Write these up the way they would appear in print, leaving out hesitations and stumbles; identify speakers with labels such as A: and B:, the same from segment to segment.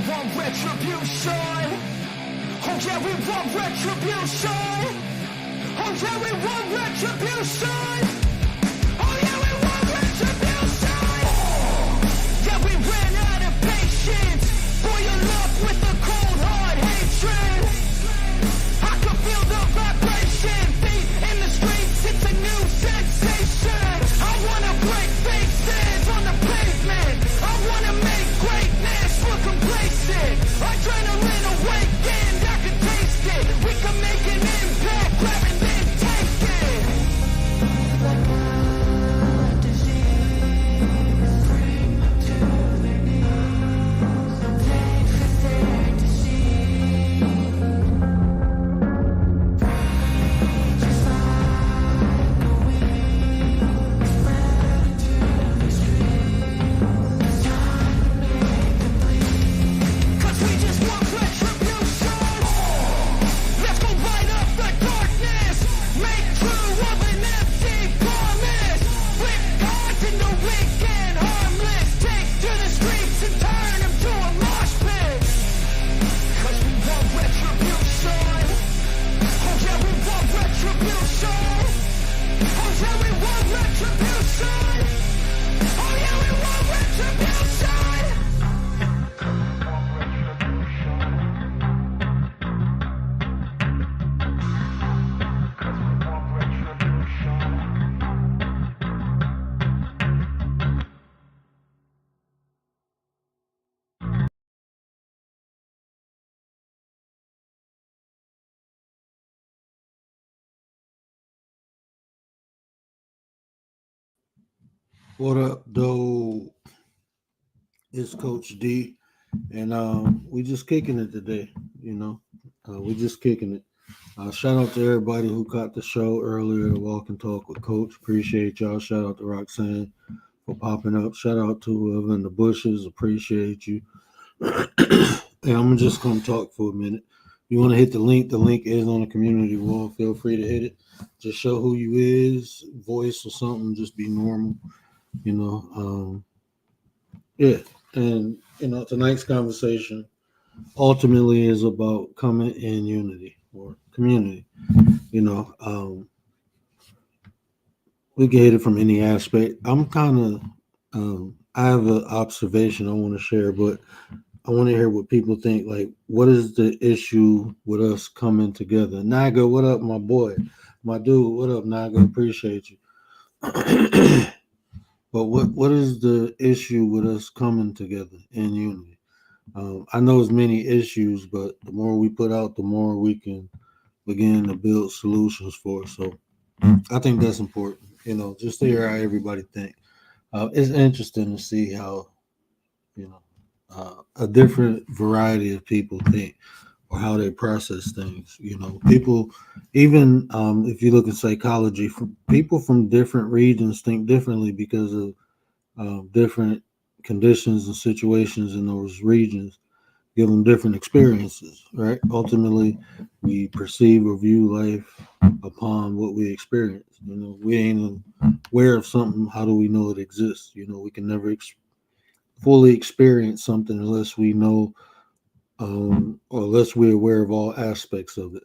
A: want retribution. Oh yeah, we want retribution. Oh yeah, we want retribution. Oh yeah, we want retribution. Yeah, we ran out of patience. Boil up with the cold hard hatred. I can feel the vibration. Feet in the streets, it's a new sensation. I wanna break faces on the pavement. I wanna make greatness look complacent. Adrenaline awakened, I can taste it. We can make an impact, grab and then take it. Like a disease, bring to their knees. Take for their disease. Just like a weed, spread into the streets. It's time to make them bleed. 'Cause we just want retribution. Let's go light up the darkness. Make true of an empty promise. Flip cards into weak and harmless. Take to the streets and turn them to a mosh pit. 'Cause we want retribution. Oh yeah, we want retribution. Oh yeah, we want retribution. Oh yeah, we want retribution.
B: What up, though? It's Coach D, and we just kicking it today. We just kicking it. Shout out to everybody who caught the show earlier, Walk and Talk with Coach. Appreciate y'all. Shout out to Roxanne for popping up. Shout out to whoever in the bushes. Appreciate you. And I'm just gonna talk for a minute. You want to hit the link? The link is on the community wall. Feel free to hit it. Just show who you is, voice or something. Just be normal. Yeah. And tonight's conversation ultimately is about coming in unity or community. We can hit it from any aspect. I'm kind of I have an observation I want to share, but I want to hear what people think. Like, what is the issue with us coming together? Naga, what up, my boy? My dude, what up, Naga? Appreciate you. But what is the issue with us coming together in unity? I know there's many issues, but the more we put out, the more we can begin to build solutions for it. So I think that's important, just to hear how everybody think. It's interesting to see how, a different variety of people think or how they process things. People, even if you look at psychology, people from different regions think differently because of different conditions and situations in those regions give them different experiences, right? Ultimately, we perceive or view life upon what we experience. We ain't aware of something. How do we know it exists? We can never fully experience something unless we know or unless we're aware of all aspects of it.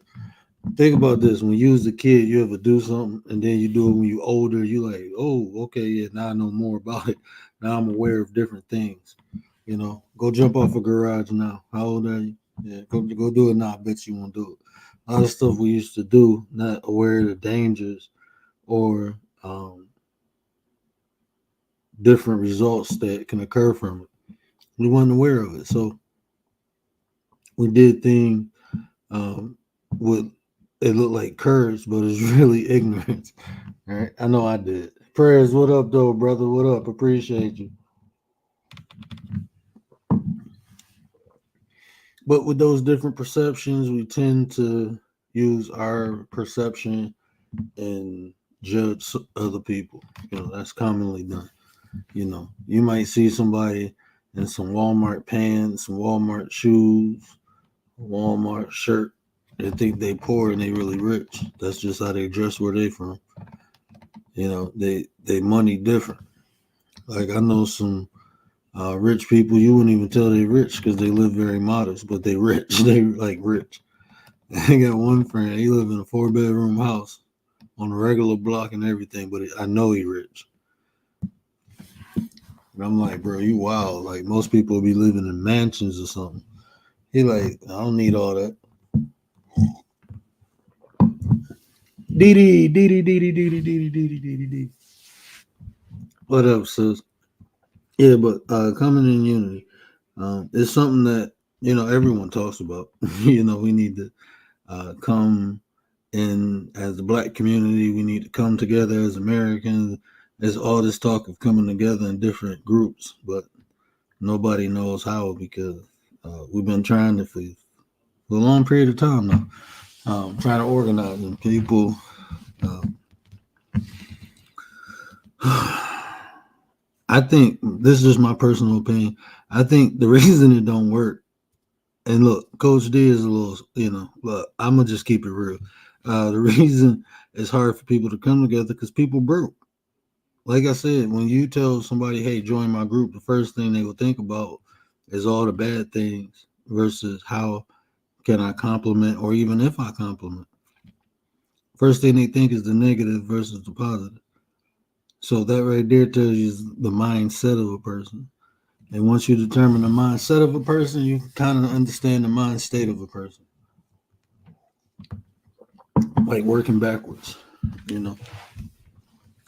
B: Think about this. When you was a kid, you ever do something and then you do it when you're older, you like, oh, okay, yeah, now I know more about it. Now I'm aware of different things. Go jump off a garage now. How old are you? Yeah, go do it now. I bet you won't do it. A lot of stuff we used to do, not aware of the dangers or different results that can occur from it. We weren't aware of it. So we did things with it looked like courage, but it's really ignorance. All right. I know I did. Prayers, what up, though, brother? What up? Appreciate you. But with those different perceptions, we tend to use our perception and judge other people. That's commonly done. You might see somebody in some Walmart pants, some Walmart shoes, Walmart shirt. They think they poor and they really rich. That's just how they dress where they from. They money different. Like I know some Rich people, you wouldn't even tell they rich because they live very modest, but they rich. They like rich. I got one friend. He live in a 4-bedroom house on a regular block and everything, but I know he rich. And I'm like, bro, you wild. Like most people be living in mansions or something. He like, I don't need all that. Dee. What up, sis? Yeah, but coming in unity, it's something that everyone talks about. We need to come in as the black community. We need to come together as Americans. There's all this talk of coming together in different groups, but nobody knows how because we've been trying to for a long period of time now, trying to organize and people. I think this is just my personal opinion. I think the reason it don't work, and look, Coach D is a little, look, I'm gonna just keep it real. The reason it's hard for people to come together because people broke. Like I said, when you tell somebody, "Hey, join my group," the first thing they will think about is all the bad things versus how can I compliment, or even if I compliment. First thing they think is the negative versus the positive. So that right there tells you the mindset of a person. And once you determine the mindset of a person, you kind of understand the mind state of a person. Like working backwards, you know.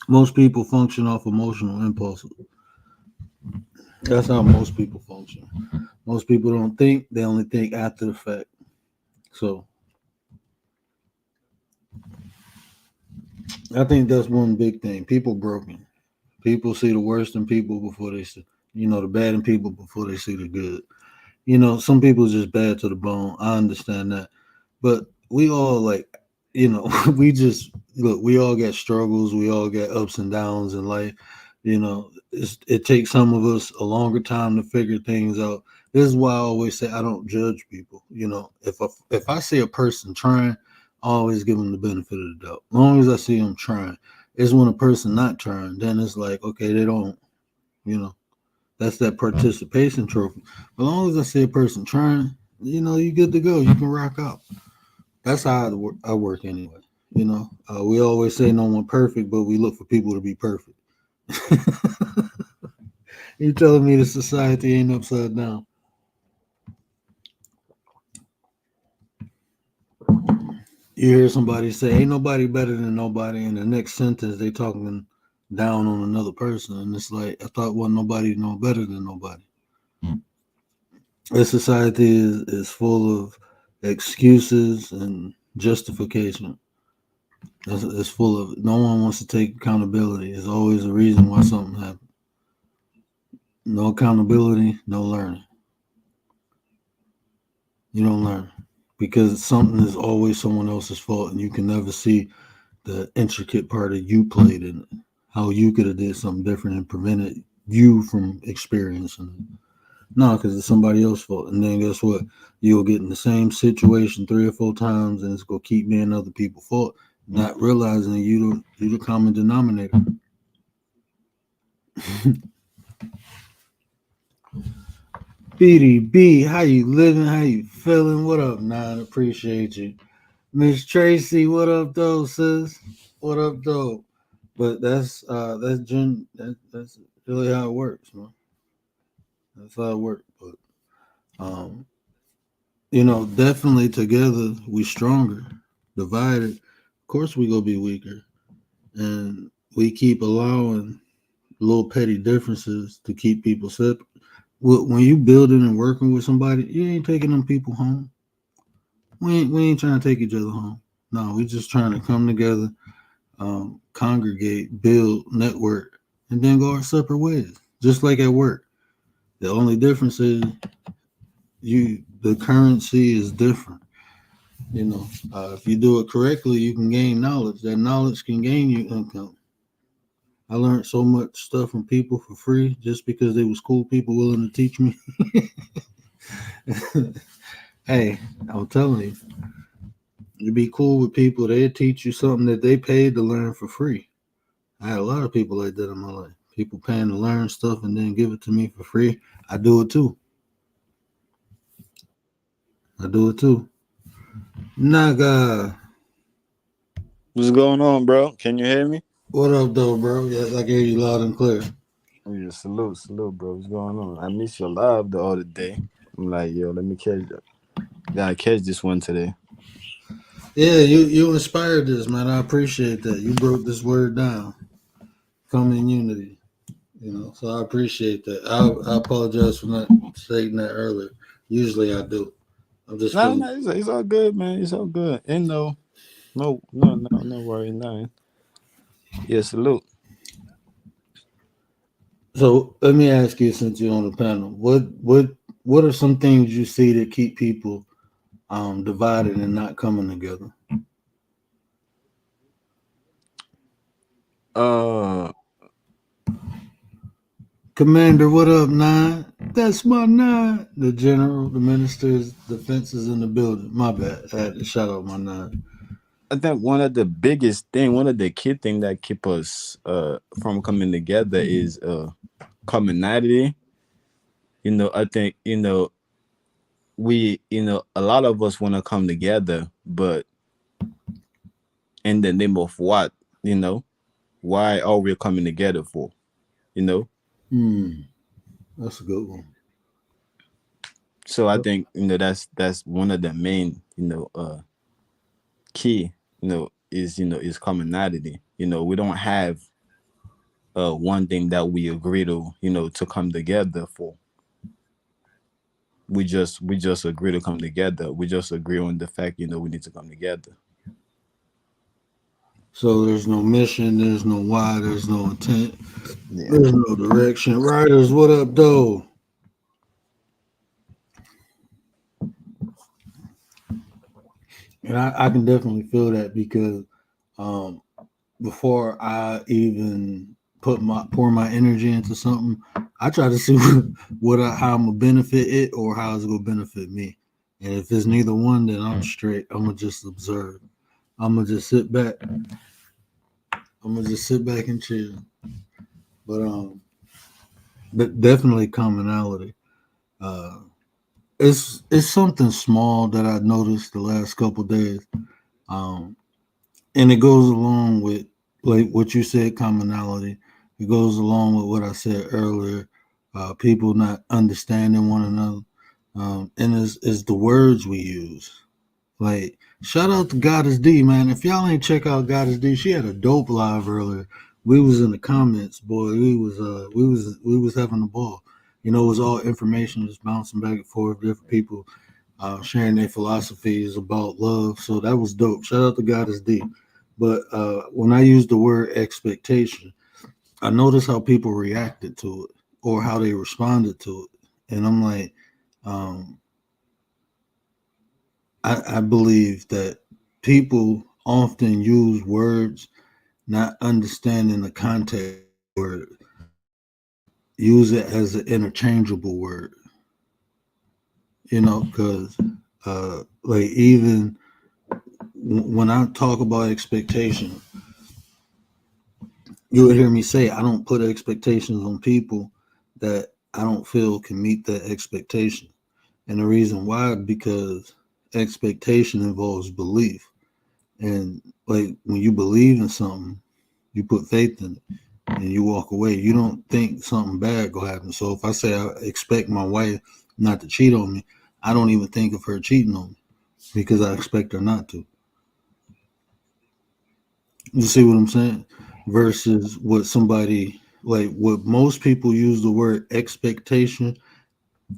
B: Most people function off emotional impulses. That's how most people function. Most people don't think, they only think after the fact. So I think that's one big thing. People broken. People see the worst in people before they see, the bad in people before they see the good. Some people are just bad to the bone. I understand that. But we all like, we just look, we all got struggles, we all got ups and downs in life. It takes some of us a longer time to figure things out. This is why I always say I don't judge people. If I see a person trying, I always give them the benefit of the doubt. As long as I see them trying, it's when a person not trying, then it's like, okay, they don't, you know, that's that participation trophy. As long as I see a person trying, you good to go. You can rock out. That's how I work anyway. We always say no one perfect, but we look for people to be perfect. You telling me the society ain't upside down? You hear somebody say, "Ain't nobody better than nobody," and the next sentence they talking down on another person, and it's like I thought, well, nobody no better than nobody. This society is full of excuses and justification. It's full of no one wants to take accountability. There's always a reason why something happened. No accountability, no learning. You don't learn because something is always someone else's fault, and you can never see the intricate part that you played in it. How you could have did something different and prevented you from experiencing it. No, because it's somebody else's fault. And then guess what? You'll get in the same situation 3 or 4 times, and it's gonna keep being other people's fault, not realizing that you're the common denominator. BDB, how you living? How you feeling? What up, Nine? Appreciate you. Miss Tracy, what up, though, sis? What up, though? But that's really how it works, man. That's how it works. But um, definitely together we stronger. Divided, of course we gonna be weaker. And we keep allowing little petty differences to keep people separate. When you building and working with somebody, you ain't taking them people home. We ain't trying to take each other home. No, we just trying to come together, congregate, build, network, and then go our separate ways. Just like at work. The only difference is the currency is different. If you do it correctly, you can gain knowledge. That knowledge can gain you income. I learned so much stuff from people for free just because they was cool people willing to teach me. Hey, I'm telling you, you be cool with people, they teach you something that they paid to learn for free. I had a lot of people like that in my life. people paying to learn stuff and then give it to me for free. I do it too. I do it too. Naga,
C: What's going on, bro? Can you hear me?
B: what up, though, bro? Yes, I hear you loud and clear.
C: Yeah, salute, bro. What's going on? I missed your live the other day. I'm like, yo, let me catch that. Gotta catch this one today.
B: Yeah, you inspired this, man. I appreciate that. You broke this word down. Come in unity. So I appreciate that. I apologize for not stating that earlier. Usually I do. I'm just
C: No,
B: feeling.
C: no, it's all good, man. It's all good. And no worry, nothing. Yeah, salute.
B: So let me ask you, since you're on the panel, what are some things you see that keep people divided and not coming together?
C: Uh,
B: Commander, what up, nine? That's my nine. The general, the ministers, the fences in the building. My bad. I had to shout out my nine.
C: I think one of the biggest thing, one of the key thing that keep us from coming together is commonality. I think we a lot of us want to come together, but in the name of what? You know, why are we coming together for? You know,
B: Hmm, that's a good one.
C: so I think that's one of the main key is commonality. We don't have one thing that we agree to come together for. We just agree to come together. We just agree on the fact we need to come together.
B: So there's no mission, there's no why, there's no intent,
C: Yeah.
B: there's no direction. Riders, what up, though? And I can definitely feel that because um, before I even pour my energy into something, I try to see how I'm gonna benefit it or how it's gonna benefit me. And if it's neither one, then I'm straight. I'm gonna just observe. I'm gonna just sit back. I'm gonna just sit back and chill. But definitely commonality. Uh, it's something small that I noticed the last couple days. Um, and it goes along with like what you said, commonality. It goes along with what I said earlier. People not understanding one another, and is the words we use. Like shout out to Goddess D, man. If y'all ain't check out Goddess D, she had a dope live earlier. We was in the comments, boy. We was having a ball. It was all information just bouncing back and forth, different people sharing their philosophies about love. So that was dope. Shout out to Goddess D. But when I use the word expectation, I noticed how people reacted to it or how they responded to it. And I'm like, um, I believe that people often use words not understanding the context of the word, use it as an interchangeable word, because like even when I talk about expectation, you'll hear me say I don't put expectations on people that I don't feel can meet that expectation. And the reason why, because expectation involves belief. And like when you believe in something, you put faith in it and you walk away. You don't think something bad will happen. So if I say I expect my wife not to cheat on me, I don't even think of her cheating on me because I expect her not to. You see what I'm saying? Versus what somebody like what most people use the word expectation.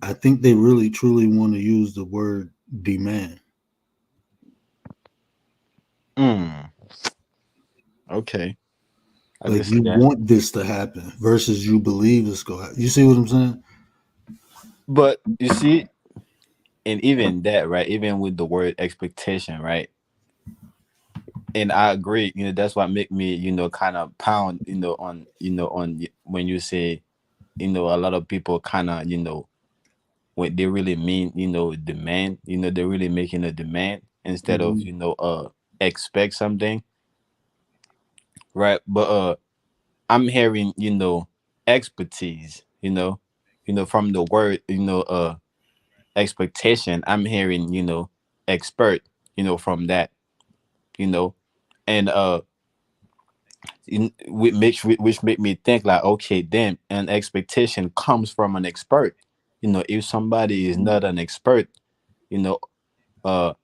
B: I think they really truly want to use the word demand.
C: Mm, okay, I
B: Like
C: can see
B: you
C: that.
B: want this to happen versus you believe it's going to happen. You see what I'm saying?
C: But you see, and even that, right? Even with the word expectation, right? And I agree. That's what make me, kind of pound, when you say, a lot of people kind of, what they really mean, demand. They're really making a demand instead of,
B: Mhm.
C: expect something, right? But I'm hearing, expertise, from the word, expectation, I'm hearing, expert, from that, you know, and which make me think like, okay, then an expectation comes from an expert. If somebody is not an expert, you know, uh,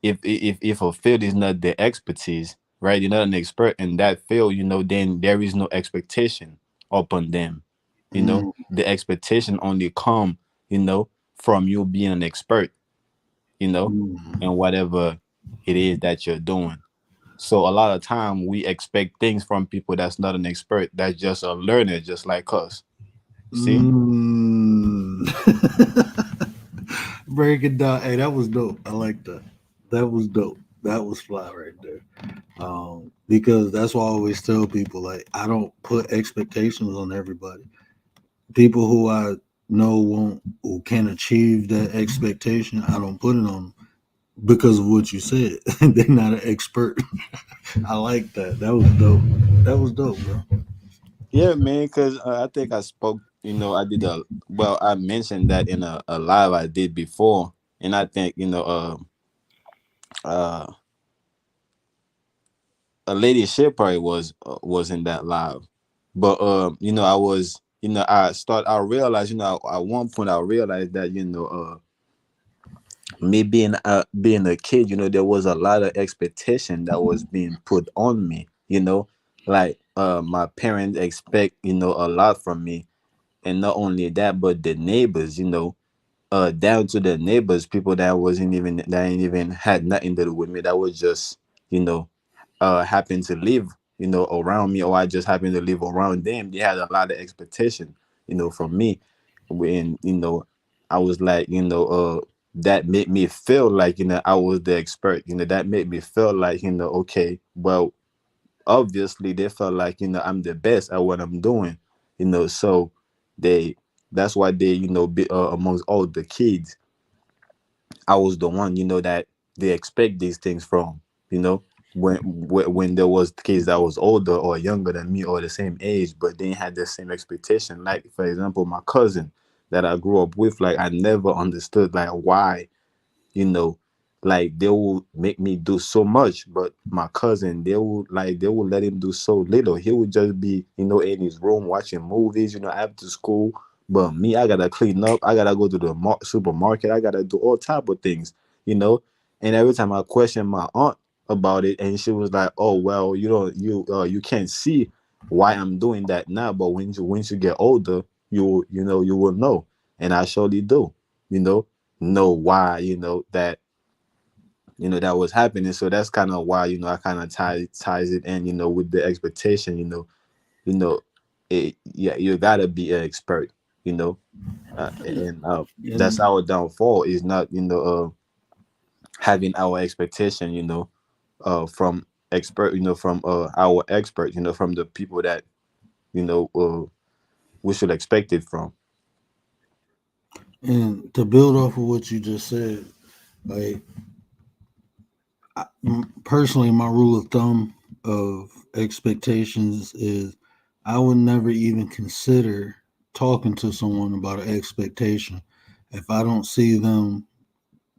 C: if a field is not their expertise, right? You're not an expert in that field, then there is no expectation upon them.
B: Mm,
C: The expectation only come, from you being an expert, you know,
B: mm,
C: and whatever it is that you're doing. So a lot of time we expect things from people that's not an expert, that's just a learner, just like us. See?
B: mm. Break it down. Hey, that was dope. I like that. That was dope. That was fly right there. Because that's why I always tell people like I don't put expectations on everybody. People who I know won't or can achieve that expectation, I don't put it on them because of what you said. They're not an expert. I like that. That was dope. That was dope, bro.
C: Yeah, man. Because I think I spoke. I did I mentioned that in a live I did before, and I think uh, a lady shit probably was in that live, but I was, I realized, at one point I realized that, me being a kid, there was a lot of expectation that was being put on me, like my parents expect, a lot from me. And not only that, but the neighbors, down to the neighbors, people that ain't even had nothing to do with me, that was just, you know happen to live, around me, or I just happen to live around them. They had a lot of expectation, from me. When, I was like, that made me feel like, I was the expert. That made me feel like, okay, well, obviously they felt like, I'm the best at what I'm doing. So they that's why they, amongst all the kids, I was the one, that they expect these things from. You know, when there was kids that was older or younger than me or the same age, but they had the same expectation. Like for example, my cousin that I grew up with, like I never understood like why, you know like they will make me do so much, but my cousin, they will let him do so little. He would just be, in his room watching movies, after school. But me, I gotta clean up, I gotta go to the supermarket, I gotta do all type of things, you know and every time I question my aunt about it, and she was like, oh well, you can't see why I'm doing that now, but once you get older, you will know. And I surely do, you know why, that that was happening. So that's kind of why, I kind of ties it in, with the expectation. You know yeah, you gotta be an expert, you know and that's
B: And
C: our downfall, is not, having our expectation, from our expert, from the people that, you know uh, we should expect it from.
B: and to build off of what you just said, like personally, my rule of thumb of expectations is I would never even consider talking to someone about an expectation if I don't see them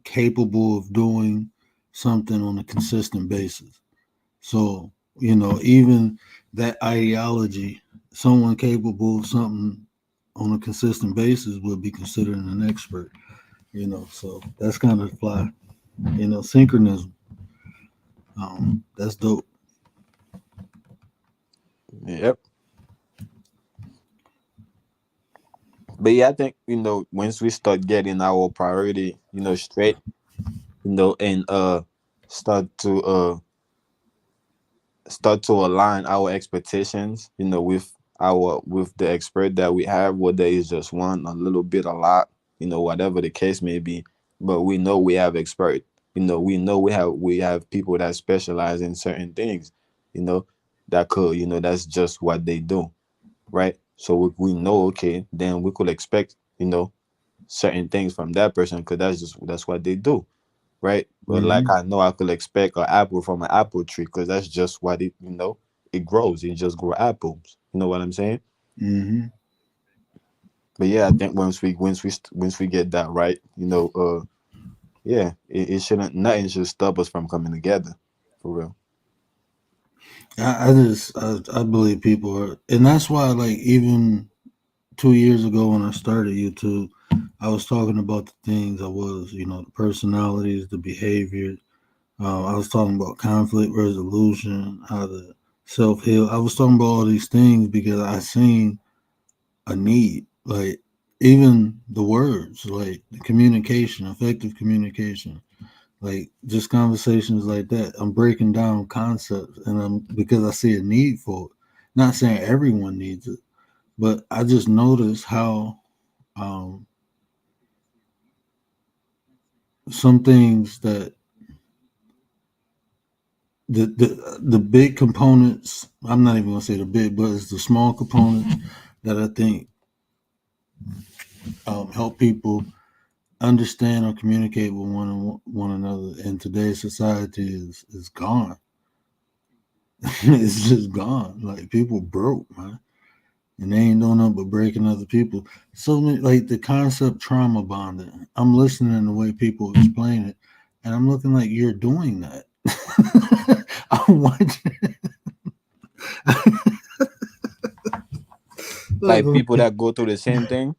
B: capable of doing something on a consistent basis. So, even that ideology, someone capable of something on a consistent basis would be considered an expert, so that's kind of fly, synchronism. That's dope.
C: Yep. But yeah, I think, once we start getting our priority, straight, and start to uh start to align our expectations, with the expert that we have, whether it's just one, a little bit, a lot, whatever the case may be. But we know we have expert. We know we have people that specialize in certain things. You know, that's just what they do, right? So we know, okay, then we could expect, certain things from that person, because that's what they do, right? But like,
B: Hmm.
C: I know I could expect an apple from an apple tree, because that's just what it grows. It just grow apples. You know what I'm saying?
B: Hmm.
C: But yeah, I think once we get that right, yeah, it shouldn't nothing should stop us from coming together, for real.
B: I believe people are, and that's why like even 2 years ago when I started YouTube, I was talking about the things I was, the personalities, the behavior. I was talking about conflict resolution, how to self heal. I was talking about all these things because I seen a need, like even the words, like the communication, effective communication, like just conversations like that. I'm breaking down concepts, and I'm because I see a need for it. Not saying everyone needs it, but I just noticed how um, some things that the big components. I'm not even gonna say the big, but it's the small components that I think help people understand or communicate with one another in today's society is gone. It's just gone. Like people broke, man, and they ain't doing nothing but breaking other people. So like the concept trauma bonding. I'm listening to the way people explain it, and I'm looking like you're doing that. I'm watching. Like
C: Like people that go through the same thing.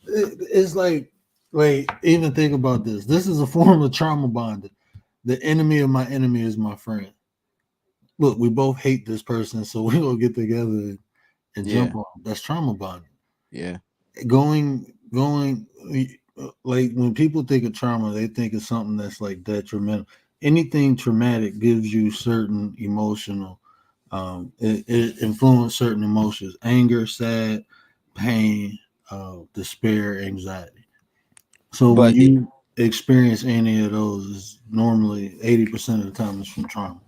B: it's like, wait, even think about this. This is a form of trauma bonding. The enemy of my enemy is my friend. Look, we both hate this person, so we gonna get together and
C: Yeah,
B: jump on. That's trauma bonding.
C: yeah.
B: Going like when people think of trauma, they think of something that's like detrimental. Anything traumatic gives you certain emotional. It influences certain emotions: anger, sad, pain, despair, anxiety. So when
C: But it
B: you experience any of those, it's normally 80% of the time it's from trauma.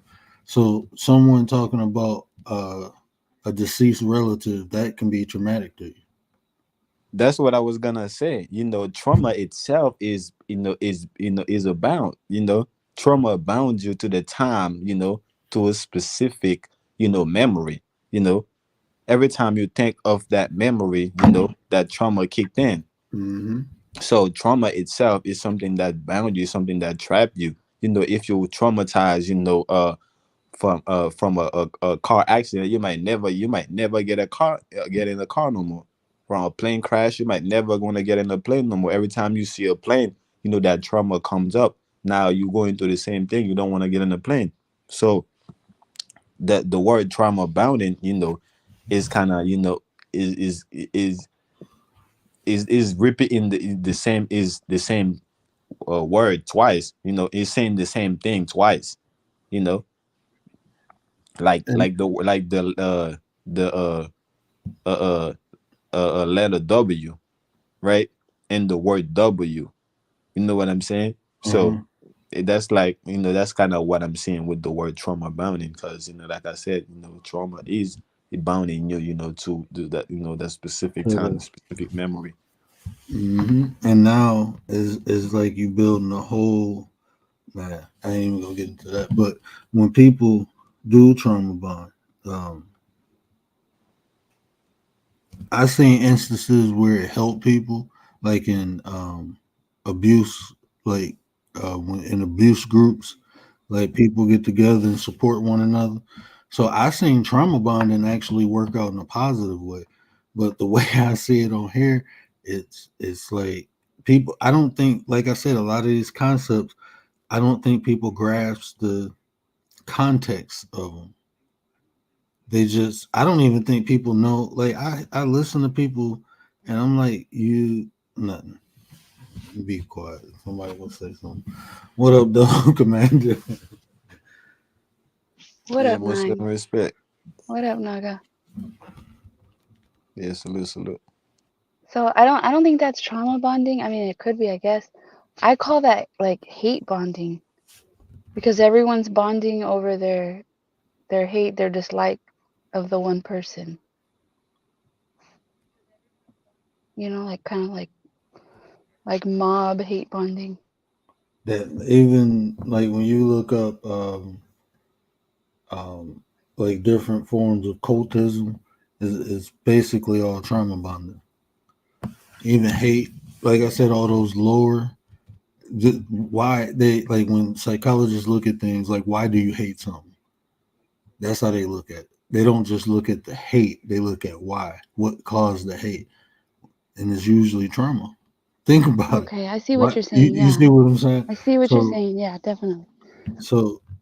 B: So someone talking about a deceased relative that can be traumatic to you.
C: That's what I was gonna say. Trauma itself is abound. Trauma bounds you to the time. To a specific memory. You know, every time you think of that memory, that trauma kicked in.
B: Mm-hmm.
C: So trauma itself is something that bound you, something that trapped you. If you traumatized, from a car accident, you might never get in a car no more. From a plane crash, you might never going to get in a plane no more. Every time you see a plane, that trauma comes up. Now you going through the same thing. You don't want to get in a plane. So the word trauma bounding, is kind of is is repeating the same word twice. Is saying the same thing twice. You know,
B: And
C: the uh uh letter W, right? And the word W. You know what I'm saying? So
B: uh-huh.
C: that's like, that's kind of what I'm saying with the word trauma bounding, because like I said, trauma is bounding you, to do that, that specific time, specific memory.
B: And now is like you building a whole man. I ain't even gonna get into that. But when people do trauma bond, um, I've seen instances where it helped people, like in abuse, like when in abuse groups, like people get together and support one another. So I seen trauma bonding actually work out in a positive way. But the way I see it on here, it's like people. I don't think, like I said, a lot of these concepts. I don't think people grasp the context of them. They just, I don't even think people know. Like I listen to people, and I'm like, you nothing. Be quiet. Somebody will say something. What up, though, Commander?
D: What
C: Yeah,
D: up,
C: most
D: Nine?
C: respect.
D: What up, Naga?
C: Yeah, salute, salute.
D: So I don't think that's trauma bonding. I mean, it could be, I guess. I call that like hate bonding because everyone's bonding over their hate, their dislike of the one person. Like kind of like mob hate bonding.
B: That even like when you look up um, like different forms of cultism, is basically all trauma bonding. even hate. Like I said, all those lower. Why they like when psychologists look at things like why do you hate something? That's how they look at it. They don't just look at the hate; they look at why, what caused the hate, and it's usually trauma. Think about it.
D: Okay, I see what
B: What
D: you're
B: you,
D: saying.
B: you
D: Yeah,
B: see what I'm saying?
D: I see what you're
B: So
D: saying. Yeah, definitely.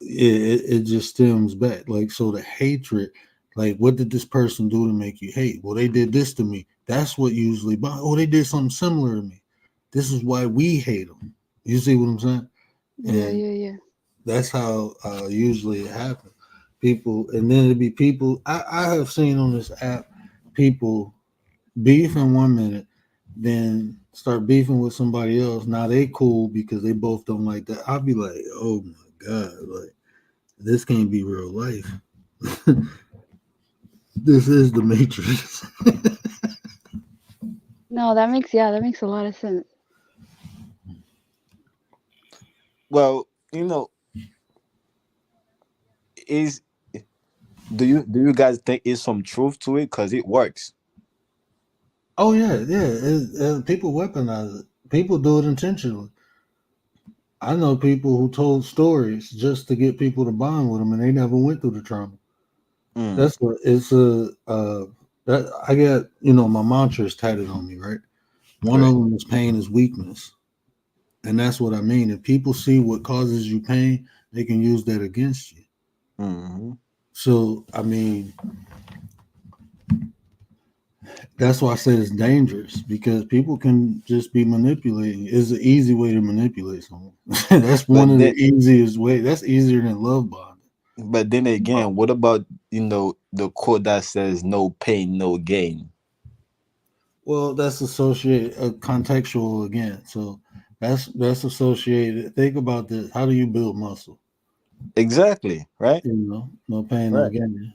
B: it just stems back. Like so the hatred, like what did this person do to make you hate? Well, they did this to me. That's what usually. Oh, they did something similar to me. This is why we hate them. You see what I'm saying?
D: Yeah,
B: And
D: yeah, yeah.
B: that's how usually it happens. People, and then it'd be people. I have seen on this app people beef in 1 minute, then start beefing with somebody else. Now they cool because they both don't like that. I'll be like, oh my god, like this can't be real life. This is the Matrix.
D: No, that makes yeah, that makes a lot of sense.
C: Well, is do you guys think is some truth to it? Because it works.
B: Oh yeah, yeah. People weaponize it. People do it intentionally. I know people who told stories just to get people to bond with them, and they never went through the trauma.
C: Mm,
B: That's what it's a. That I got. You know, my mantra is tatted on me. Right. One
C: right.
B: of them is pain is weakness, and that's what I mean. If people see what causes you pain, they can use that against you.
C: Hmm.
B: So I mean, that's why I said it's dangerous because people can just be manipulating. It's an easy way to manipulate someone. That's one
C: But
B: of the
C: then,
B: easiest ways. That's easier than love bombing.
C: again, what about the quote that says "no pain, no gain"?
B: Well, that's associated contextual again. So that's associated. Think about this. How do you build muscle?
C: Exactly. Right.
B: You know, no pain, no
C: Right.
B: gain.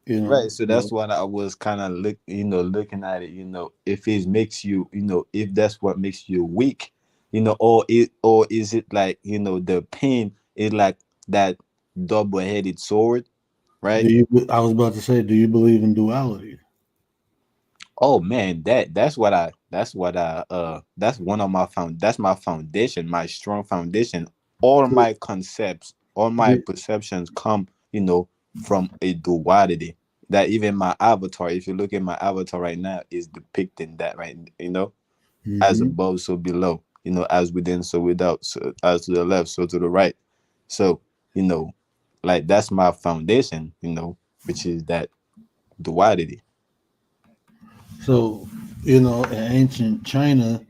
B: You know,
C: Right. So that's
B: so
C: what I was kind of looking at it. If it makes you, if that's what makes you weak, or is it like the pain is like that double-headed sword,
B: do
C: right?
B: you? I was about to say, do you believe in duality?
C: Oh man, that's one of that's my foundation, my strong foundation. All
B: So,
C: my concepts, all my
B: do,
C: perceptions come, from a duality. That even my avatar, if you look at my avatar right now, is depicting that, right? As
B: mhm.
C: above, so below, as within, so without, so as to the left, so to the right. So, you know, like that's my foundation, which is that duality.
B: So, you know, in ancient China,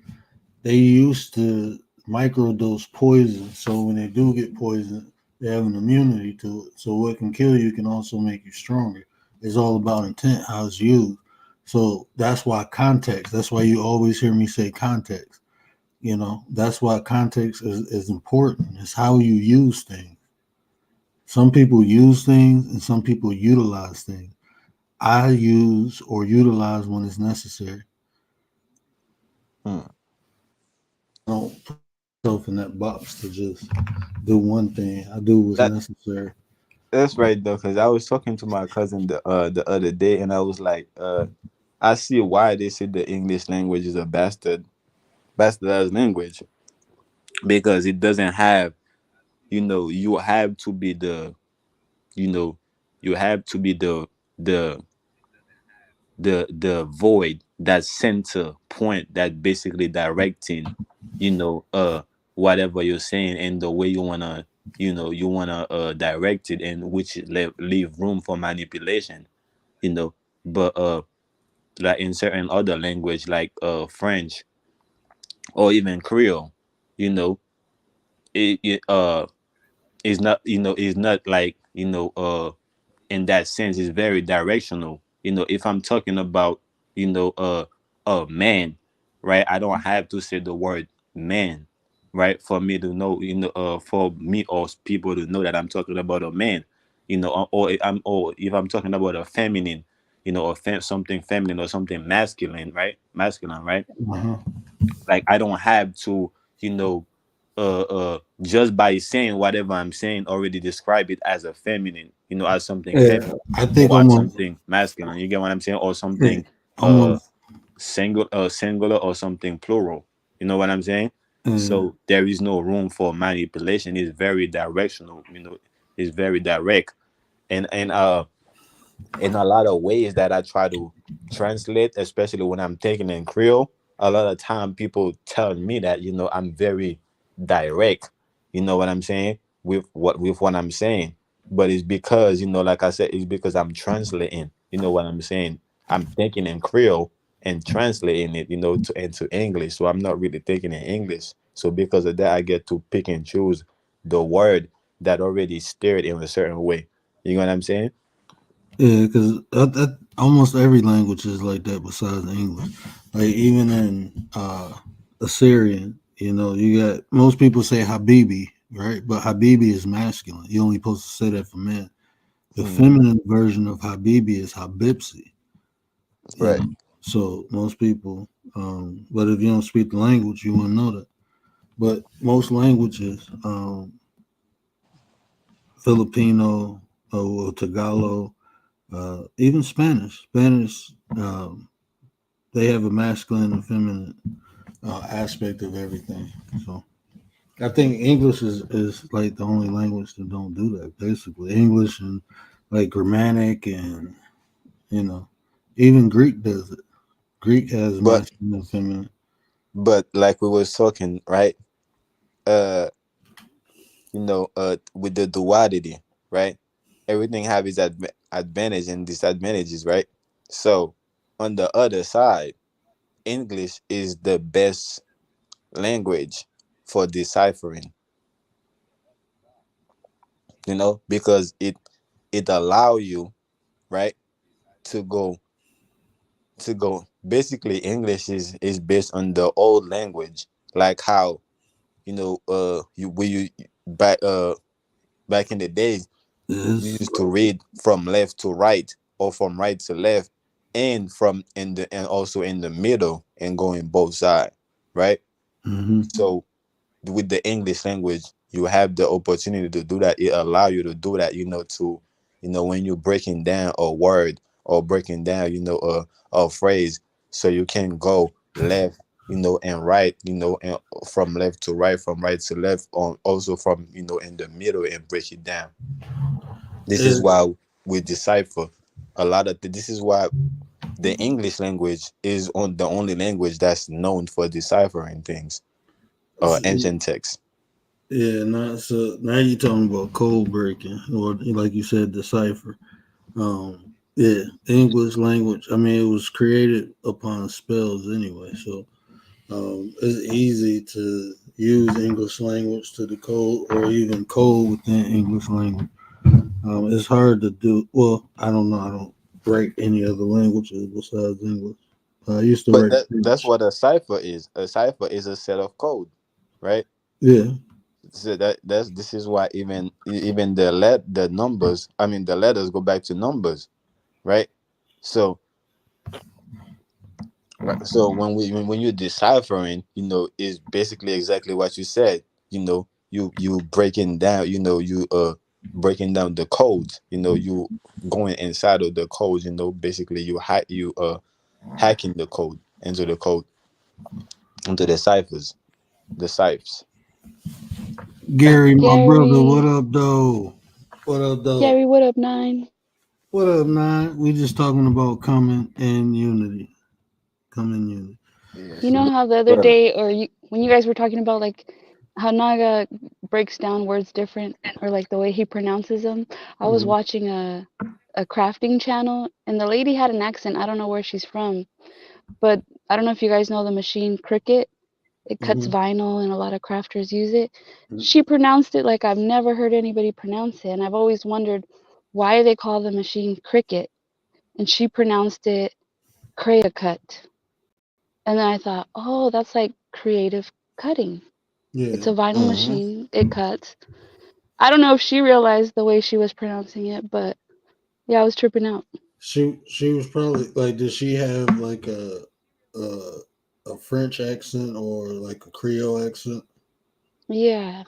B: they used to microdose poison. So when they do get poisoned, they have an immunity to it. So what can kill you can also make you stronger. It's all about intent, how it's used. So that's why context. That's why you always hear me say context. You know, that's why context is important. It's how you use things. Some people use things and some people utilize things. I use or utilize when it's necessary.
C: Hmm.
B: I don't put myself in that box to just do one thing. I do what's
C: That
B: necessary.
C: that's right though, because I was talking to my cousin the other day, and I was like, I see why they say the English language is a bastardized language, because it doesn't have, you have to be you know you have to be the the void, that center point, that basically directing, whatever you're saying, and the way you wanna direct it, and which leave room for manipulation, you know but like in certain other language, like French or even Creole, you know it is not, is not like, in that sense, is very directional. If I'm talking about, a man, right? I don't have to say the word man, right? For me to know, for me or people to know that I'm talking about a man, or if I'm talking about a feminine, or something feminine or something masculine, right? Masculine, right?
B: Uh-huh.
C: Like I don't have to, you know, just by saying whatever I'm saying already describe it as a feminine, as something
B: Yeah,
C: feminine,
B: I think
C: or
B: I'm
C: as
B: on.
C: something masculine. You get what I'm saying? Or
B: Yeah,
C: something
B: I'm on.
C: singular or something plural. You know what I'm saying?
B: And
C: So there is no room for manipulation. It's very directional. It's very direct, and in a lot of ways that I try to translate, especially when I'm thinking in Creole. A lot of time people tell me that I'm very direct. You know what I'm saying with what I'm saying, but it's because like I said, it's because I'm translating. You know what I'm saying? I'm thinking in Creole and translating it, into English. So I'm not really thinking in English. So because of that, I get to pick and choose the word that already steered in a certain way. You know what I'm saying?
B: yeah, because almost every language is like that besides English. Like even in Assyrian, you got most people say Habibi, right? But Habibi is masculine. You only supposed to say that for men. The
C: Hmm.
B: feminine version of Habibi is Habibsi. You
C: Right.
B: know, so most people, but if you don't speak the language, you wouldn't know that. But most languages, Filipino or Tagalog, even Spanish, they have a masculine and feminine aspect of everything. So I think English is like the only language that don't do that. Basically, English and like Grammatic and you know, even Greek does it. Greek has
C: But
B: masculine and feminine.
C: like we was talking, right? Uh, with the duality, right? Everything have its advantage and disadvantages, right? So on the other side, English is the best language for deciphering, because it allow you, right, to go. Basically, English is based on the old language, like how you back in the days you
B: Is
C: used to read from left to right or from right to left, and from in the and also in the middle and going both sides, right?
B: mm-hmm.
C: So with the English language, you have the opportunity to do that. It allow you to do that, to when you're breaking down a word or breaking down, a phrase, so you can go left, and right, and from left to right, from right to left, on also from in the middle and break it down. This is
B: It,
C: why we decipher a lot of. This is why the English language is on the only language that's known for deciphering things, ancient texts.
B: yeah, not so now you're talking about code breaking or like you said, decipher. Yeah, English language. I mean, it was created upon spells anyway, so it's easy to use English language to decode or even code within English language. It's hard to do. Well, I don't know. I don't break any other languages besides English. I used to
C: But
B: write
C: that's
B: French.
C: what a cipher is. A cipher is a set of code, right?
B: Yeah.
C: So this is why even the numbers, I mean the letters go back to numbers, right? So so when you're deciphering, is basically exactly what you said. You breaking down, you breaking down the codes. You going inside of the codes. Basically you hacking the code into the ciphers, the ciphers.
B: Gary, my brother, what
D: Gary,
B: up, though? What up, though?
D: Gary, what up, 9?
B: What up, man? We just talking about coming in unity. Come in unity.
D: You
C: Yes,
D: know how the other
C: brother.
D: day, or when you guys were talking about like how Naga breaks down words different, or like the way he pronounces them, I was
B: Mm-hmm.
D: watching a crafting channel, and the lady had an accent. I don't know where she's from, but I don't know if you guys know the machine Cricut. It cuts
B: Mm-hmm.
D: vinyl, and a lot of crafters use it. She pronounced it like I've never heard anybody pronounce it, and I've always wondered why they call the machine Cricut, and she pronounced it Cut. And then I thought, oh, that's like creative cutting.
B: Yeah.
D: It's a vinyl
C: Hmm.
D: machine. It cuts. I don't know if she realized the way she was pronouncing it, but yeah, I was tripping out.
B: She was probably like, did she have like a a French accent or like a Creole accent?
D: Yeah,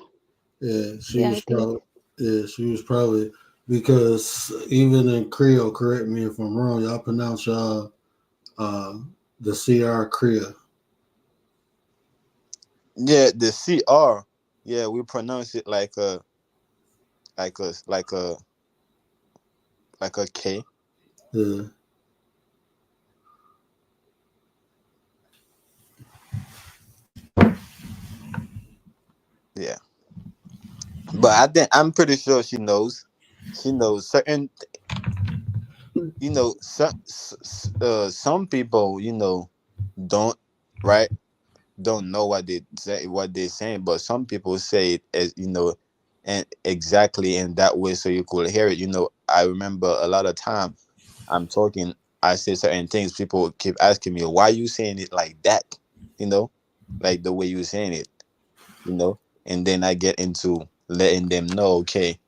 B: Yeah, she
D: yeah,
B: was
D: I think.
B: probably. Yeah, she was probably because even in Creole, correct me if I'm wrong, y'all pronounce y'all uh The CR Kriya.
C: Yeah, the CR. Yeah, we pronounce it like a like a like a like a K.
B: Yeah.
C: Yeah, but I'm pretty sure she knows. She knows certain. Some people don't, right, don't know what they say, what they're saying, but some people say it as and exactly in that way so you could hear it. I remember a lot of time I'm talking, I say certain things, people keep asking me, why you saying it like that, you know like the way you saying it, and then I get into letting them know, okay,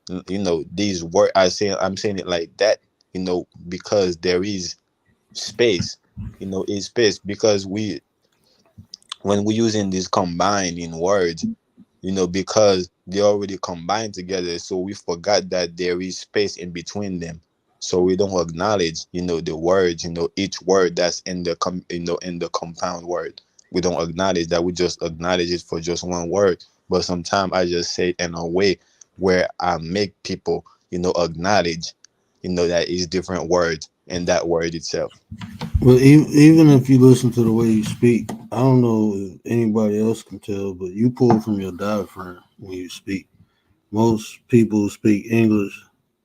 C: these words I'm saying it like that, because there is space, is space, because when we using these combining words, because they already combined together, so we forgot that there is space in between them. So we don't acknowledge, the words, each word that's in the in the compound word. We don't acknowledge that. We just acknowledge it for just one word. But sometimes I just say it in a way where I make people, acknowledge, that is different words in that word itself.
B: But even if you listen to the way you speak, I don't know if anybody else can tell, but you pull from your diaphragm when you speak. Most people who speak English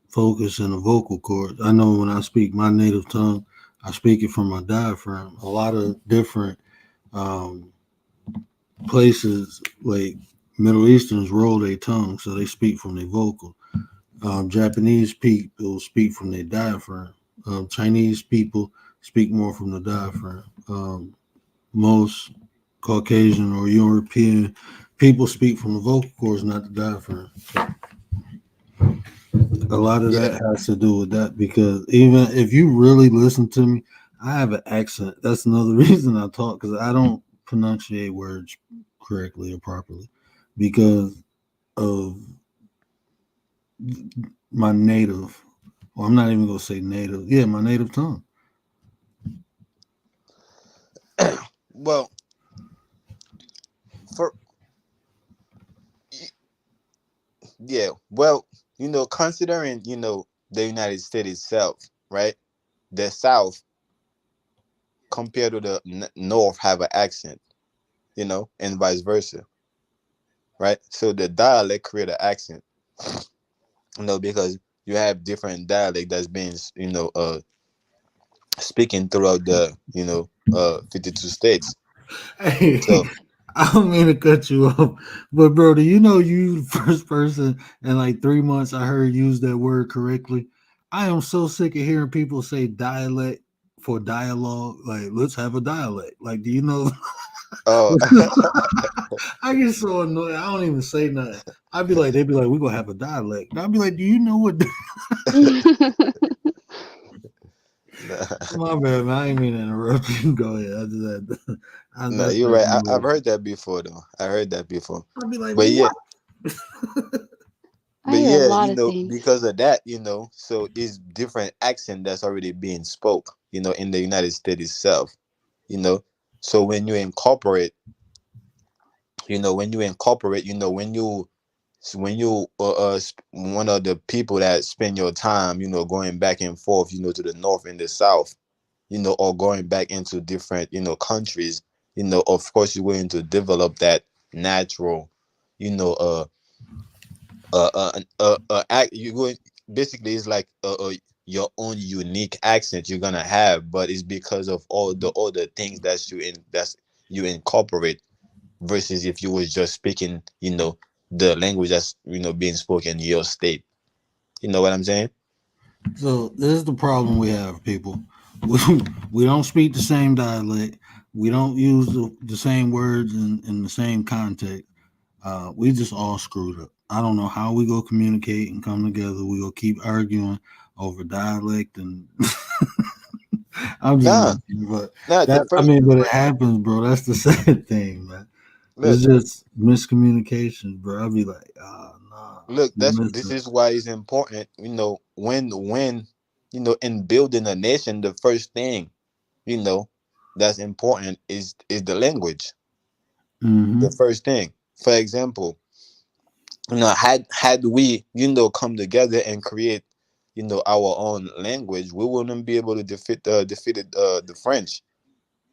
B: focus in the vocal cords. I know when I speak my native tongue, I speak it from my diaphragm. A lot of different um, places, like Middle Easterns, roll their tongue, so they speak from their vocal. Japanese people speak from their diaphragm. Chinese people speak more from the diaphragm. Most Caucasian or European people speak from the vocal cords, not the diaphragm. A lot of
C: Yeah.
B: that has to do with that because even if you really listen to me, I have an accent. That's another reason I talk because I don't pronunciate words correctly or properly because of my native. Well, I'm not even gonna say native. Yeah, my native tongue.
C: Well, for yeah, well, considering, the United States itself, right? The South compared to the North have an accent, and vice versa, right? So the dialect create an accent, because you have different dialect that's being, speaking throughout the, 52 states.
B: Hey,
C: So,
B: I don't mean to cut you off, but bro, do you know you the first person in like 3 months I heard use that word correctly? I am so sick of hearing people say dialect for dialogue. Like, let's have a dialect. Like, do you know?
C: uh,
B: I get so annoyed. I don't even say nothing. I'd be like, they'd be like, we're gonna have a dialect. And I'd be like, do you know what? My bad, man. I ain't mean to interrupt you. Go ahead. I just had to,
C: no,
B: that's
C: you're
B: like,
C: right. I've heard that before, though. I heard that before,
B: I'd be like,
C: but yeah.
B: what?
D: I
C: But
D: hear a
C: yeah,
D: lot of things.
C: because of that, so it's different accent that's already being spoke, in the United States itself, you know. So when you incorporate, one of the people that spend your time, going back and forth, to the north and the south, or going back into different, countries, of course you're going to develop that natural, you know, uh act you going basically it's like your own unique accent you're gonna have, but it's because of all the other things that's you incorporate, versus if you was just speaking, the language that's being spoken in your state. You know what I'm saying?
B: So this is the problem we have, people. We, we don't speak the same dialect. We don't use the same words in the same context. We just all screwed up. I don't know how we go communicate and come together. We go keep arguing over dialect and I'm just
C: Nah,
B: messing, but
C: nah. The
B: that I
C: first
B: mean, but it happens, bro. That's the sad thing, man.
C: look,
B: It's just miscommunication, bro. I'll be like, nah,
C: look.
B: you
C: This
B: missed
C: is why it's important. When in building a nation, the first thing, you know that's important is the language. The
B: Mm-hmm.
C: first thing. For example, had we come together and create our own language, we wouldn't be able to defeat the French,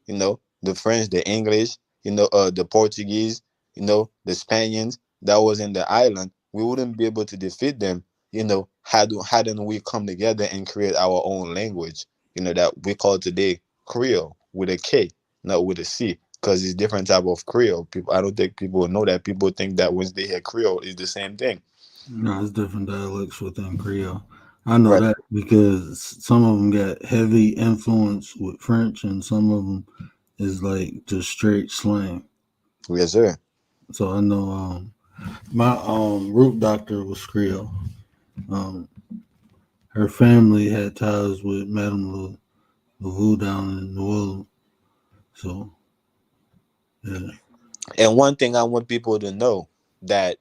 C: the French, the English, the Portuguese, the Spaniards that was in the island. We wouldn't be able to defeat them, hadn't we come together and create our own language, that we call today Creole with a K, not with a C, because it's different type of Creole. People, I don't think people know that. People think that once they hear Creole, it's the same thing.
B: No, it's different dialects within Creole. I know
C: Right.
B: that because some of them got heavy influence with French, and some of them is like just straight slang.
C: Yes, sir.
B: So I know my root doctor was Creole. Um, her family had ties with Madame Laveau down in New Orleans. So yeah.
C: And one thing I want people to know that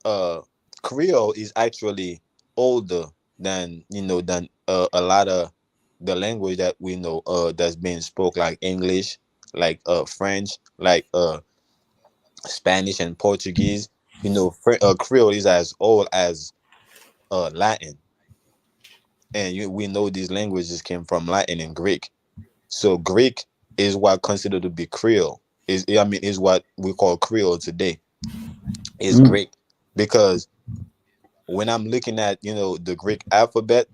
C: uh Creole is actually older than a lot of the language that we know that's being spoke, like English, like French, like Spanish and Portuguese. Creole is as old as Latin, and we know these languages came from Latin and Greek. So Greek is what considered to be Creole. Is what we call Creole today. Is
B: Mm,
C: Greek, because when I'm looking at the Greek alphabet,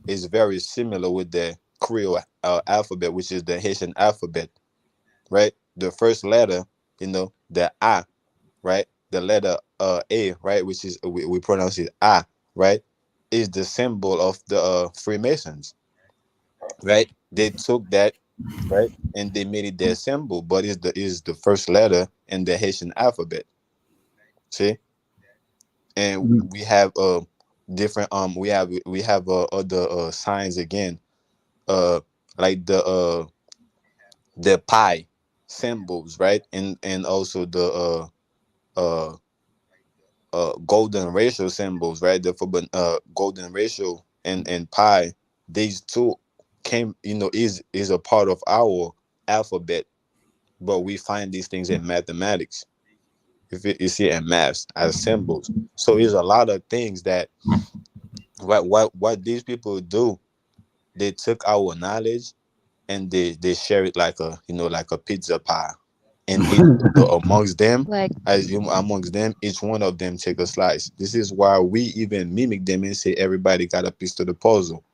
C: is very similar with the Creole alphabet, which is the Haitian alphabet, right? The first letter, the A, right? The letter A, right, which is we pronounce it A, right? Is the symbol of the Freemasons, right? They took that, right, and they made it their symbol, but is the first letter in the Haitian alphabet. See, and
B: mm,
C: we have different we have other signs again, uh like the pi symbols, right, and also the uh golden ratio symbols, right, the for golden ratio and pi. These two came, is a part of our alphabet, but we find these things in mathematics. If you see it in maths as symbols, so there's a lot of things that what these people do. They took our knowledge and they share it like a pizza pie, and it amongst them,
D: Like,
C: amongst them, each one of them take a slice. This is why we even mimic them and say everybody got a piece to the puzzle.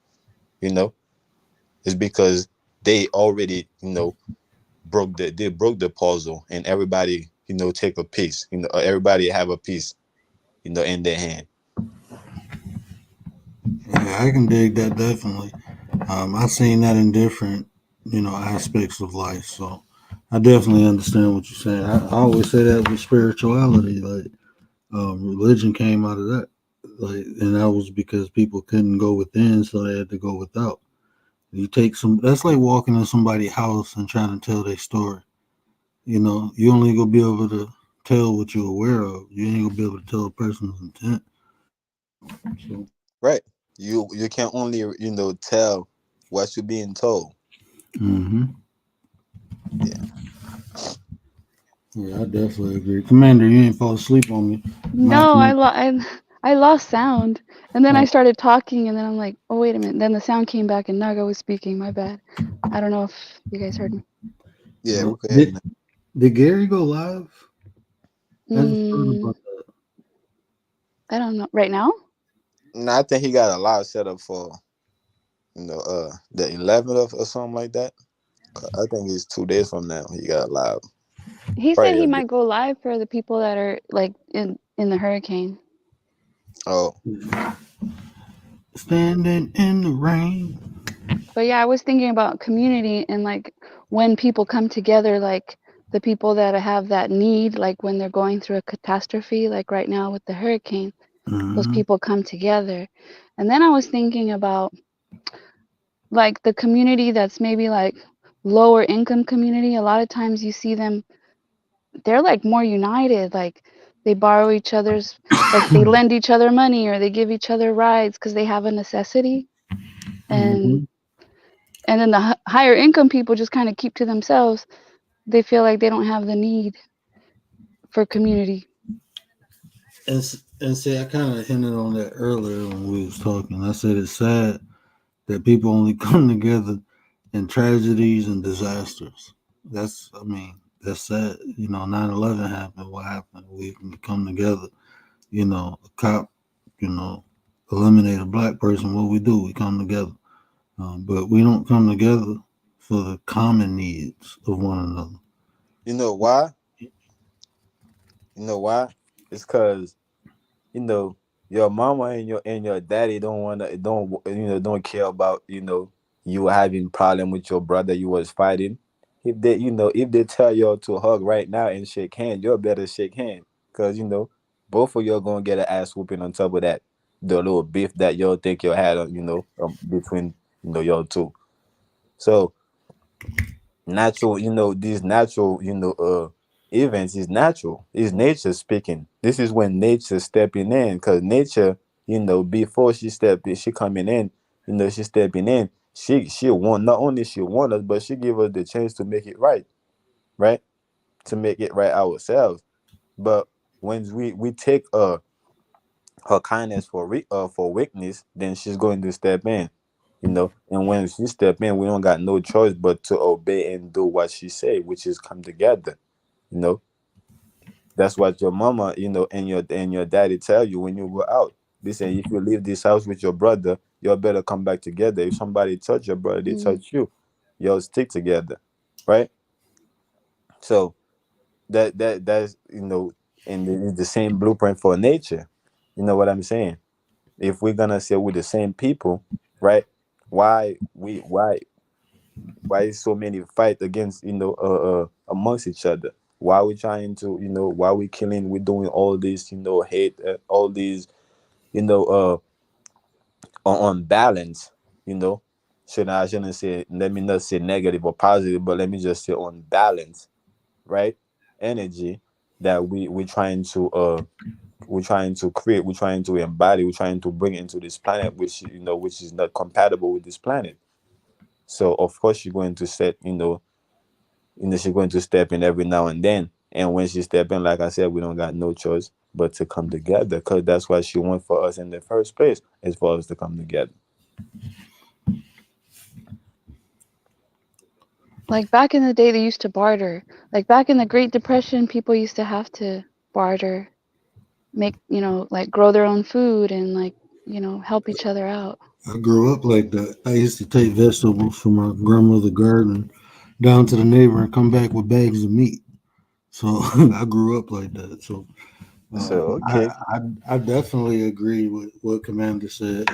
C: You know, it's because they already broke the puzzle, and everybody take a piece. Everybody have a piece in their hand.
B: yeah, I can dig that definitely. I've seen that in different, aspects of life. So I definitely understand what you're saying. I always say that with spirituality, like religion came out of that, like, and that was because people couldn't go within, so they had to go without. You take some. That's like walking in somebody's house and trying to tell their story. You only gonna be able to tell what you're aware of. You ain't gonna be able to tell a person's intent. So,
C: Right. You can only tell what you're being told.
B: hmm
C: Yeah.
B: yeah, I definitely agree. Commander, you ain't fall asleep on me. My
D: no, I lost sound, and then I
B: uh,
D: started talking, and then I'm like, oh wait a minute. Then the sound came back, and Naga was speaking. My bad. I don't know if you guys heard me.
C: Yeah, we could hear you
B: did
C: now.
B: did Gary go live? I just thought
D: Mm,
B: about that.
D: I don't know. Right now?
C: No, I think he got a lot set up for the 11th or something like that. I think it's 2 days from now. He got live.
D: He said
C: Probably
D: he
C: a bit.
D: might go live for the people that are like in the hurricane.
C: Oh,
B: Standing in the rain.
D: But yeah, I was thinking about community and like when people come together, like the people that have that need, like when they're going through a catastrophe, like right now with the hurricane, those
B: Hmm
D: people come together. And then I was thinking about like the community that's maybe like lower income community. A lot of times you see them, they're like more united, like they borrow each other's, like they lend each other money or they give each other rides because they have a necessity. And
B: hmm
D: And then the higher income people just kind of keep to themselves. They feel like they don't have the need for community.
B: And see, I kind of hinted on that earlier when we was talking. I said it's sad that people only come together in tragedies and disasters. I mean, that's sad. 9/11 happened. What happened? We can come together. A cop, you know, eliminate a black person. What we do? We come together. But we don't come together for the common needs of one another.
C: You know why? You know why? It's because your mama and your daddy don't care about you having problem with your brother you was fighting. If they tell y'all to hug right now and shake hands, you better shake hands because both of y'all gonna get an ass whooping on top of that. The little beef that y'all think y'all had, between y'all two. So natural, these natural, events is natural. Is nature speaking. This is when nature stepping in, because nature, before she step in, she coming in, she stepping in. She want, not only she want us, but she give us the chance to make it right, right, to make it right ourselves. But when we take her kindness for weakness, then she's going to step in. And when she step in, we don't got no choice but to obey and do what she say, which is come together. You know, that's what your mama, and your daddy tell you when you go out. They say if you leave this house with your brother, you better come back together. If somebody touch your brother, they
D: Mm.
C: touch you. Y'all stick together, right? So that's and it's the same blueprint for nature. You know what I'm saying? If we're gonna say we're the same people, right? Why we why so many fight against amongst each other? Why we trying to why we killing? We doing all this hate, all these you know uh on balance. You know, I shouldn't say, let me not say negative or positive, but let me just say on balance, right? Energy that we're trying to create, we're trying to embody, we're trying to bring into this planet, which is not compatible with this planet. So of course you're going to set, she's going to step in every now and then. And when she step in, like I said, we don't got no choice but to come together, because that's what she want for us in the first place, is for us to come together.
D: Like back in the day, they used to barter. Like back in the Great Depression, people used to have to barter, make, like grow their own food and like, help each other out.
B: I grew up like that. I used to take vegetables from my grandmother's garden down to the neighbor and come back with bags of meat. So I grew up like that. So
C: So
B: uh, I,
C: okay.
B: I definitely agree with what Commander said.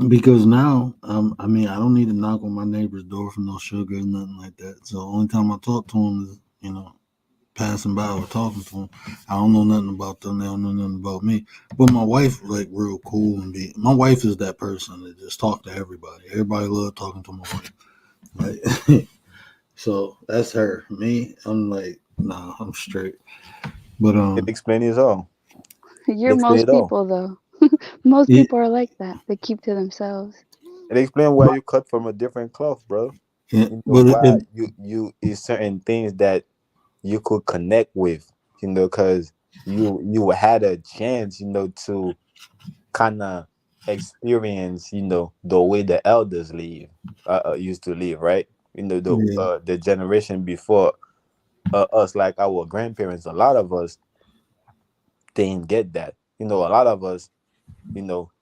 B: Because now I mean I don't need to knock on my neighbor's door for no sugar or nothing like that. So only time I talk to him is passing by or talking to them. I don't know nothing about them. They don't know nothing about me. But my wife like real cool and be. My wife is that person that just talk to everybody. Everybody love talking to my wife. Like, so that's her. Me, I'm like, nah, I'm straight. But
C: It explains it all. It
D: You're
C: explains
D: most
C: it all.
D: people though. Most
B: it,
D: people are like that. They keep to themselves.
C: It explains why you cut from a different cloth, bro. You know
B: but
C: why
B: it,
C: you is certain things that you could connect with, because you had a chance, to kind of experience, the way the elders live, used to live, right?
B: yeah,
C: The generation before us, like our grandparents. A lot of us didn't get that. A lot of us,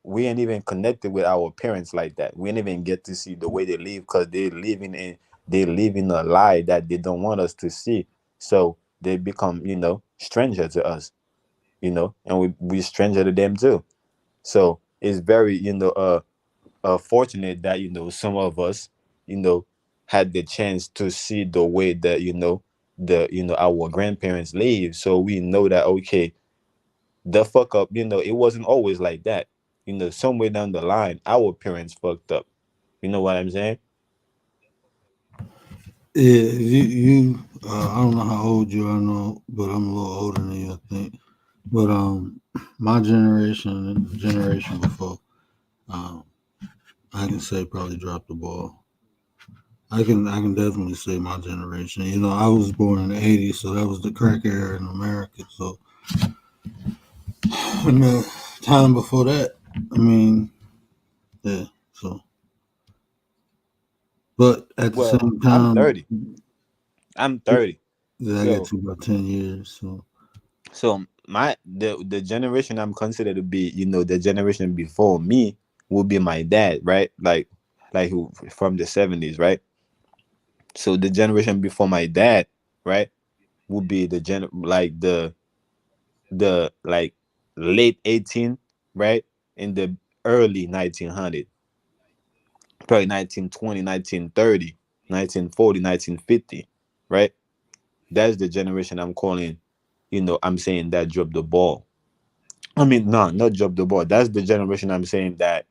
C: we ain't even connected with our parents like that. We ain't even get to see the way they live, because they live in a lie that they don't want us to see. So they become, stranger to us, and we stranger to them too. So it's very, fortunate that some of us, had the chance to see the way that our grandparents live. So we know that, okay, the fuck up, it wasn't always like that. Somewhere down the line, our parents fucked up. You know what I'm saying?
B: yeah. I don't know how old you are, I know, but I'm a little older than you, I think. But my generation and the generation before, um, I can say probably dropped the ball. I can definitely say my generation. You know, I was born in the '80s, so that was the crack era in America. So in the time before that, I mean, yeah. So, but at the
C: Well,
B: same
C: I'm
B: time,
C: 30. I'm 30.
B: I get
C: So
B: to about 10 years. So
C: my the generation I'm considered to be, the generation before me will be my dad, right? Like who from the 70s, right? So the generation before my dad, right, would be like the like late 18, right? In the early 1900, probably 1920, 1930, 1940, 1950, right? That's the generation I'm calling, I'm saying that dropped the ball. I mean, no, not drop the ball. That's the generation I'm saying that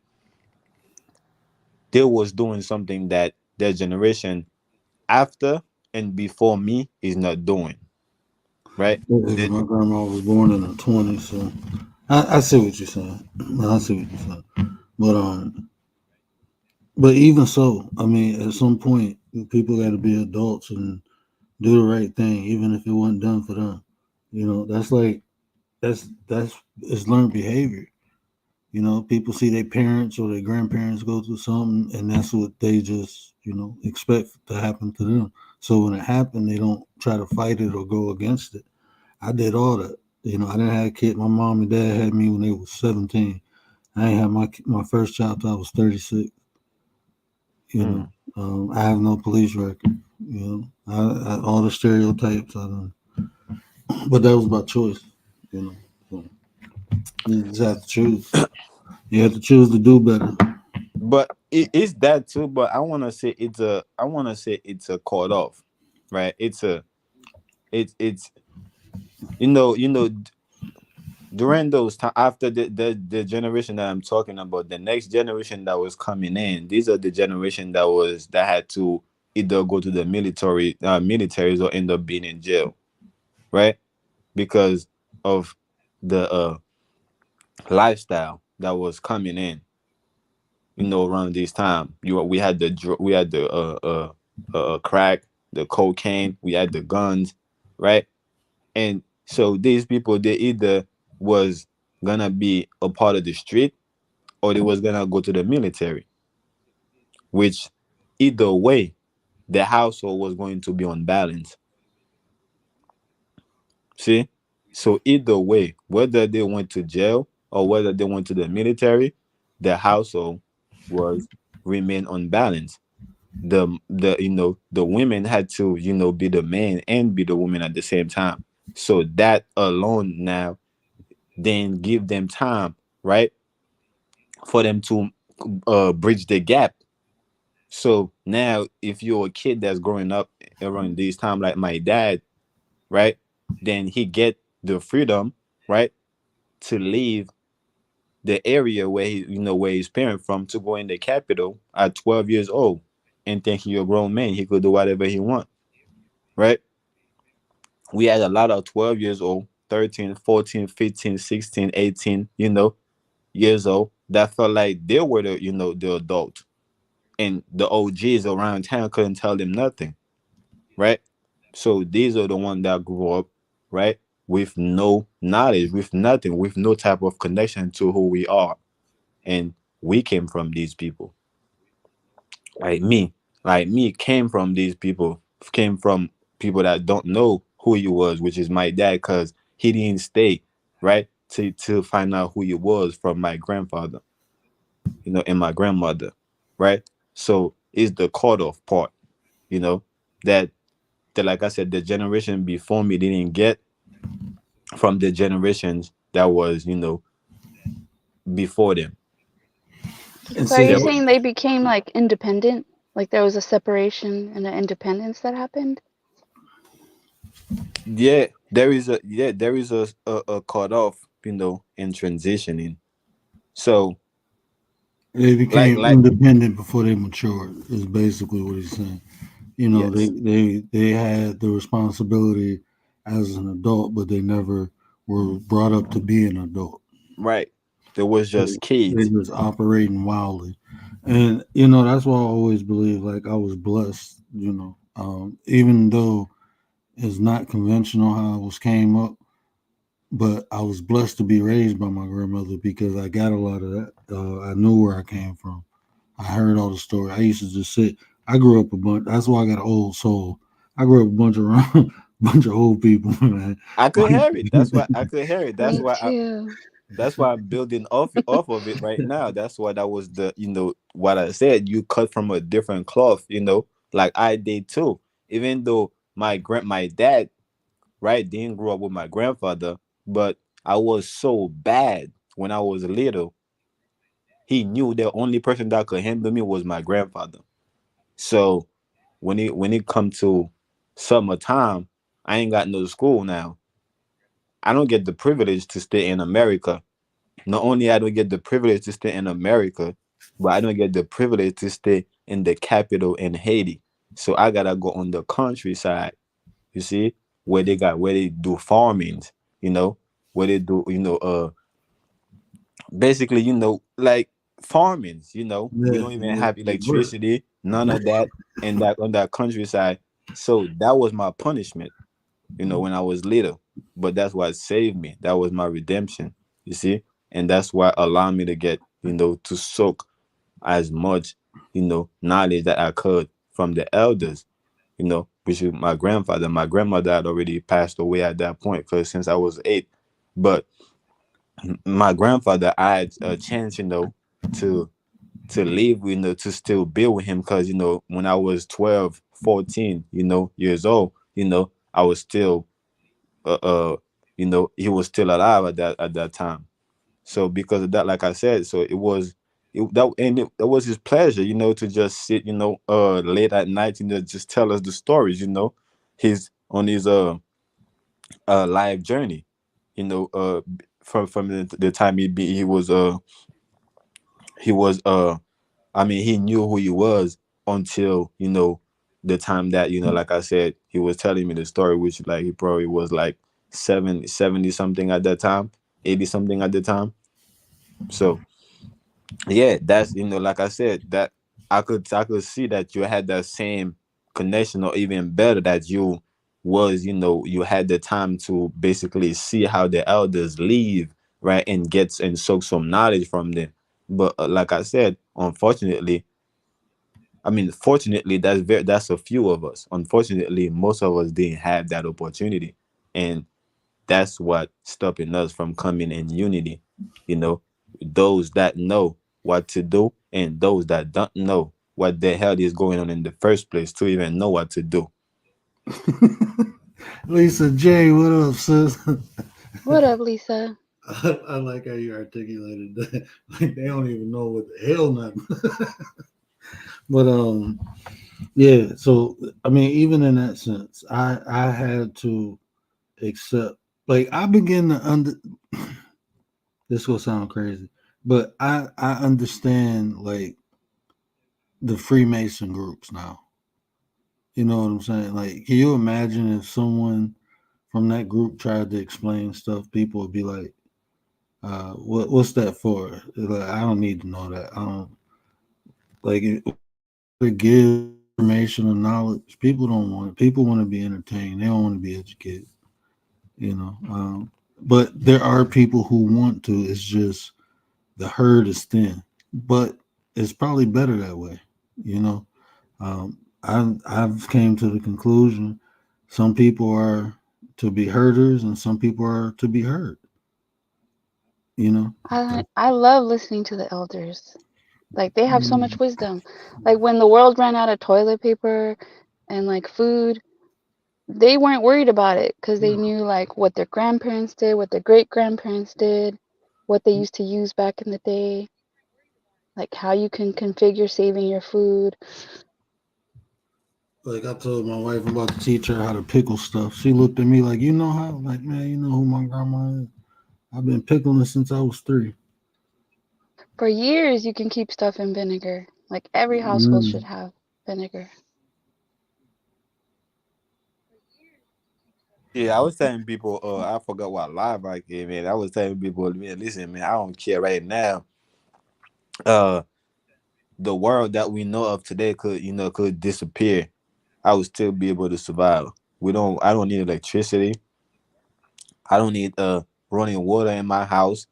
C: they was doing something that their generation after and before me is not doing, right?
B: because
C: The-
B: my grandma was born in the '20s, so I see what you're saying. I see what you're saying. But even so, I mean, at some point, people got to be adults and do the right thing, even if it wasn't done for them. You know, that's like that's it's learned behavior. You know, people see their parents or their grandparents go through something, and that's what they just expect to happen to them. So when it happened, they don't try to fight it or go against it. I did all that. You know, I didn't have a kid. My mom and dad had me when they was 17. I ain't had my first child till I was 36. You know,
C: mm.
B: I have no police record. You know, all the stereotypes. I don't. But that was by choice. You know, so you just have to choose. You have to choose to do better.
C: But it is that too. But I want to say it's a cut off, right? It's during those time after the generation that I'm talking about, the next generation that was coming in, these are the generation that had to either go to the militaries or end up being in jail, right? Because of the lifestyle that was coming in, around this time. We had the crack, the cocaine, we had the guns, right? And so these people, they either was gonna be a part of the street or they was gonna go to the military, which either way, the household was going to be on balance. See? So either way, whether they went to jail or whether they went to the military, the household was remain on balance. The women had to be the man and be the woman at the same time. So that alone now then give them time, right, for them to bridge the gap. So now if you're a kid that's growing up around this time like my dad, right, then he get the freedom, right, to leave the area where he's parent from to go in the capital at 12 years old and think he a grown man, he could do whatever he want, right? We had a lot of 12 years old, 13, 14, 15, 16, 18, years old that felt like they were the adult, and the OGs around town couldn't tell them nothing, right? So these are the ones that grew up, right, with no knowledge, with nothing, with no type of connection to who we are. And we came from these people. Like me came from these people, came from people that don't know who he was, which is my dad, because he didn't stay, right, to find out who he was from my grandfather, and my grandmother, right? So it's the cut off part, you know, that like I said, the generation before me didn't get from the generations that was, before them.
B: And
D: So are
B: see,
D: you
C: There were,
D: saying they became like independent? Like there was a separation and an independence that happened?
C: there is a cut off, in transitioning. So
B: they
C: like
B: became
C: like
B: independent before they matured. Is basically what he's saying. You know, they
C: yes,
B: they they had the responsibility as an adult, but they never were brought up to be an adult.
C: right. There was
B: They
C: just kids.
B: just operating wildly. And you know, that's why I always believe like I was blessed, you know. Even though it's not conventional how I was came up, but I was blessed to be raised by my grandmother because I got a lot of that. I knew where I came from. I heard all the story. I used to just sit. I grew up a bunch. That's why I got an old soul. I grew up a bunch of around, bunch of old people, man.
C: I could hear it. That's why I could hear it.
D: Me too.
C: That's why I'm building off of it right now. That's why that was the what I said. You cut from a different cloth, like I did too. Even though my dad, right, didn't grow up with my grandfather, but I was so bad when I was little. He knew the only person that could handle me was my grandfather. So when it come to summertime, I ain't got no school now. I don't get the privilege to stay in America. Not only I don't get the privilege to stay in America, but I don't get the privilege to stay in the capital in Haiti. So I gotta go on the countryside, you see, where they do farmings, you know, where they do, basically, like farmings, we
B: Yeah,
C: don't even
B: yeah,
C: have
B: it worked.
C: electricity, none of that, and that on that countryside. So that was my punishment, when I was little. But that's what saved me. That was my redemption, you see? And that's what allowed me to get, to soak as much, knowledge that I could from the elders, which is my grandfather. My grandmother had already passed away at that point because since I was 8. But my grandfather, I had a chance, to live, to still be with him because, when I was 12, 14, years old, I was still uh, uh he was still alive at that time. So because of that, like I said, so that was his pleasure, to just sit, late at night, just tell us the stories, his on his life journey, you know uh from the time he was I mean, he knew who he was until, the time that, like I said, he was telling me the story, which like he probably was like 70 something at that time, 80 something at the time. So yeah, that's, like I said, that I could see that you had that same connection, or even better, that you had the time to basically see how the elders live, right, and get and soak some knowledge from them. But like I said, unfortunately, I mean, fortunately, that's a few of us. Unfortunately, most of us didn't have that opportunity, and that's what stopping us from coming in unity. You know, those that know what to do and those that don't know what the hell is going on in the first place to even know what to do.
B: Lisa J, what up, sis?
D: What up, Lisa?
B: I like how you articulated that. Like they don't even know what the hell nothing. But yeah. So I mean, even in that sense, I had to accept. Like I begin to under. This will sound crazy, but I understand like the Freemason groups now. You know what I'm saying? Like, can you imagine if someone from that group tried to explain stuff? People would be like, what's that for?" Like, I don't need to know that. I don't like it. To give information or knowledge, people don't want it. People want to be entertained. They don't want to be educated. You know. But there are people who want to. It's just the herd is thin. But it's probably better that way. You know. I've came to the conclusion some people are to be herders and some people are to be heard. You know.
D: I love listening to the elders. Like they have so
B: Mm.
D: much wisdom. Like when the world ran out of toilet paper and like food, they weren't worried about it because they knew like what their grandparents did, what their great grandparents did, what they used to use back in the day, like how you can configure saving your food.
B: Like I told my wife I'm about to teach her how to pickle stuff. She looked at me like, you know how? Like, man, you know who my grandma is? I've been pickling since I was 3.
D: For years, you can keep stuff in vinegar. Like every household should
B: Mm.
D: have vinegar.
C: Yeah, I was telling people, I forgot what live I came in. I was telling people, man, listen, man, I don't care right now. Uh, the world that we know of today could disappear, I would still be able to survive. I don't need electricity. I don't need running water in my house.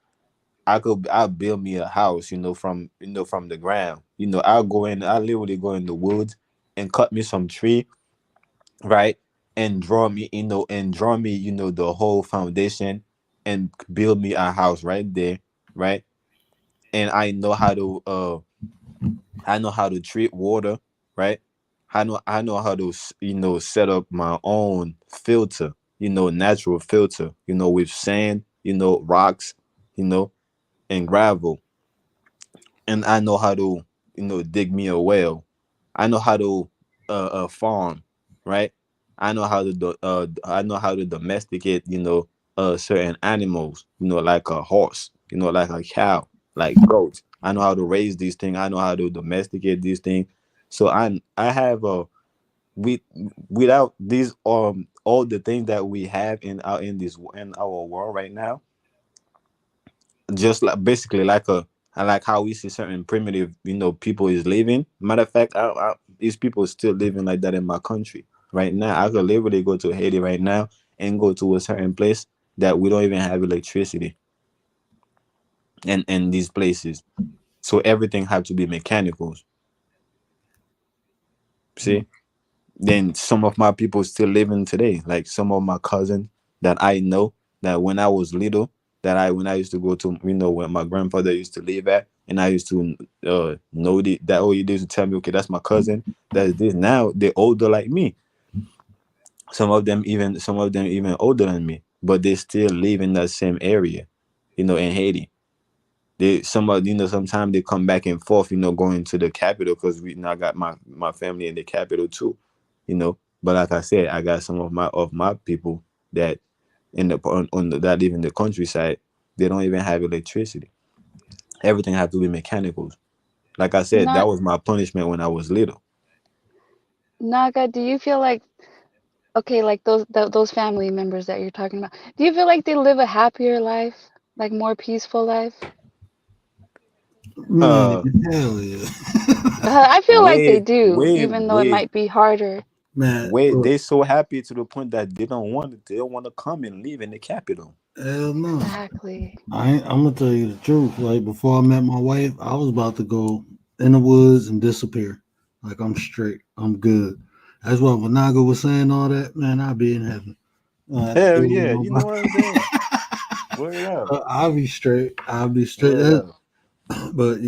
C: I'll build me a house, from the ground. I'll literally go in the woods and cut me some tree, right? And draw me, the whole foundation and build me a house right there, right? And I know how to treat water, right? I know how to set up my own filter, natural filter, with sand, rocks, you know, and gravel. And I know how to, dig me a well. I know how to farm, right? I know how to domesticate, certain animals, like a horse, like a cow, like goats. I know how to raise these things. I know how to domesticate these things. So I have we without these all the things that we have in our world right now, just like basically like I like how we see certain primitive, people is living. Matter of fact, these people is still living like that in my country right now. I could literally go to Haiti right now and go to a certain place that we don't even have electricity, and these places, so everything have to be mechanicals. See, then some of my people still living today, like some of my cousins that I know, that when I was little, that I when I used to go to, where my grandfather used to live at, and I used to know that all you did to tell me, okay, that's my cousin, that's this. Now they're older like me. Some of them even older than me, but they still live in that same area, in Haiti. Sometimes they come back and forth, going to the capital, because we now got my family in the capital too, but like I said, I got some of my people that that live in the countryside. They don't even have electricity. Everything has to be mechanicals. Like I said, that
D: Not
C: was my punishment when I was little.
D: Naga, do you feel like okay, like those family members that you're talking about, do you feel like they live a happier life, like more peaceful life?
B: Man,
C: uh
B: hell yeah.
D: I feel like they
C: way
D: do,
C: way
D: even though it
C: way
D: might be harder.
B: Man,
C: way
B: look,
C: they so happy to the point that they don't want to come and live in the capital.
B: hell no.
D: Exactly.
B: I'm gonna tell you the truth. Like before I met my wife, I was about to go in the woods and disappear. Like I'm straight. I'm good. That's what Vanaga was saying. All that, man. I'll be in heaven. I have to
C: Hell
B: deal with
C: yeah, you know
B: nobody.
C: what I'm saying. Word up.
B: I'll be straight. I'll be straight.
C: Word up.
B: But I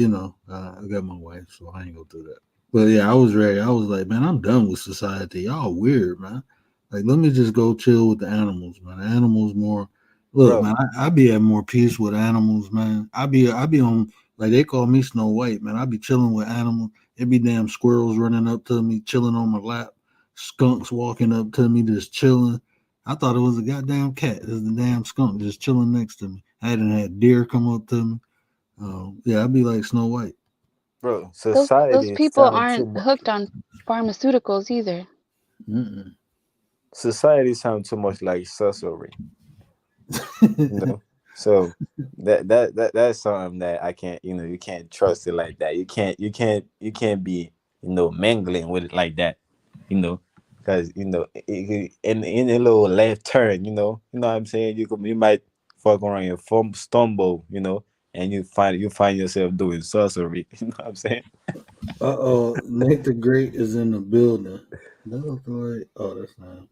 B: got my wife, so I ain't gonna do that. But yeah, I was ready. I was like, man, I'm done with society. Y'all weird, man. Like, let me just go chill with the animals, man. The animals more. Look,
C: Bro,
B: man, I be at more peace with animals, man. I be on, like, they call me Snow White, man. I be chilling with animals. It be damn squirrels running up to me, chilling on my lap. Skunks walking up to me, just chilling. I thought it was a goddamn cat. It was the damn skunk just chilling next to me. I hadn't had deer come up to me. Yeah, I'd be like Snow White.
C: bro,
D: Those
C: society
D: people
C: sound too
D: aren't
C: much.
D: hooked on pharmaceuticals either.
B: Mm-mm.
C: Society sound too much like sorcery, you know. So that's something that I can't, you can't trust it like that. You can't be, mingling with it like that, because in a little left turn, what I'm saying. You might fuck around and stumble, and you find yourself doing sorcery. You know what I'm saying?
B: Uh-oh, Nate the Great is in the building. That look like, oh, that's not.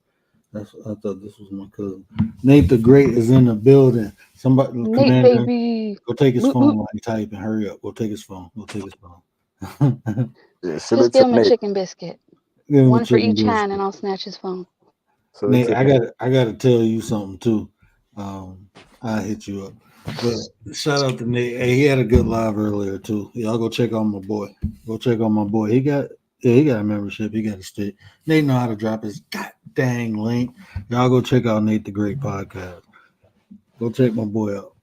B: That's I thought this was my cousin. Nate the Great is in the building. Somebody,
D: Nate,
B: Commander,
D: baby.
B: go take his
D: Woot
B: phone
D: woot.
B: while he type and hurry up. Go take his phone. Go take his phone.
C: Yeah,
D: Just
C: salute to
D: give him a
C: Nate.
D: chicken biscuit.
B: Give him a
D: One for
B: chicken
D: each hand,
B: biscuit.
D: and I'll snatch his phone.
C: Salute
B: Nate,
C: to
B: I
C: Nate.
B: got I got to tell you something too. I'll hit you up. But shout out to Nate. Hey, he had a good live earlier too. Y'all go check on my boy. Go check on my boy. He got a membership. He got a stick. Nate know how to drop his god dang link. Y'all go check out Nate the Great podcast. Go check my boy out.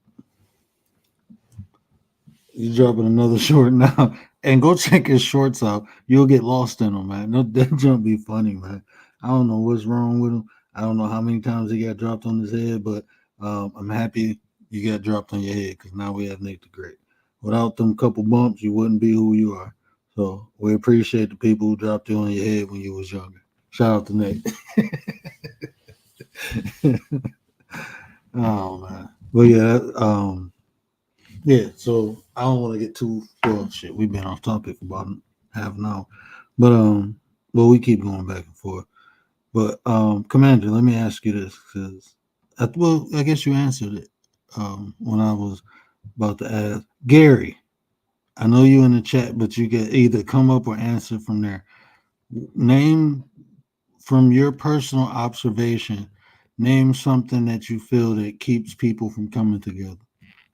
B: He's dropping another short now. And go check his shorts out. You'll get lost in them, man. No, that jump be funny, man. I don't know what's wrong with him. I don't know how many times he got dropped on his head, but I'm happy you got dropped on your head because now we have Nate the Great. Without them couple bumps, you wouldn't be who you are. So we appreciate the people who dropped you on your head when you was younger. Shout out to Nate. Oh man. But yeah, yeah, so I don't want to get too well shit. We've been off topic about half an hour. But but we keep going back and forth. But Commander, let me ask you this because well, I guess you answered it when I was about to ask. Gary, I know you in the chat, but you can either come up or answer from there. Name from your personal observation, name something that you feel that keeps people from coming together.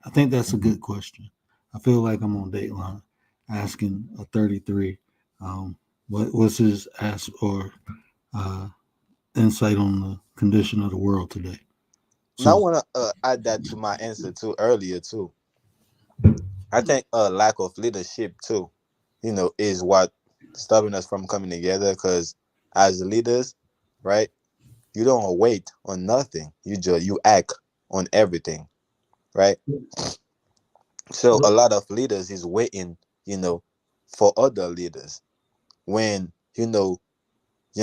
B: I think that's a good question. I feel like I'm on Dateline asking a 33 what's his ask or uh, insight on the condition of the world today.
C: And I
B: So,
C: want to add that to my answer too earlier too. I think lack of leadership too, is what stopping us from coming together. Because as leaders, right, you don't wait on nothing. You act on everything, right? So a lot of leaders is waiting, for other leaders. When you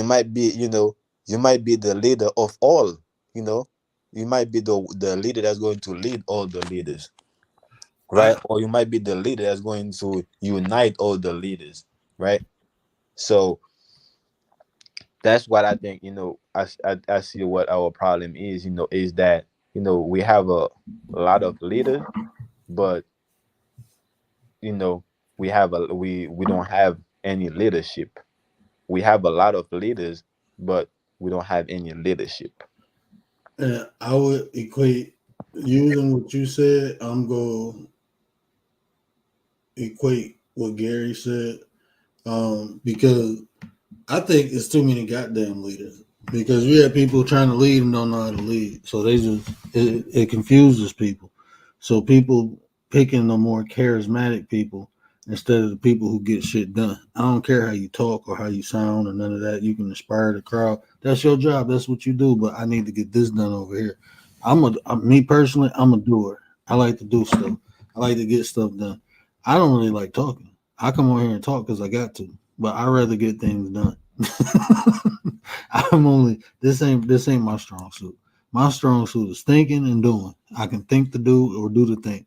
C: might be, you might be the leader of all. You know, you might be the leader that's going to lead all the leaders, right?
B: I,
C: Or you might be the leader that's going to unite all the leaders, right? So that's what I think. I see what our problem is. Is that we have a lot of leaders, but you know we don't have any leadership. We have a lot of leaders, but we don't have any leadership.
B: I would equate using what you said. I'm going to equate what Gary said because I think it's too many goddamn leaders because we have people trying to lead and don't know how to lead. So they just it confuses people. So people picking the more charismatic people instead of the people who get shit done. I don't care how you talk or how you sound or none of that. You can inspire the crowd. That's your job. That's what you do. But I need to get this done over here. Me personally, I'm a doer. I like to do stuff. I like to get stuff done. I don't really like talking. I come on here and talk because I got to, but I rather get things done. I'm only this ain't my strong suit. My strong suit is thinking and doing. I can think to do or do the think.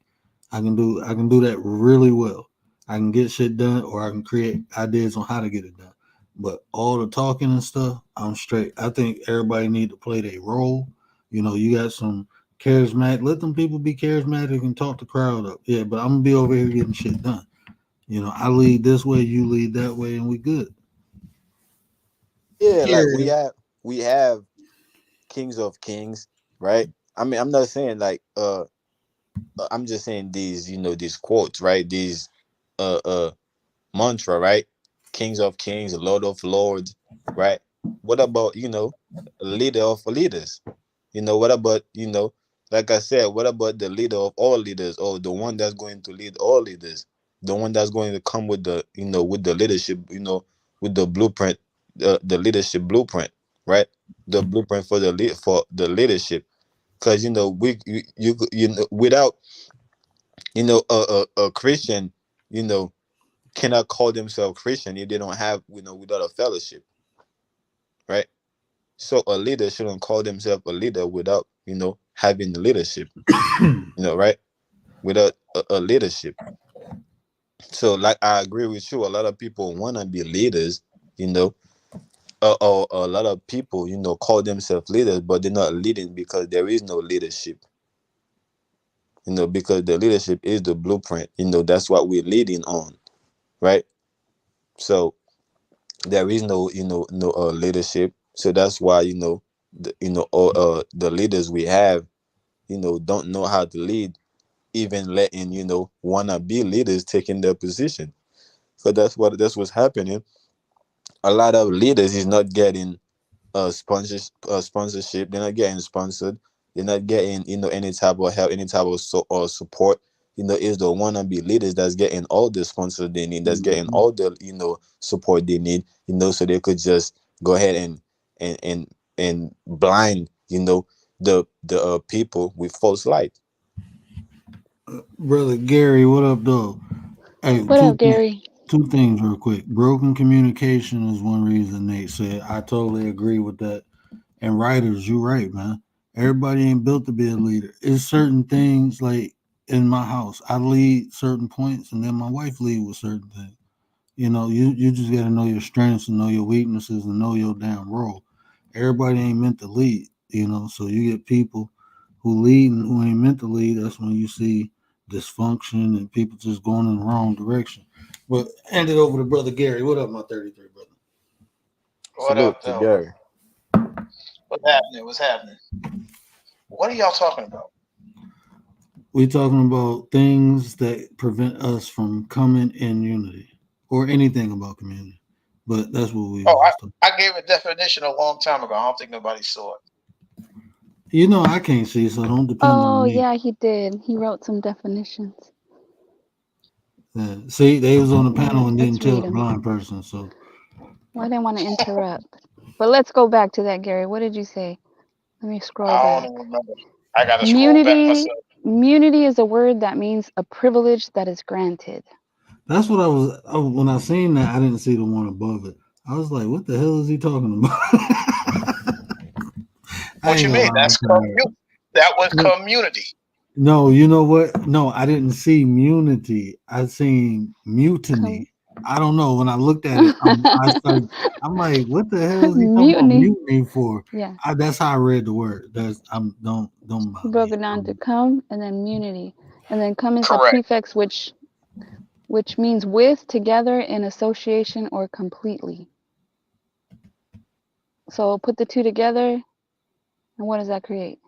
B: I can do that really well. I can get shit done or I can create ideas on how to get it done. But all the talking and stuff, I'm straight. I think everybody need to play their role. You got some charismatic. Let them people be charismatic and talk the crowd up. Yeah, but I'm gonna be over here getting shit done. I lead this way, you lead that way, and we good.
C: Yeah, like we
B: Gary,
C: have we have kings of kings, right? I mean, I'm not saying like I'm just saying these quotes, right? These uh mantra, right? Kings of kings, Lord of lords, right? What about, leader of leaders? What about, like I said, what about the leader of all leaders, or the one that's going to lead all leaders? The one that's going to come with the leadership, with the blueprint, the leadership blueprint, right? The blueprint for for the leadership. Because without a Christian, you know cannot call themselves Christian if they don't have, without a fellowship, right? So a leader shouldn't call themselves a leader without, having leadership, right? Without a leadership. So, like, I agree with you. A lot of people want to be leaders, you know, or a lot of people, call themselves leaders, but they're not leading because there is no leadership, because the leadership is the blueprint, that's what we're leading on, right? So, there is no leadership, so that's why all the leaders we have don't know how to lead, even letting wanna be leaders taking their position. So that's what's happening. A lot of leaders is not getting sponsorship. They're not getting sponsored. They're not getting any type of help, any type of or support. Is the wannabe leaders that's getting all the sponsors they need, that's getting all the support they need. So they could just go ahead and and blind the people with false light.
B: brother Gary, what up, though? Hey,
D: What up, Gary?
B: two things real quick. Broken communication is one reason Nate said. I totally agree with that. And writers, you're right, man. Everybody ain't built to be a leader. It's certain things like in my house, I lead certain points, and then my wife lead with certain things. You just got to know your strengths and know your weaknesses and know your damn role. Everybody ain't meant to lead, so you get people who lead and who ain't meant to lead. That's when you see dysfunction and people just going in the wrong direction. But hand it over to Brother Gary. What up, my 33 brother?
E: What up,
C: Salute to
E: though?
C: Gary.
E: What's happening? What's happening? What are y'all talking about?
B: We talking about things that prevent us from coming in unity or anything about community. But that's what we
E: Oh,
B: was talking.
E: I gave a definition a long time ago. I don't think nobody saw it.
B: I can't see, so don't depend
D: Oh,
B: on me.
D: yeah, he did. He wrote some definitions.
B: Yeah. See, they was on the panel and
D: Let's
B: didn't tell
D: read
B: the
D: 'em.
B: blind person. So
D: Well, I didn't want to interrupt. But let's go back to that, Gary. What did you say? Let me scroll
E: I
D: back.
E: don't even remember. I got to scroll back myself.
D: Immunity is a word that means a privilege that is granted.
B: that's what when I seen that. I didn't see the one above it. I was like, "What the hell is he talking about?" I
E: What
B: ain't
E: you
B: gonna
E: mean?
B: lie,
E: That's
B: I'm tired.
E: that was community.
B: No, you know what? No, I didn't see immunity. I seen mutiny. I don't know. When I looked at it, I'm like, what the hell is he talking about
D: Mutiny.
B: mutiny for?
D: Yeah.
B: That's how I read the word. Don't
D: He
B: bother
D: broke
B: me.
D: it down to come and then munity. And then come is a
E: Correct.
D: prefix which means with, together, in association, or completely. So put the two together, and what does that create?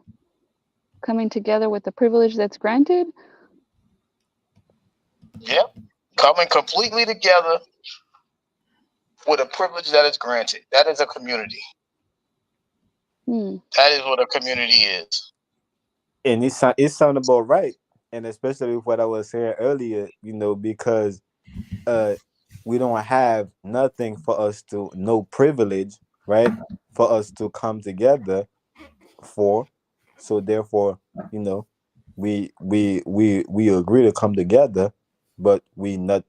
D: Coming together with the privilege that's granted?
E: Yep. Coming completely together with a privilege that is granted. That is a community. That is what a community is.
C: And it sound about right, and especially with what I was saying earlier, because we don't have nothing for us to no privilege, right, for us to come together for. So therefore, we agree to come together, but we not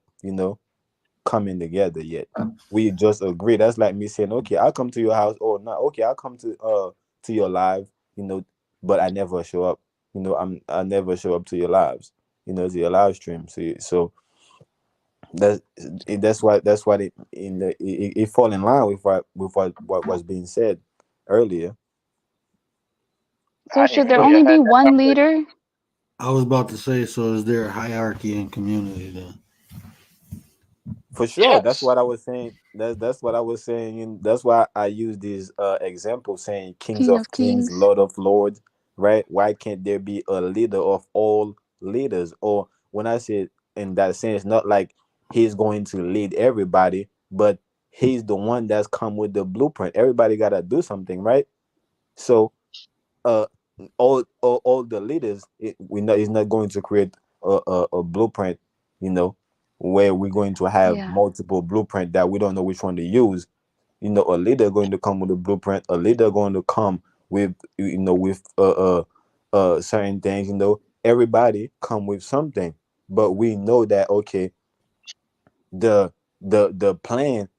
C: coming together yet. We just agree. That's like me saying, okay, I'll come to your house, or not. Okay, I'll come to your live, but I never show up. I never show up to your lives, to your live stream. So that's why it fall in line with what was being said earlier.
D: So should there only be one leader?
B: I was about to say, so is there a hierarchy in community then?
C: For sure,
E: Yes.
C: that's what I was saying. That's what I was saying. That's why I use this example saying Kings
D: King
C: of
D: of
C: Kings,
D: Kings.
C: Lord of Lords, right? Why can't there be a leader of all leaders? Or when I say in that sense, not like he's going to lead everybody, but he's the one that's come with the blueprint. Everybody gotta do something, right? So uh all the leaders, we know is not going to create a blueprint, where we're going to have multiple blueprint that we don't know which one to use. A leader going to come with a blueprint, a leader going to come with with certain things. Everybody come with something, but we know that, okay, the plan,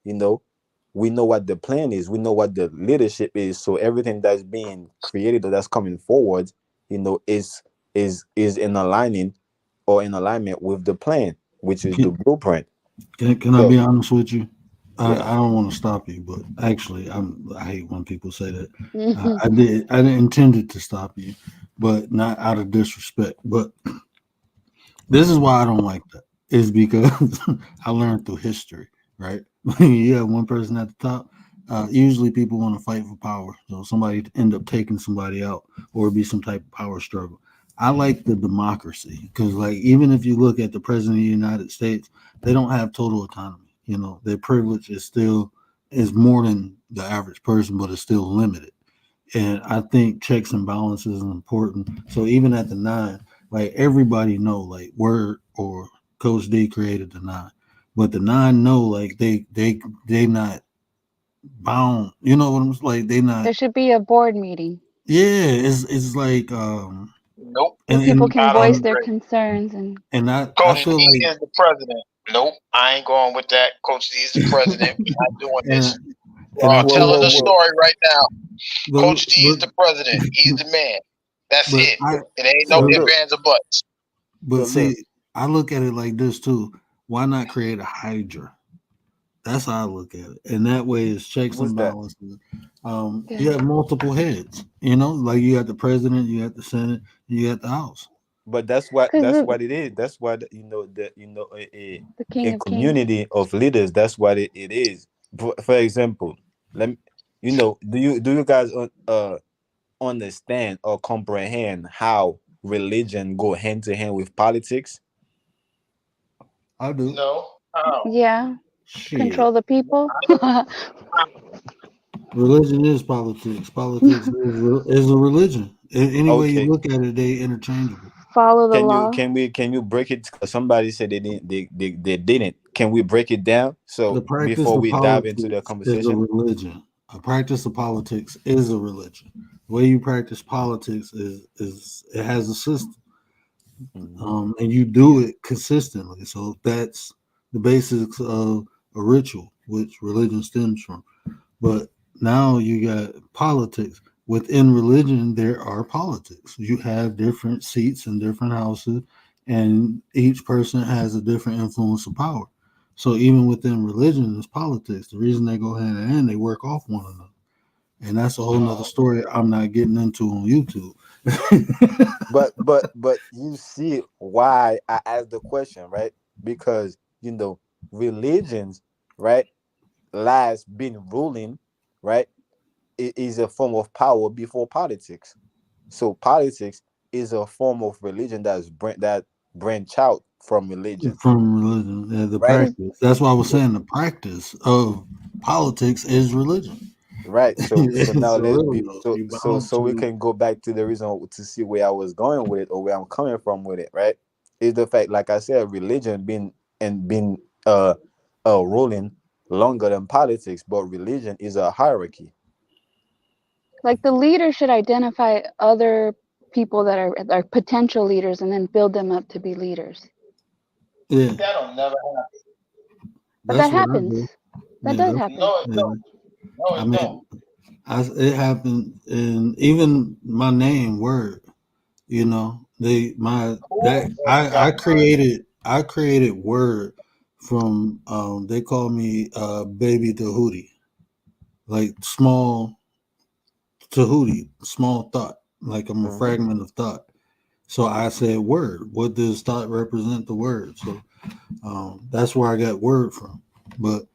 C: we know what the plan is, we know what the leadership is. So everything that's being created or that's coming forward, is in aligning or in alignment with the plan, which is the blueprint.
B: Can I be honest with you?
C: Yeah.
B: I don't want to stop you, but actually, I hate when people say that. I didn't intend it to stop you, but not out of disrespect. But this is why I don't like that. Is because I learned through history, right? You have one person at the top. Usually, people want to fight for power, so somebody end up taking somebody out, or be some type of power struggle. I like the democracy because, like, even if you look at the president of the United States, they don't have total autonomy. Their privilege is more than the average person, but it's still limited. And I think checks and balances is important. So even at the 9, like everybody know, like Word or Coach D created the 9, but the 9 know, like they not bound. You know what I'm like? They not.
D: There should be a board meeting.
B: Yeah, it's like
E: Nope.
D: Where people can voice their concerns, and
B: I
E: Coach
B: feel
E: D
B: like
E: is the president. Nope, I ain't going with that. Coach D is the president. We're not doing this.
B: And,
E: I'm
B: and
E: telling the
C: whoa.
E: story right now.
B: but,
E: Coach D is the president. He's the man. That's
B: but
E: it.
B: I
E: It ain't
C: So
E: no
B: but,
E: ifs,
C: look,
E: ands, or buts.
B: but
C: so
B: see,
C: look.
B: I look at it like this too. Why not create a hydra? That's how I look at it. And that way it's checks
C: What's
B: and
C: that?
B: balances.
D: Yeah.
B: You have multiple heads, like you got the president, you got the Senate, you got the House.
C: But
D: Because
C: that's what it is. That's what
D: the
C: a
D: King of Kings.
C: community of leaders. That's what it is. For example, let me, do you guys understand or comprehend how religion go hand to hand with politics?
B: I do.
E: No. How?
D: Yeah.
B: Shit.
D: Control the people.
B: Religion is politics. Politics is a religion. Any way you
C: Okay.
B: look at it, they interchangeable.
D: Follow the
C: Can you
D: law.
C: can you break it? Because somebody said they didn't. Can we break it down?
B: The
C: So
B: practice
C: before
B: of
C: we dive into the
B: politics is a
C: conversation.
B: religion. A practice of politics is a religion. The way you practice politics is it has a system,
C: Mhm.
B: and you do it consistently. So that's the basics of a ritual, which religion stems from. But now you got politics. Within religion, there are politics. You have different seats in different houses, and each person has a different influence of power. So even within religion, there's politics. The reason they go hand in hand, they work off one another. And that's a whole nother story I'm not getting into on YouTube.
C: But you see why I asked the question, right? Because religions, right, last been ruling, right, it is a form of power before politics. So politics is a form of religion that branch out from religion,
B: From religion, the
C: right?
D: Because
B: practice. That's why I was saying the practice of politics is religion.
C: Right. So now
B: So
C: let's
B: really,
C: be
B: though,
C: so
B: you
C: so
B: bound
C: so we
B: to.
C: can go back to the reason to see where I was going with it or where I'm coming from with it, right? Is the fact, like I said, religion been ruling longer than politics, but religion is a hierarchy.
D: like the leader should identify other people that are potential leaders and then build them up to be leaders.
B: Yeah,
E: That'll never happen.
D: But
B: that's
D: that
B: what I
D: happens.
B: do.
D: That
B: Yeah,
D: does
B: that's
D: happen.
E: No, it
B: yeah.
E: don't. No,
B: I
E: it don't.
B: mean, it happened, and even my name, word. They my
E: Who
B: that
E: got
B: I created word from they call me baby Tahuti, like small Tahuti, small thought, like I'm a
C: Mhm.
B: fragment of thought. So I said word. What does thought represent the word? So that's where I got word from. But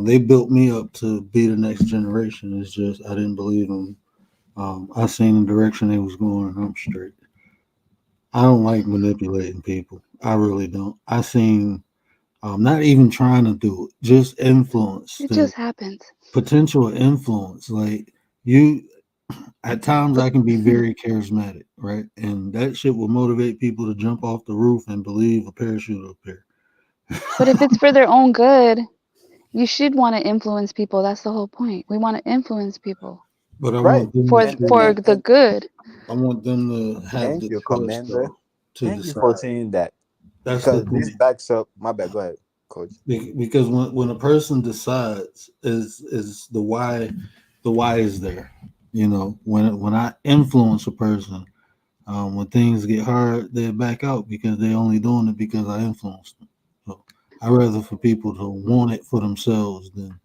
B: they built me up to be the next generation. It's just I didn't believe them. I seen the direction they was going, and I'm straight. I don't like manipulating people. I really don't. I seen not even trying to do it, just influence
D: It
B: the
D: just happens.
B: potential influence. Like you, at times I can be very charismatic, right? And that shit will motivate people to jump off the roof and believe a parachute will appear.
D: But if it's for their own good, you should want to influence people. That's the whole point. We want to influence people
B: But I
C: Right.
B: want them
D: for
C: And and
B: to.
C: and,
D: the
C: and
D: good.
B: I want them to have
C: thank
B: the
C: you,
B: choice,
C: Commander.
B: though, to
C: Thank you for
B: decide.
C: saying that.
B: That's the
C: Because this
B: thing.
C: backs up my bad. Go ahead, coach.
B: Because when a person decides, is the why is there. When I influence a person, when things get hard, they back out because they only doing it because I influenced them. So I rather for people to want it for themselves than.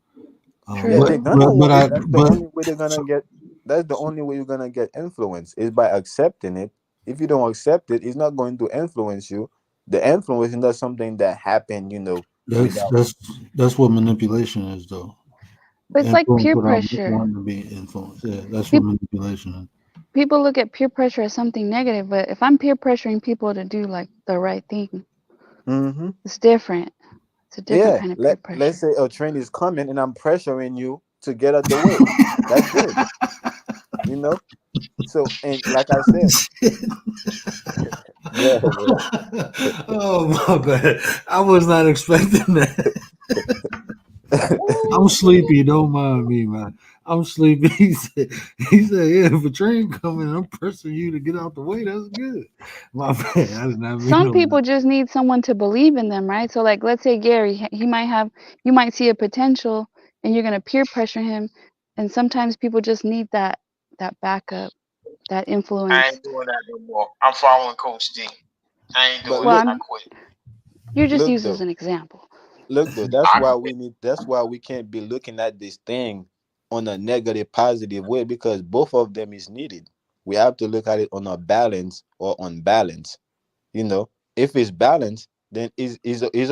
C: Yeah,
D: True.
C: they're gonna want it. That's the
B: But
C: only way they're gonna get. That's the only way you're gonna get influence is by accepting it. If you don't accept it, it's not going to influence you. The influence is not something that happened,
B: that's
C: without.
B: that's that's what manipulation is, though.
D: But it's like
B: Influence
D: peer
B: without
D: pressure.
B: wanting to be influenced. Yeah, that's what
D: Peop
B: manipulation is.
D: People look at peer pressure as something negative, but if I'm peer pressuring people to do like the right thing,
C: Hmm.
D: it's different. It's a different
C: Yeah,
D: kind of peer
C: let's
D: pressure.
C: say a train is coming and I'm pressuring you to get out the way. That's good, you know. So and like I said, go ahead, bro.
B: Oh my bad. I was not expecting that. I'm sleepy. Don't mind me, man. I'm sleepy. He said, yeah, if a train coming, I'm pressing you to get out the way. That's good. My bad. I did not mean
D: Some
B: no
D: people
B: nothing.
D: just need someone to believe in them, right? So like let's say Gary, he might have, you might see a potential and you're going to peer pressure him, and sometimes people just need that backup, that
E: I
D: influence.
E: ain't doing that no more. I'm following Coach D. I ain't
C: But
E: doing
D: Well,
E: it.
C: look,
E: I
D: I'm
E: quit.
D: you're just
C: look
D: used as
C: though,
D: an example.
C: look though. That's
E: I
C: why
E: quit.
C: we need. That's why we can't be looking at this thing on a negative, positive way because both of them is needed. We have to look at it on a balance or unbalance. You know, if it's balanced, then is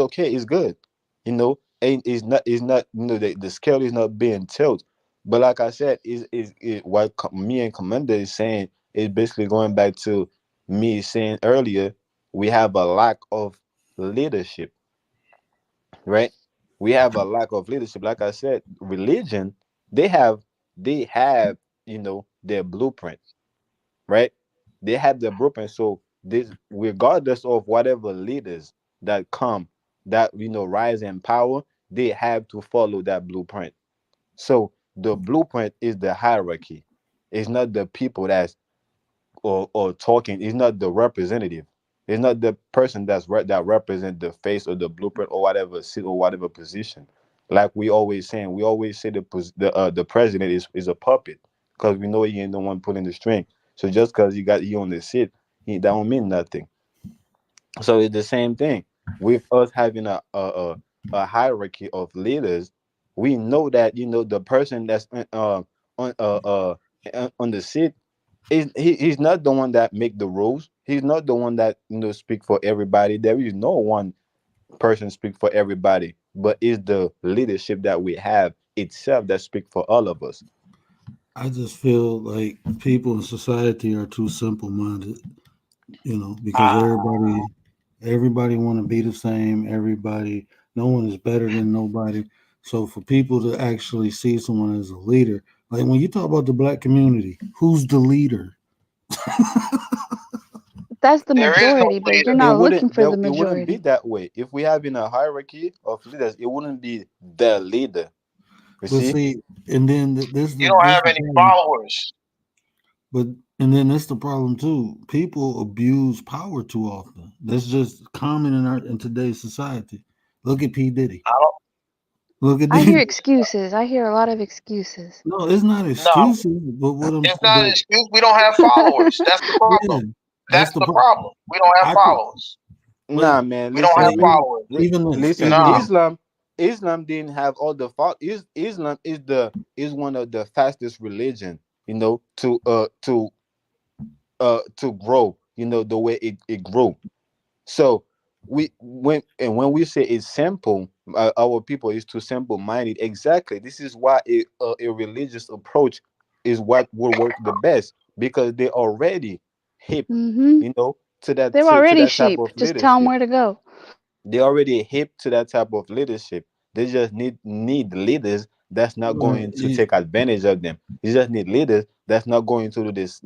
C: okay. It's good. You know, ain't is not. You know, the scale is not being tilted. But like I said, is what me and Commander is saying is basically going back to me saying earlier. We have a lack of leadership, right? We have a lack of leadership. Like I said, religion they have they have their blueprint, right? They have the blueprint. So this, regardless of whatever leaders that come, that rise in power, they have to follow that blueprint. So the blueprint is the hierarchy. It's not the people that's or talking. It's not the representative. It's not the person that represent the face or the blueprint or whatever seat or whatever position. Like we always say the president is a puppet because we know he ain't the one pulling the string. So just because he got you on the seat, that don't mean nothing. So it's the same thing with us having a hierarchy of leaders. We know that the person that's on on the seat he's not the one that make the rules. He's not the one that speak for everybody. There is no one person speak for everybody, but it's the leadership that we have itself that speak for all of us.
B: I just feel like people in society are too simple minded, because
E: Ah,
B: everybody want to be the same. Everybody, no one is better than nobody. So for people to actually see someone as a leader, like when you talk about the black community, who's the leader?
D: That's the
E: there is no
D: majority, but you're
E: leader.
C: It
D: not looking
C: wouldn't
D: for
C: that
D: the
C: it wouldn't be
D: majority.
C: that way if we have in a hierarchy of leaders. It wouldn't be the leader. You
B: But
C: see,
B: see, and then
E: You don't
B: this
E: have
B: the
E: any
B: problem.
E: followers.
B: But and then that's the problem too. People abuse power too often. That's just common in today's society. Look at P Diddy.
E: I don't.
B: Look at
D: I hear
B: the
D: excuses. I hear a lot of excuses.
B: no. It's not
E: No,
B: excuses, but
E: it's not an
B: but
E: excuse. We don't have followers. That's the
B: yeah,
E: problem.
B: that's
E: That's
B: the
E: the
B: problem.
E: problem. We don't have
B: I could,
E: followers.
B: but
C: nah, man.
E: We don't
B: but
E: have
C: Listen,
E: followers.
C: listen.
B: even
E: No.
B: this,
C: Islam didn't have all the fault. Islam is one of the fastest religion, to grow. The way it grew. So when we say it's simple, our people is too simple minded. Exactly. This is why a religious approach is what will work the best because they already hip,
D: Mhm. They're
C: to
D: already
C: that type
D: sheep.
C: of
D: Just tell them
C: leadership.
D: where to go.
C: They already hip to that type of leadership. They just need leaders that's not going to take advantage of them. You just need leaders that's not going to do this,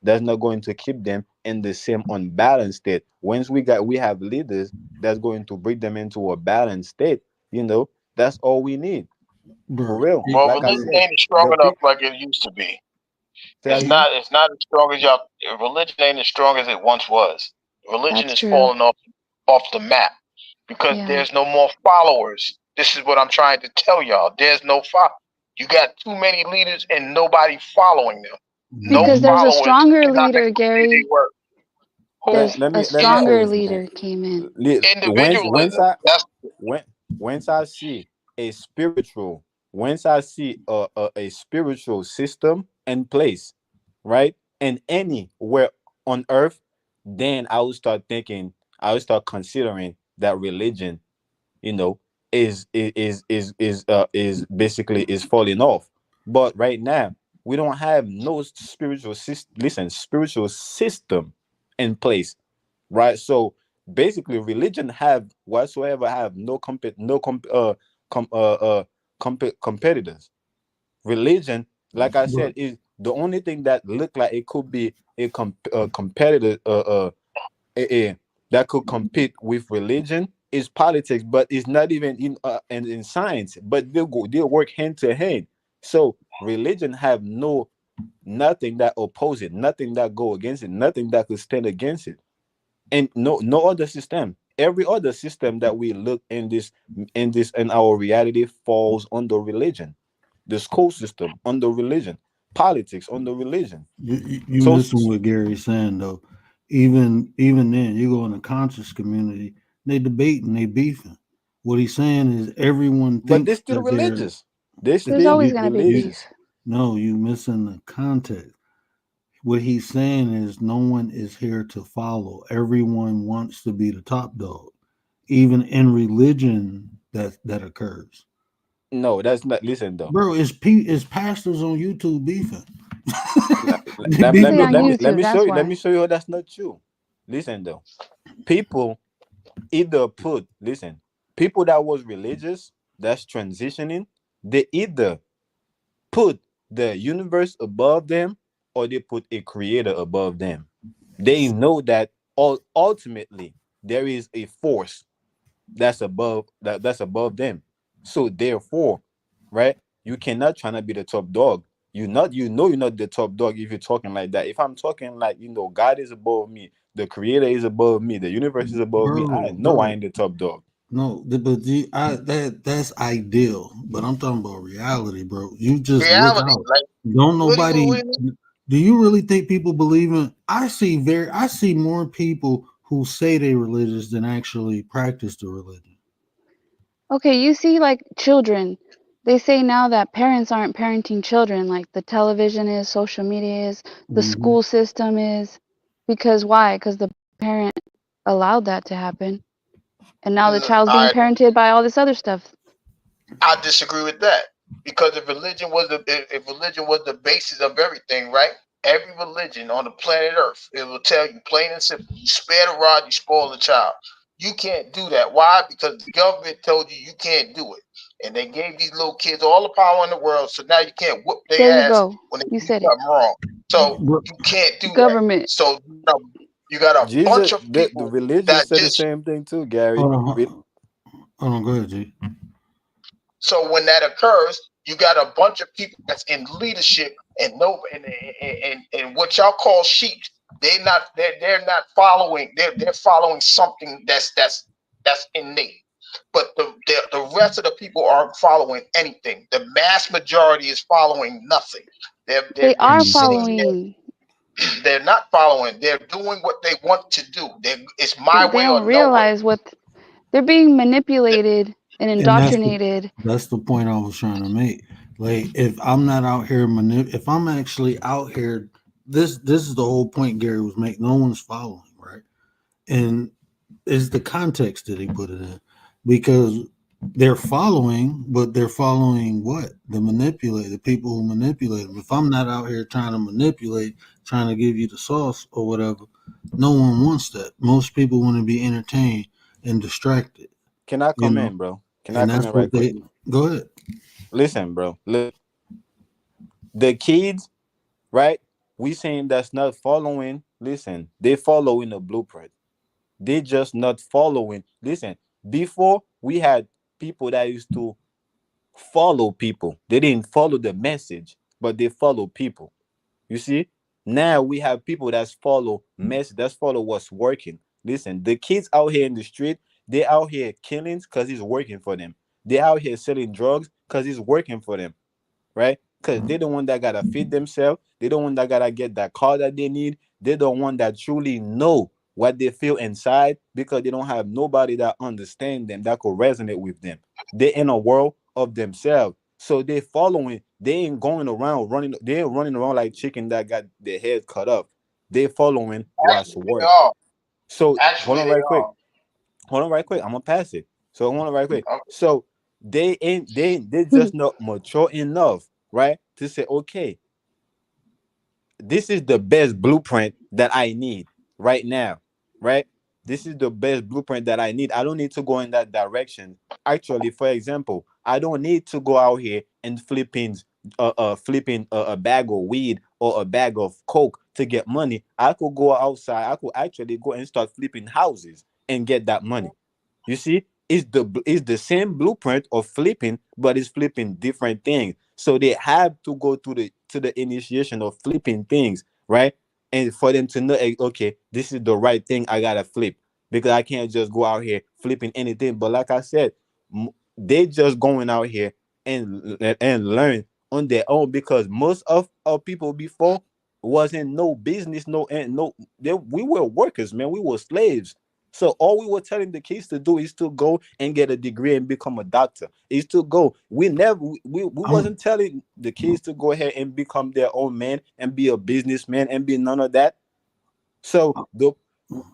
C: that's not going to keep them in the same unbalanced state. Once we have leaders that's going to bring them into a balanced state, that's all we need. For
B: bro.
C: real.
E: Well,
C: Like I
E: religion
C: said,
E: ain't strong
C: the
E: enough
C: people
E: like it used to be.
C: say that again.
E: It's not as strong as y'all. Religion ain't as strong as it once was. Religion
D: That's
E: is
D: true.
E: falling off the map because
D: Yeah.
E: there's no more followers. This is what I'm trying to tell y'all. There's no follow. You got too many leaders and nobody following them. No
D: Because
B: Mhm.
D: there's a
E: followers
D: stronger
E: cannot make
D: leader,
E: a community
D: Gary.
E: work. Who?
D: There's a
C: Let me tell
D: stronger
C: you something.
D: leader came in.
C: Once
E: Individualism.
C: I
E: That's
C: when once I see a spiritual once I see a spiritual system in place, right, and anywhere on earth, then I will start considering that religion, you know, is basically is falling off. But right now, we don't have no spiritual system in place, right? So basically, religion have whatsoever have no com- uh, uh competitors. Religion, like I
B: But
C: said, is the only thing that look like it could be a competitor that could compete with religion is politics, but it's not even in science. But they'll work hand to hand. So religion have nothing that oppose it, nothing that go against it, nothing that could stand against it, and no other system. Every other system that we look in our reality falls under religion. The school system under religion, politics under religion.
B: You
C: So
B: listen what Gary's saying though. Even then, you go in the conscious community, they debating, they beefing. What he's saying is everyone
C: but they're
B: thinks
C: still
B: that they're
C: religious. They
D: There's
C: still
D: always
B: you
D: gonna be
B: you
C: religious.
D: beef.
B: no, you missing the context. What he's saying is no one is here to follow. Everyone wants to be the top dog. Even in religion that occurs.
C: No, that's not. Listen though.
B: Bro, it's pastors on YouTube beefing.
C: Let,
B: They
C: let, let
D: Especially
C: me
B: beefing
D: on
C: let me
B: about
C: let
D: YouTube.
C: me show
D: That's
C: you. Let
D: why.
C: me show you how that's not true. Listen though. People either put listen. People that was religious that's transitioning. They either put the universe above them or they put a creator above them. They know that ultimately there is a force that's above them. So therefore, right, you cannot try to be the top dog. You're not the top dog if you're talking like that. If I'm talking like God is above me, the creator is above me, the universe is above me, I know I
B: bro.
C: ain't the top dog.
B: No, that's ideal, but I'm talking about reality, bro. You just look
E: Reality,
B: out.
E: like
B: Don't
E: what do you?
B: nobody. Do you really think people believe in? I see more people who say they religious than actually practice the religion.
D: Okay, you see, like children, they say now that parents aren't parenting children, like the television is, social media is, the
B: Hmm.
D: school system is. Because why? Because the parent allowed that to happen. And now the child's being
E: I
D: parented by all this other stuff.
E: I disagree with that because if religion was the basis of everything, right? Every religion on the planet Earth, it will tell you plain and simple: you spare the rod, you spoil the child. You can't do that. Why? Because the government told you you can't do it, and they gave these little kids all the power in the world. So now you can't whoop
D: There
E: their
D: you
E: ass
D: go.
E: when they
D: You
E: do
D: said it.
E: something wrong. So
B: Bro,
E: you can't do that.
D: Government.
E: So you got a bunch
C: Jesus,
E: of
C: the
E: people
C: religion
E: that
C: said the
E: just
C: same thing too, Gary.
B: hold on, hold on, go ahead, G.
E: So when that occurs, you got a bunch of people that's in leadership and no and what y'all call sheep. They're not following. They're following something that's innate. But the rest of the people aren't following anything. The mass majority is following nothing.
D: They
E: They're
D: are
B: Mm.
E: sitting there.
D: following.
E: They're not following. They're doing what they want to do. It's
D: They
E: my way
D: don't
E: or no way.
D: realize what they're being manipulated and
B: And
D: indoctrinated.
B: that's the point I was trying to make. Like, if I'm not out here, if I'm actually out here, this is the whole point Gary was making. No one's following, right? And is the context that he put it in, because they're following, but they're following what? The people who manipulate them. If I'm not out here trying to manipulate, trying to give you the sauce or whatever, no one wants that. Most people want to be entertained and distracted,
C: Can I
B: you
C: come
B: know,
C: in, bro? Can I
B: and
C: come
B: that's
C: in
B: what
C: right quick?
B: they go ahead.
C: Listen, bro. The kids, right? We saying that's not following. Listen, they following the blueprint. They just not following. Listen, before we had people that used to follow people. They didn't follow the message, but they follow people. You see, now we have people that's follow mess, that's follow what's working. Listen, the kids out here in the street, they out here killing because it's working for them. They out here selling drugs because it's working for them, right? Because they're the one that gotta feed themselves. They the one that gotta get that car that they need. They're the one that truly know what they feel inside because they don't have nobody that understand them that could resonate with them. They're in a world of themselves. So they following, they ain't going around running, they ain't running around like chicken that got their head cut off. They following what's
E: Actually, they
C: working.
E: are.
C: So hold
E: Actually,
C: on
E: they
C: right quick.
E: are.
C: Hold on right quick. I'm gonna pass it. So hold on right quick.
E: Um,
C: So they just not mature enough, right? To say, okay, this is the best blueprint that I need right now, right? This is the best blueprint that I need. I don't need to go in that direction. Actually, for example, I don't need to go out here and flipping a bag of weed or a bag of coke to get money. I could go outside. I could actually go and start flipping houses and get that money. You see, it's the same blueprint of flipping, but it's flipping different things. So they have to go to the initiation of flipping things, right? And for them to know, okay, this is the right thing I gotta flip, because I can't just go out here flipping anything. But like I said, they just going out here and learn on their own, because most of our people before wasn't no business, no, and no, we were workers, man. We were slaves. So all we were telling the kids to do is to go and get a degree and become a doctor. Is to go. We never we
B: I'm,
C: wasn't telling the kids to go ahead and become their own man and be a businessman and be none of that. So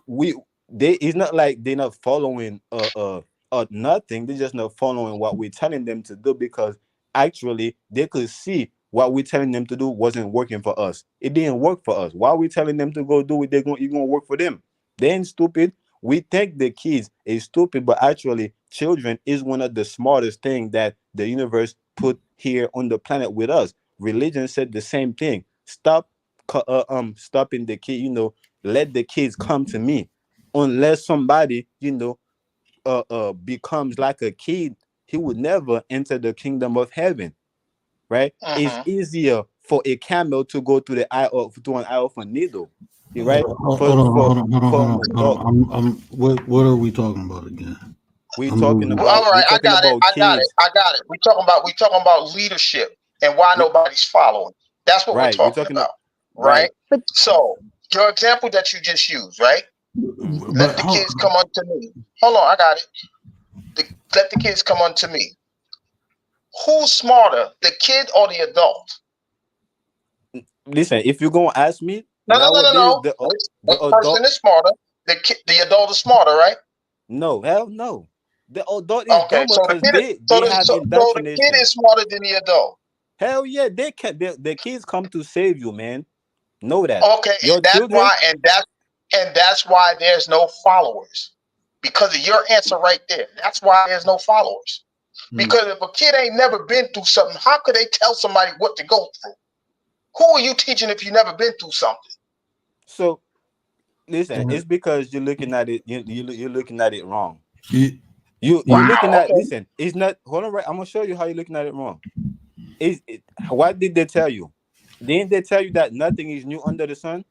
C: we they it's not like they're not following nothing. They're just not following what we're telling them to do, because actually they could see what we're telling them to do wasn't working for us. It didn't work for us. Why we telling them to go do it? It's gonna work for them. They ain't stupid. We think the kids is stupid, but actually children is one of the smartest thing that the universe put here on the planet with us. Religion said the same thing. Stopping the kid, let the kids come to me. Unless somebody, becomes like a kid, he would never enter the kingdom of heaven, right? It's
E: Mm-hmm.
C: easier for a camel to go to the eye of to an eye of a needle,
B: hold
C: right?
B: on,
C: For
B: hold on, hold on, hold
C: for an
B: on, hold
C: adult.
B: on. What are we talking about again?
C: we're
B: I'm
C: talking
B: losing.
E: Well,
C: about
E: all
C: we're
E: right, I
C: talking
E: got it.
C: about
E: I got it.
C: kids.
E: I got it. We talking about leadership and why
C: We,
E: nobody's following. That's what we're
C: right, we're
E: talking
C: talking
E: about, right?
C: right.
D: But
E: So your example that you just used, right?
B: But
E: Let the kids come unto me. Hold on, I got it. Let the kids come unto me. Who's smarter, the kid or the adult?
C: Listen, if you're gonna ask me
E: No, no, no, no,
C: nowadays,
E: no.
C: the
E: Which person
C: adult,
E: is smarter? The adult is smarter, right?
C: no, hell no. The adult is
E: Okay,
C: dumber
E: so the
C: because
E: kid,
C: they have
E: so the kid
C: indoctrination.
E: is smarter than the adult.
C: Hell yeah, they can. The kids come to save you, man. Know that.
E: Okay,
C: Your
E: and that's
C: children,
E: why, and that's why there's no followers because of your answer right there. That's why there's no followers.
B: mm,
E: Because if a kid ain't never been through something, how could they tell somebody what to go through? Who are you teaching if you never been through something?
C: so listen,
B: mm,
C: it's because you're looking at it. You're looking at it wrong.
B: you,
C: You're
B: you,
C: looking
E: Wow.
C: at.
E: Okay.
C: Listen, it's not. Hold on, right. I'm gonna show you how you're looking at it wrong. What did they tell you? Didn't they tell you that nothing is new under the sun?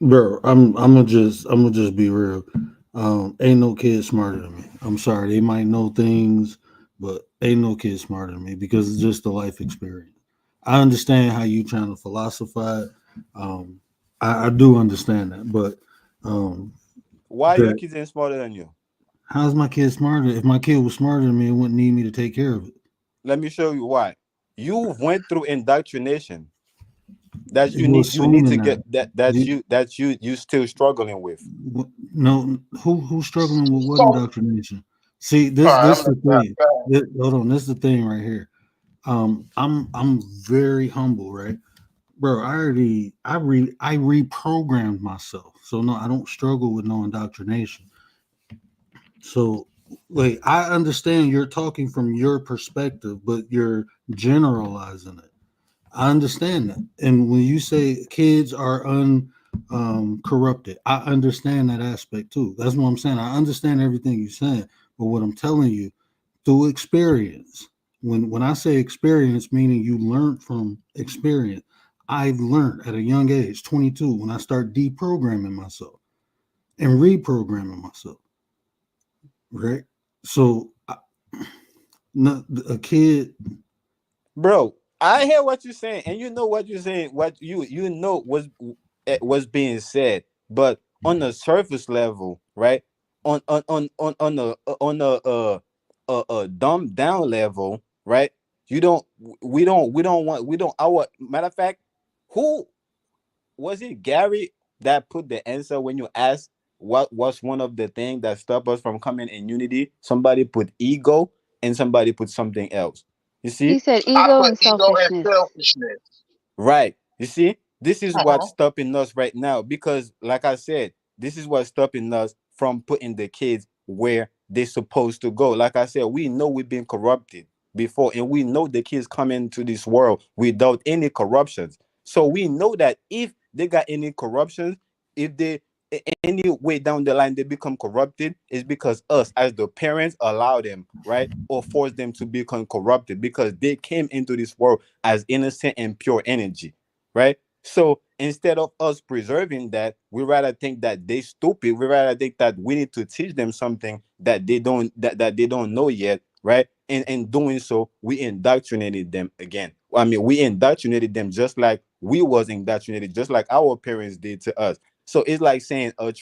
B: bro. I'm gonna just be real. Ain't no kid smarter than me. I'm sorry, they might know things, but ain't no kid smarter than me because it's just the life experience. I understand how you trying to philosophize. Um, I do understand that, but um,
C: Why your
B: that
C: kids ain't smarter than you?
B: how's my kid smarter? If my kid was smarter than me, it wouldn't need me to take care of it.
C: Let me show you why. You went through indoctrination that
B: You
C: you need to
B: assuming
C: get
B: that. You,
C: you still struggling with.
B: no, who's struggling with what
E: So,
B: indoctrination? See,
E: all
B: this
E: right, I'm
B: this
E: gonna
B: the thing. Hold on, this is the thing right here. I'm very humble, right, bro? I reprogrammed myself, so no, I don't struggle with no indoctrination. So, like, I understand you're talking from your perspective, but you're generalizing it. I understand that. And when you say kids are corrupted, I understand that aspect too. That's what I'm saying. I understand everything you're saying. But what I'm telling you, through experience, when I say experience, meaning you learned from experience, I've learned at a young age, 22, when I start deprogramming myself and reprogramming myself, right? So, a kid,
C: Bro, I hear what you're saying, and you know what you're saying, what you know was being said, but on the surface level, right? On a dumbed down level, right? You don't we don't our matter of fact, who was it, Gary, that put the answer when you asked what was one of the things that stop us from coming in unity? Somebody put ego and somebody put something else. You
D: he
C: see?
D: said
E: I
D: ego
E: put
D: and
E: ego and
D: selfishness.
E: selfishness.
C: Right. You see, this is what's
E: Uh-huh.
C: stopping us right now because, like I said, this is what's stopping us from putting the kids where they're supposed to go. Like I said, we know we've been corrupted before, and we know the kids come into this world without any corruptions. So we know that if they got any corruptions, if they any way down the line they become corrupted, is because us as the parents allow them, right, or force them to become corrupted, because they came into this world as innocent and pure energy, right? So instead of us preserving that, we rather think that they stupid. We rather think that we need to teach them something that they don't know yet, right? And in doing so, we indoctrinated them again. I mean, we indoctrinated them just like we was indoctrinated, just like our parents did to us. So it's like saying a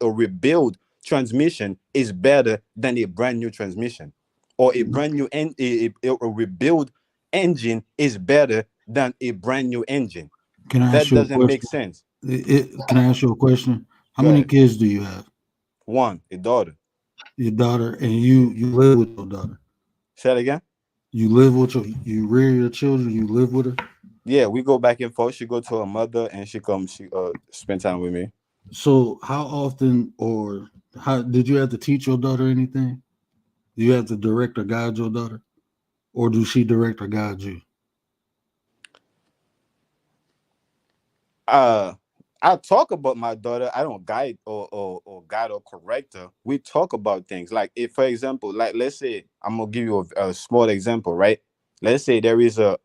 C: rebuild transmission is better than a brand new transmission, or a brand new a rebuild engine is better than a brand new engine.
B: Can I ask
C: That
B: you a
C: doesn't make
B: question?
C: sense.
B: Can I ask you a question? How
C: Go
B: many
C: ahead.
B: kids do you have?
C: One, a daughter.
B: Your daughter, and you live with your daughter.
C: Say it again.
B: You live with you rear your children. You live with her.
C: Yeah, we go back and forth. She go to her mother, and she spend time with me.
B: So how often, or how did you have to teach your daughter anything? Do you have to direct or guide your daughter, or do she direct or guide you?
C: uh I talk about my daughter. I don't guide or guide or correct her. We talk about things like, if, for example, like, let's say, I'm gonna give you a small example, right? Let's say there is a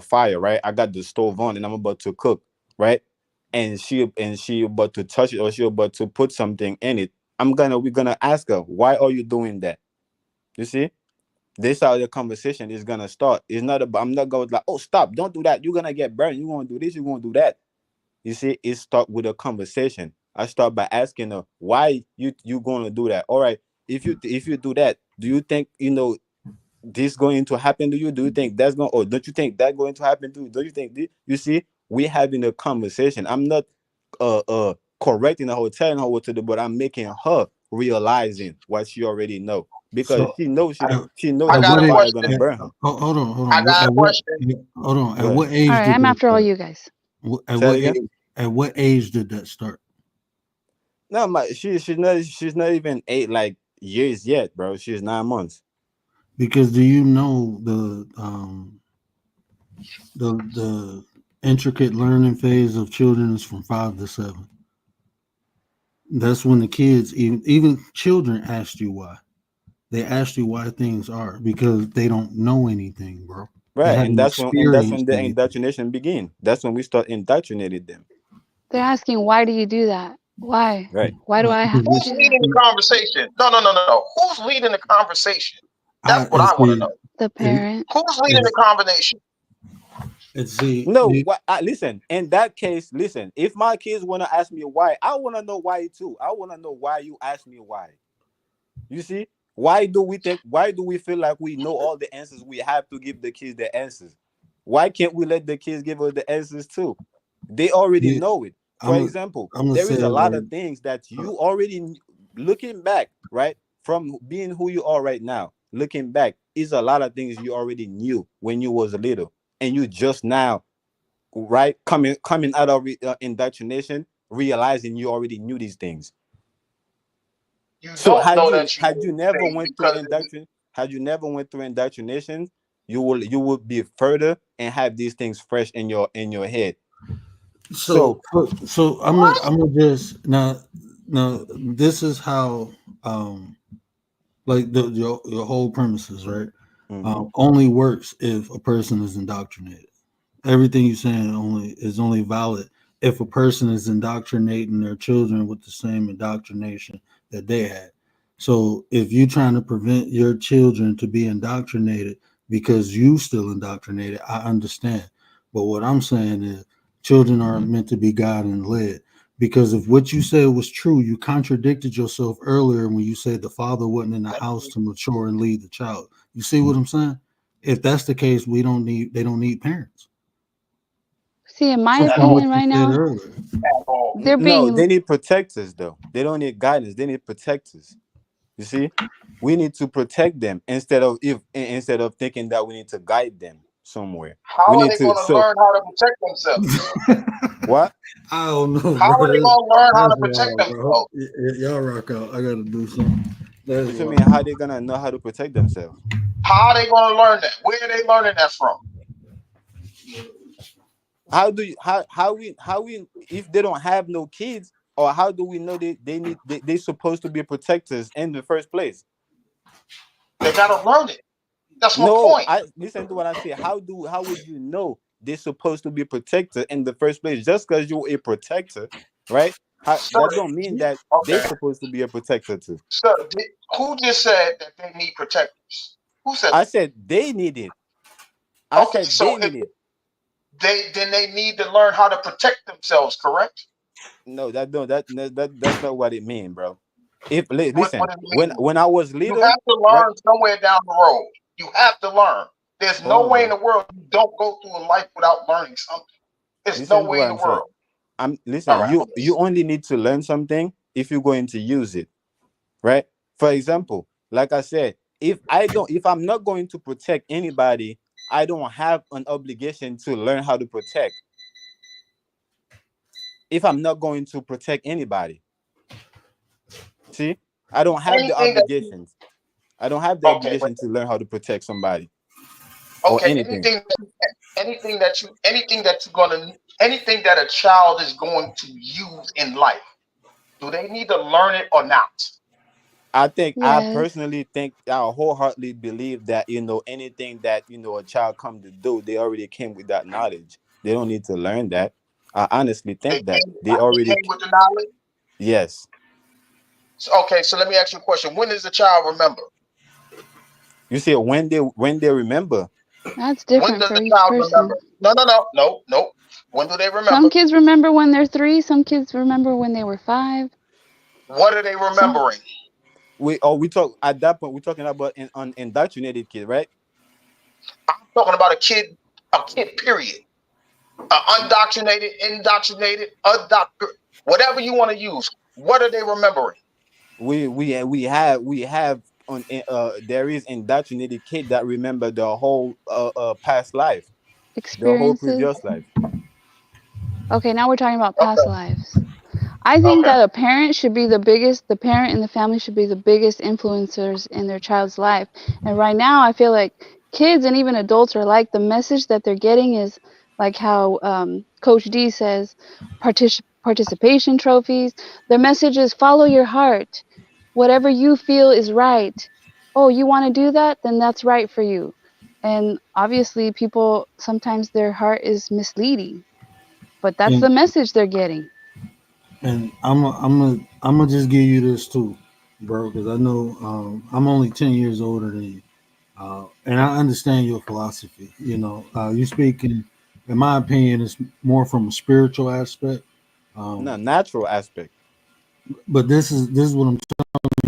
C: fire, right? I got the stove on and I'm about to cook, right? And she about to touch it, or she about to put something in it. We're gonna ask her, why are you doing that? You see, this how the conversation is gonna start. It's not about, I'm not going like, oh, stop, don't do that, you're gonna get burned, you're gonna do this, you're gonna do that. You see, it start with a conversation. I start by asking her, why you gonna do that? All right, if you do that, do you think this going to happen to you? Do you think that's going, or don't you think that going to happen to you? Don't you think this? You see, we having a conversation. I'm not correcting her or telling her what to do, but I'm making her realizing what she already know, because
B: So
C: she knows
E: I,
C: she know
E: I
B: at
C: that the
E: got
B: what
E: a
B: age?
C: fire gonna
E: question.
C: burn her.
B: Hold
E: I
B: on.
E: got a
B: At what?
E: question.
B: Hold on.
C: Go
B: At
C: ahead.
B: what
D: All
B: age
D: right,
B: did
D: I'm
B: that
D: after all
B: start?
D: you guys.
B: At
C: Say it
B: what
C: again.
B: age? At what age did that start?
C: No, she's not even 8 years yet, bro. She's 9 months.
B: Because do you know the intricate learning phase of children is from 5 to 7. That's when the kids, even children, ask you why. They ask you why things are because they don't know anything, bro. They
C: Right, and
B: haven't
C: that's when
B: experienced
C: the
B: anything.
C: indoctrination begin. That's when we start indoctrinating them.
D: They're asking, why do you do that? Why?
C: Right.
D: Why do I have to
E: Who's
D: do that?
E: leading the conversation? No. Who's leading the conversation? That's
B: I
E: what
B: and
E: I want to
B: see,
E: know.
D: The
B: and,
D: parent.
E: Who's leading the
B: and,
E: combination?
B: and see,
C: No, what? Listen. In that case, listen. If my kids want to ask me why, I want to know why too. I want to know why you ask me why. You see, why do we think? Why do we feel like we know all the answers? We have to give the kids the answers. Why can't we let the kids give us the answers too? They already
B: see,
C: know it. For
B: I'm
C: example,
B: I'm gonna
C: there
B: say
C: is
B: it
C: a lot
B: like
C: of things that you already looking back, right? From being who you are right now, looking back, is a lot of things you already knew when you was little, and you just now, right, coming out of indoctrination, realizing you already knew these things.
E: You
C: So
E: don't know that you
C: had
E: know
C: you
E: these
C: never
E: things
C: went through
E: because
C: indoctrination, you will be further and have these things fresh in your head.
B: so.
C: So
B: So
E: what?
B: I'm gonna just now. This is how like your whole premises, right?
C: mhm.
B: Only works if a person is indoctrinated. Everything you're saying only valid if a person is indoctrinating their children with the same indoctrination that they had. So if you're trying to prevent your children to be indoctrinated because you still indoctrinated, I understand. But what I'm saying is children are meant to be guided and led. Because if what you said was true, you contradicted yourself earlier when you said the father wasn't in the house to mature and lead the child. You see what I'm saying? If that's the case, they don't need parents.
D: See, in my
E: At
B: From what
E: all.
D: opinion,
B: you
D: right
B: said
D: now,
B: earlier.
E: At all.
D: they're
C: No,
D: being
C: they need protectors though. They don't need guidance. They need protectors. You see, we need to protect them instead of thinking that we need to guide them somewhere.
E: How
C: We
E: are
C: need
E: they
C: to.
E: going to
C: So
E: learn how to protect themselves?
C: what?
B: I don't know,
E: How
B: bro.
E: are they going to learn how
B: That's
E: to protect
B: wild, bro.
E: themselves?
B: Y'all rock out. I gotta do something. That's
C: What you
B: wild.
C: mean? How they gonna know how to protect themselves?
E: How are they going to learn that? Where are they learning that from?
C: How do you how we if they don't have no kids? Or how do we know they supposed to be protectors in the first place?
E: They gotta learn it. That's my
C: No,
E: point.
C: I listen to what I say. How would you know they're supposed to be protector in the first place? Just because you're a protector, right?
E: Sir,
C: That don't mean that they
E: okay.
C: supposed to be a protector too.
E: Sir, who just said that they need protectors? Who said
C: I
E: that?
C: said they need it. I
E: Okay,
C: said
E: so
C: they
E: if
C: need it.
E: they need to learn how to protect themselves, correct?
C: No, that's not what it means, bro.
E: What
C: Listen,
E: does it mean?
C: when I was
E: You
C: little,
E: have to
C: right?
E: learn somewhere down the road. You have to learn. There's
C: Hold
E: no
C: on,
E: way in
C: bro.
E: the world you don't go through a life without learning something. There's no
C: Listen to
E: way
C: what
E: in the
C: I'm saying.
E: world. All
C: Listen.
E: right, I'm
C: You
E: listening.
C: only need to learn something if you're going to use it, right? For example, like I said, if I'm not going to protect anybody, I don't have an obligation to learn how to protect. If I'm not going to protect anybody, see, I don't have the
E: Anything that you
C: obligations. I don't have the
E: okay, wait,
C: obligation to learn how to protect somebody or
E: okay,
C: anything.
E: anything that a child is going to use in life, do they need to learn it or not?
C: I
D: Yes.
C: personally think, I wholeheartedly believe that anything that a child come to do, they already came with that knowledge. They don't need to learn that. I honestly think that
E: They came with the knowledge.
C: yes.
E: So, okay, so let me ask you a question. When does the child remember?
C: You see, when they remember,
D: That's
E: When
D: different
E: does
D: for
E: the
D: each
E: child
D: person.
E: remember? No. When do they
D: Some
E: remember?
D: kids remember when they're 3, some kids remember when they were 5.
E: What are they
D: Some
E: remembering?
C: we talk at that point. We're talking about an indoctrinated kid, right?
E: I'm talking about a kid, period. Undoctrinated, indoctrinated, whatever you want to use. What are they remembering?
C: We have on there is indoctrinated kid that remember the whole past life, the whole
D: experiences.
C: previous life.
D: Okay, now we're talking about past
E: Okay,
D: lives. I think
E: okay.
D: that the parent and the family should be the biggest influencers in their child's life. And right now, I feel like kids and even adults are like the message that they're getting is like how Coach D says, participation trophies. Their message is follow your heart. Whatever you feel is right. Oh, you want to do that? Then that's right for you. And obviously, people sometimes their heart is misleading, but that's the
B: And
D: message they're getting.
B: I'm gonna just give you this too, bro, because I know I'm only 10 years older than you, and I understand your philosophy. You speak in my opinion, it's more from a spiritual aspect.
C: No,
B: Um,
C: natural aspect.
B: but this is what I'm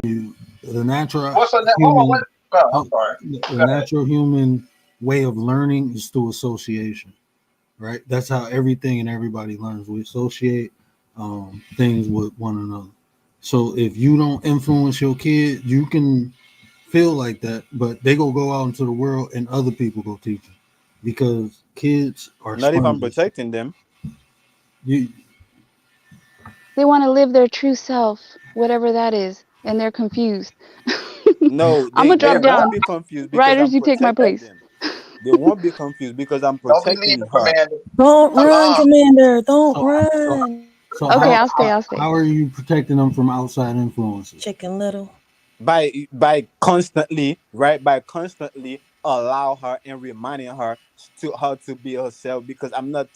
B: telling you: the natural
E: What's the name? Hold on,
B: human,
E: wait. Oh, I'm
B: uh,
E: sorry.
B: the
E: Go ahead.
B: natural human way of learning is through association, right? That's how everything and everybody learns. We associate things with one another. So if you don't influence your kid, you can feel like that, but they go out into the world and other people go teach them because kids are
C: Not if I'm
B: sponges.
C: protecting them.
B: You
D: They want to live their true self, whatever that is, and they're confused.
C: No,
D: I'm
C: they
D: gonna
C: they
D: drop
C: won't
D: down.
C: be confused because
D: Riders,
C: I'm
D: you take my
C: protecting
D: place.
C: them. They won't be confused because I'm
E: Don't be leaving,
C: protecting her.
E: Commander.
F: Don't run, Commander. Don't
B: so so
F: run.
B: so
D: Okay,
B: how
D: I'll stay.
B: how,
D: I'll stay.
B: how are you protecting them from outside influences?
F: Chicken Little.
C: By constantly, right, by constantly allow her and reminding her to how to be herself, because I'm not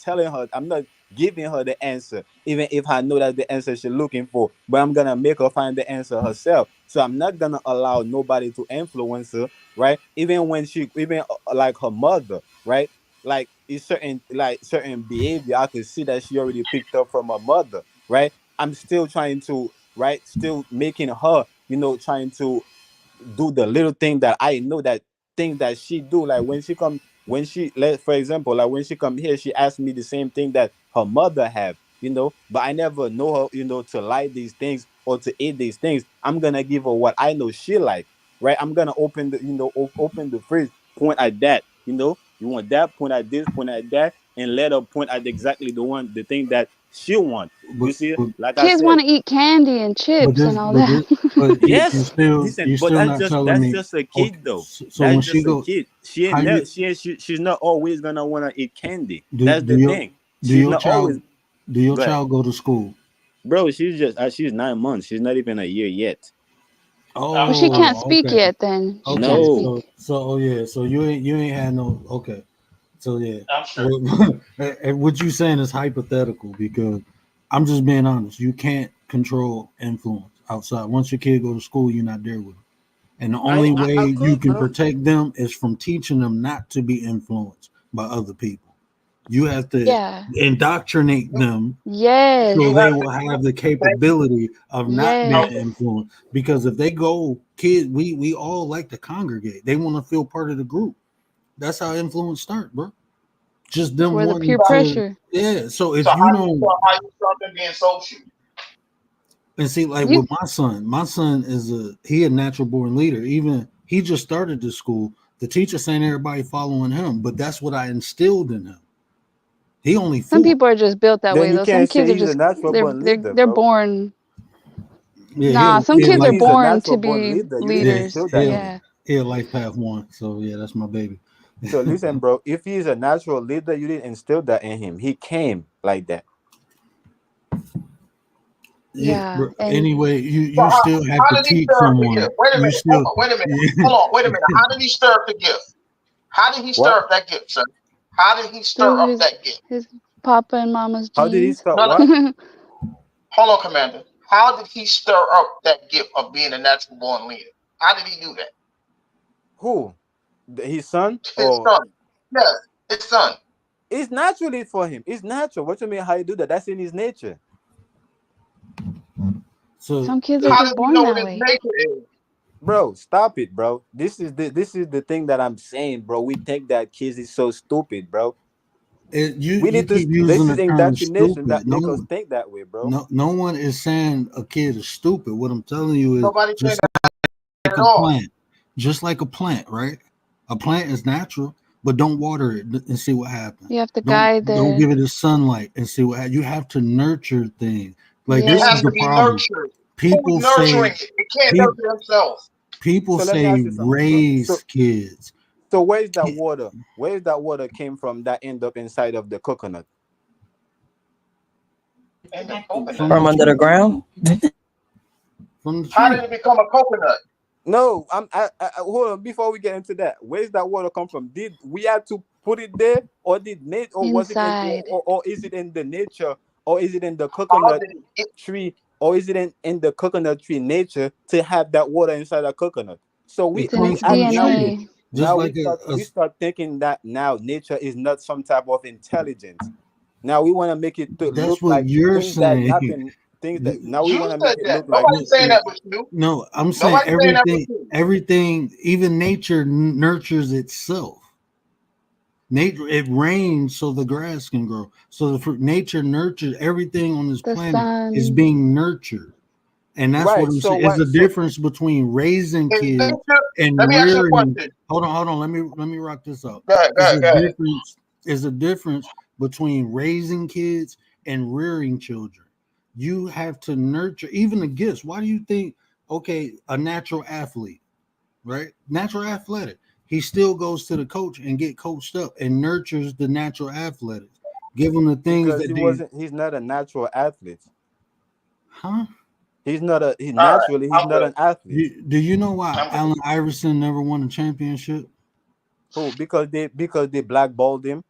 C: giving her the answer, even if I know that's the answer she's looking for, but I'm gonna make her find the answer herself. So I'm not gonna allow nobody to influence her, right? Even when she even like her mother, right? Like it's certain behavior I could see that she already picked up from her mother, right? I'm still trying to, right, still making her, trying to do the little thing that I know, that thing that she do. Like when she let for example, like when she come here, she asked me the same thing that her mother have, but I never know her, to like these things or to eat these things. I'm gonna give her what I know she like, right? I'm gonna open the, open the fridge, point at that, you want that, point at this, point at that, and let her point at exactly the thing that she want. You
B: But
C: see,
B: but,
C: like I
D: Kids want
C: said.
D: to eat candy and
B: but
D: chips
B: this
D: and all
B: but
D: that.
B: this but you
C: Yes,
B: still
C: listen,
B: you're
C: but
B: still
C: that's
B: not
C: just
B: telling
C: that's
B: me.
C: just a
B: Okay,
C: kid though.
B: so
C: That's
B: when she
C: just a
B: go,
C: kid. She ain't
B: how
C: never
B: you
C: she's not always gonna wanna eat candy.
B: do
C: That's
B: do
C: the
B: your
C: thing.
B: do
C: She's
B: your
C: not always.
B: child do your
C: Go ahead.
B: child go to school?
C: Bro, she's 9 months. She's not even a year yet.
D: Well, she can't
B: Oh,
D: speak
B: okay.
D: yet. Then she
B: Okay,
D: can't
C: No,
B: so
D: speak.
B: oh yeah, so you ain't had no okay. So yeah,
E: I'm sure.
B: and what you saying is hypothetical because I'm just being honest. You can't control influence outside. Once your kid go to school, you're not there with them, and the only way
C: I
B: you
C: could,
B: can
C: bro.
B: protect them is from teaching them not to be influenced by other people. You have to
D: Yeah.
B: indoctrinate them so
E: You
D: Yes.
B: they
E: have to
B: will have the
E: thank you.
B: capability of not being
E: Okay.
D: Yes.
B: influenced. Because if they go, kids, we all like to congregate. They want to feel part of the group. That's how influence start, bro. Just them
D: Where the
B: wanting
D: peer
B: to,
D: pressure.
B: yeah. So
E: So
B: if you don't,
E: how you start them being social?
B: and see, like
D: You
B: with my son is a natural born leader. Even he just started this school. The teacher saying everybody following him, but that's what I instilled in him. He only
D: Some
B: 4.
D: people are just built that
C: Then
D: way
C: you
D: though. Some
C: can't
D: kids
C: say
D: are
C: he's a
D: just
C: natural born leader,
D: they're
C: bro.
D: born.
B: Yeah,
D: Nah, some
B: he'll
D: kids
C: If
D: are
B: like
C: he's a
D: born to
C: natural born
D: be
C: leader, you didn't
B: yeah,
D: leaders.
C: instill that in
B: he'll
C: him.
D: Yeah.
B: he'll life path 1. So yeah, that's my baby.
C: So listen, bro. If he's a natural leader, you didn't instill that in him. He came like that.
B: Yeah,
D: Yeah.
B: but
D: And
B: anyway,
E: So
B: you still have
E: how
B: to
E: did he
B: teach
E: stir up the
B: someone.
E: gift? Wait a
B: You
E: minute.
B: still,
E: Wait a minute.
B: yeah.
E: Hold on. Wait a minute. How did he stir up the gift? How did he stir
C: What?
E: up that gift, sir? How did he stir
D: through
E: up that gift?
D: his papa and mama's
C: How did he
D: genes.
C: start?
E: No, no.
C: What?
E: Hold on, Commander. How did he stir up that gift of being a natural born leader? How did he do that?
C: Who? His son?
E: His
C: Or
E: son. Yes, his son.
C: it's naturally for him. It's natural. What you mean? How you do that? That's in his nature,
B: So
D: Some kids are
E: How
D: just
E: does he
D: born
E: know what
D: that
E: his
D: way.
E: nature is?
C: bro. Stop it, bro. This is the thing that I'm saying, bro. We think that kids is so stupid, bro. We
B: you
C: need to.
B: keep using
C: This
B: the
C: is
B: term
C: indoctrination
B: stupid.
C: that make us think that way, bro.
B: No one is saying a kid is stupid. What I'm telling you is
E: Nobody saying
B: just
E: that
B: like
E: at
B: a
E: all.
B: plant, just like a plant, right? A plant is natural, but don't water it and see what happens.
D: You have to
B: Don't
D: guide
B: don't
D: their
B: give it a sunlight and see what happens. You have to nurture things. Like
E: It
B: this
D: yeah.
B: is
E: has
B: the
E: to be
B: problem.
E: nurtured. Who's
B: People
E: nurturing
B: say
E: it? It can't
B: people
E: nurture themselves.
B: people
C: So let me ask
B: say
C: you something, bro.
B: raise kids.
C: So where is that water? Where is that water came from that end up inside of the coconut?
E: And the coconut.
B: From
F: From
B: the
F: under the
B: tree.
F: ground.
B: From the
E: How did
B: tree.
E: it become a coconut?
C: No, hold on. Before we get into that, where's that water come from? Did we had to put it there, or did nat, or was it in,
D: Inside.
C: or is it in the nature, or is it in the
E: How
C: coconut
E: did it get?
C: tree, or is it in the coconut tree nature to have that water inside the coconut? So we
B: It
D: It's in
B: comes
D: its
B: from the
C: now
B: tree.
D: DNA.
B: Just
C: now
B: like
C: we start thinking that now nature is not some type of intelligence. Now we want to make it to
B: that's
C: look
B: what
C: like
B: you're
C: things that
B: saying.
C: nothing things that now we
E: You
C: want to make
E: said
C: it
E: that.
C: look like
E: Nobody's saying that with you.
B: No, I'm saying
E: Nobody's saying that with
B: everything,
E: you.
B: even nature nurtures itself. Nature, it rains so the grass can grow. So the nature nurtures everything on this
D: The
B: planet is
D: sun.
B: being nurtured, and that's what
C: right.
B: I'm
C: So
B: saying. Is
C: what?
B: the
C: So
B: difference between raising
E: Is
B: kids
E: nature, let
B: and
E: me ask you a
B: rearing.
E: question.
B: Hold on. Let me rock this up.
E: Go ahead, go
B: Is
E: ahead,
B: a
E: go ahead.
B: difference. Is a difference between raising kids and rearing children. You have to nurture even the gifts. Why do you think? Okay, a natural athlete, right? Natural athletic. He still goes to the coach and get coached up and nurtures the natural athletics. Give them the things
C: because
B: that they,
C: he's not a natural athlete.
B: huh?
C: He
E: All right,
C: naturally he's
E: I'm
C: not
E: good.
C: an athlete.
B: Do you know why
E: I'm good.
B: Allen Iverson never won a championship?
C: Who? Because they blackballed him.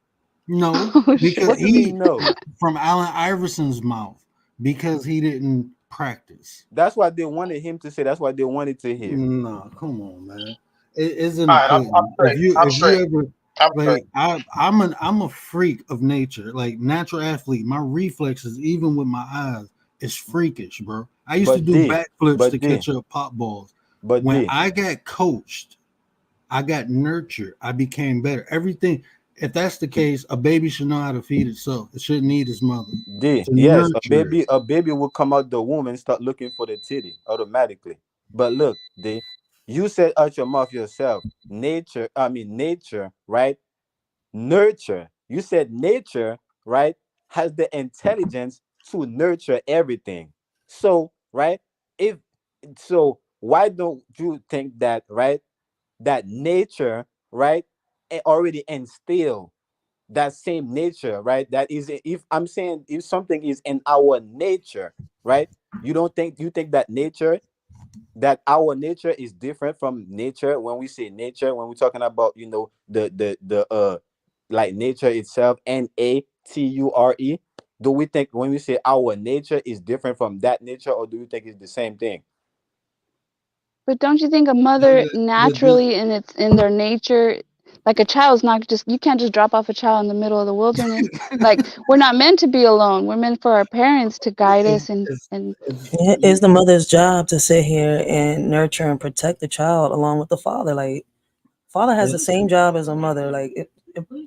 B: No,
D: Oh
B: because
D: shit.
C: What you mean no?
B: from Allen Iverson's mouth, because he didn't practice.
C: That's what they wanted him to say. That's what they wanted to hear.
B: No, come on, man. It's in
E: All
B: the
E: right, I'm
B: pudding.
E: straight. I'm
B: If you
E: straight.
B: ever
E: I'm straight.
B: like, I'm a freak of nature, like natural athlete. My reflexes, even with my eyes, is freakish, bro. I used to
C: But
B: do
C: D,
B: backflips to
C: but D,
B: catch up pop balls.
C: but
B: When
C: D,
B: I got coached, I got nurtured. I became better. Everything. If that's the case, a baby should know how to feed itself. It shouldn't need its mother
C: D.
B: to
C: Yes,
B: nurture it.
C: a baby will come out the womb and start looking for the titty automatically. But look, D, you said out your mouth yourself, nature, right? Nurture. You said nature, right, has the intelligence to nurture everything. So, right, if so, why don't you think that, right, that nature, right, already instill? that same nature, right? That is, if I'm saying if something is in our nature, right? You think that nature, that our nature is different from nature. When we say nature, when we're talking about, the like nature itself, nature, do we think when we say our nature is different from that nature, or do you think it's the same thing?
D: But don't you think a
B: But,
D: mother
B: but this,
D: naturally in their nature, like a child's not just, you can't just drop off a child in the middle of the wilderness. Like we're not meant to be alone. We're meant for our parents to guide us and
F: It's the mother's job to sit here and nurture and protect the child along with the father. Like, father has the same job as a mother. Like,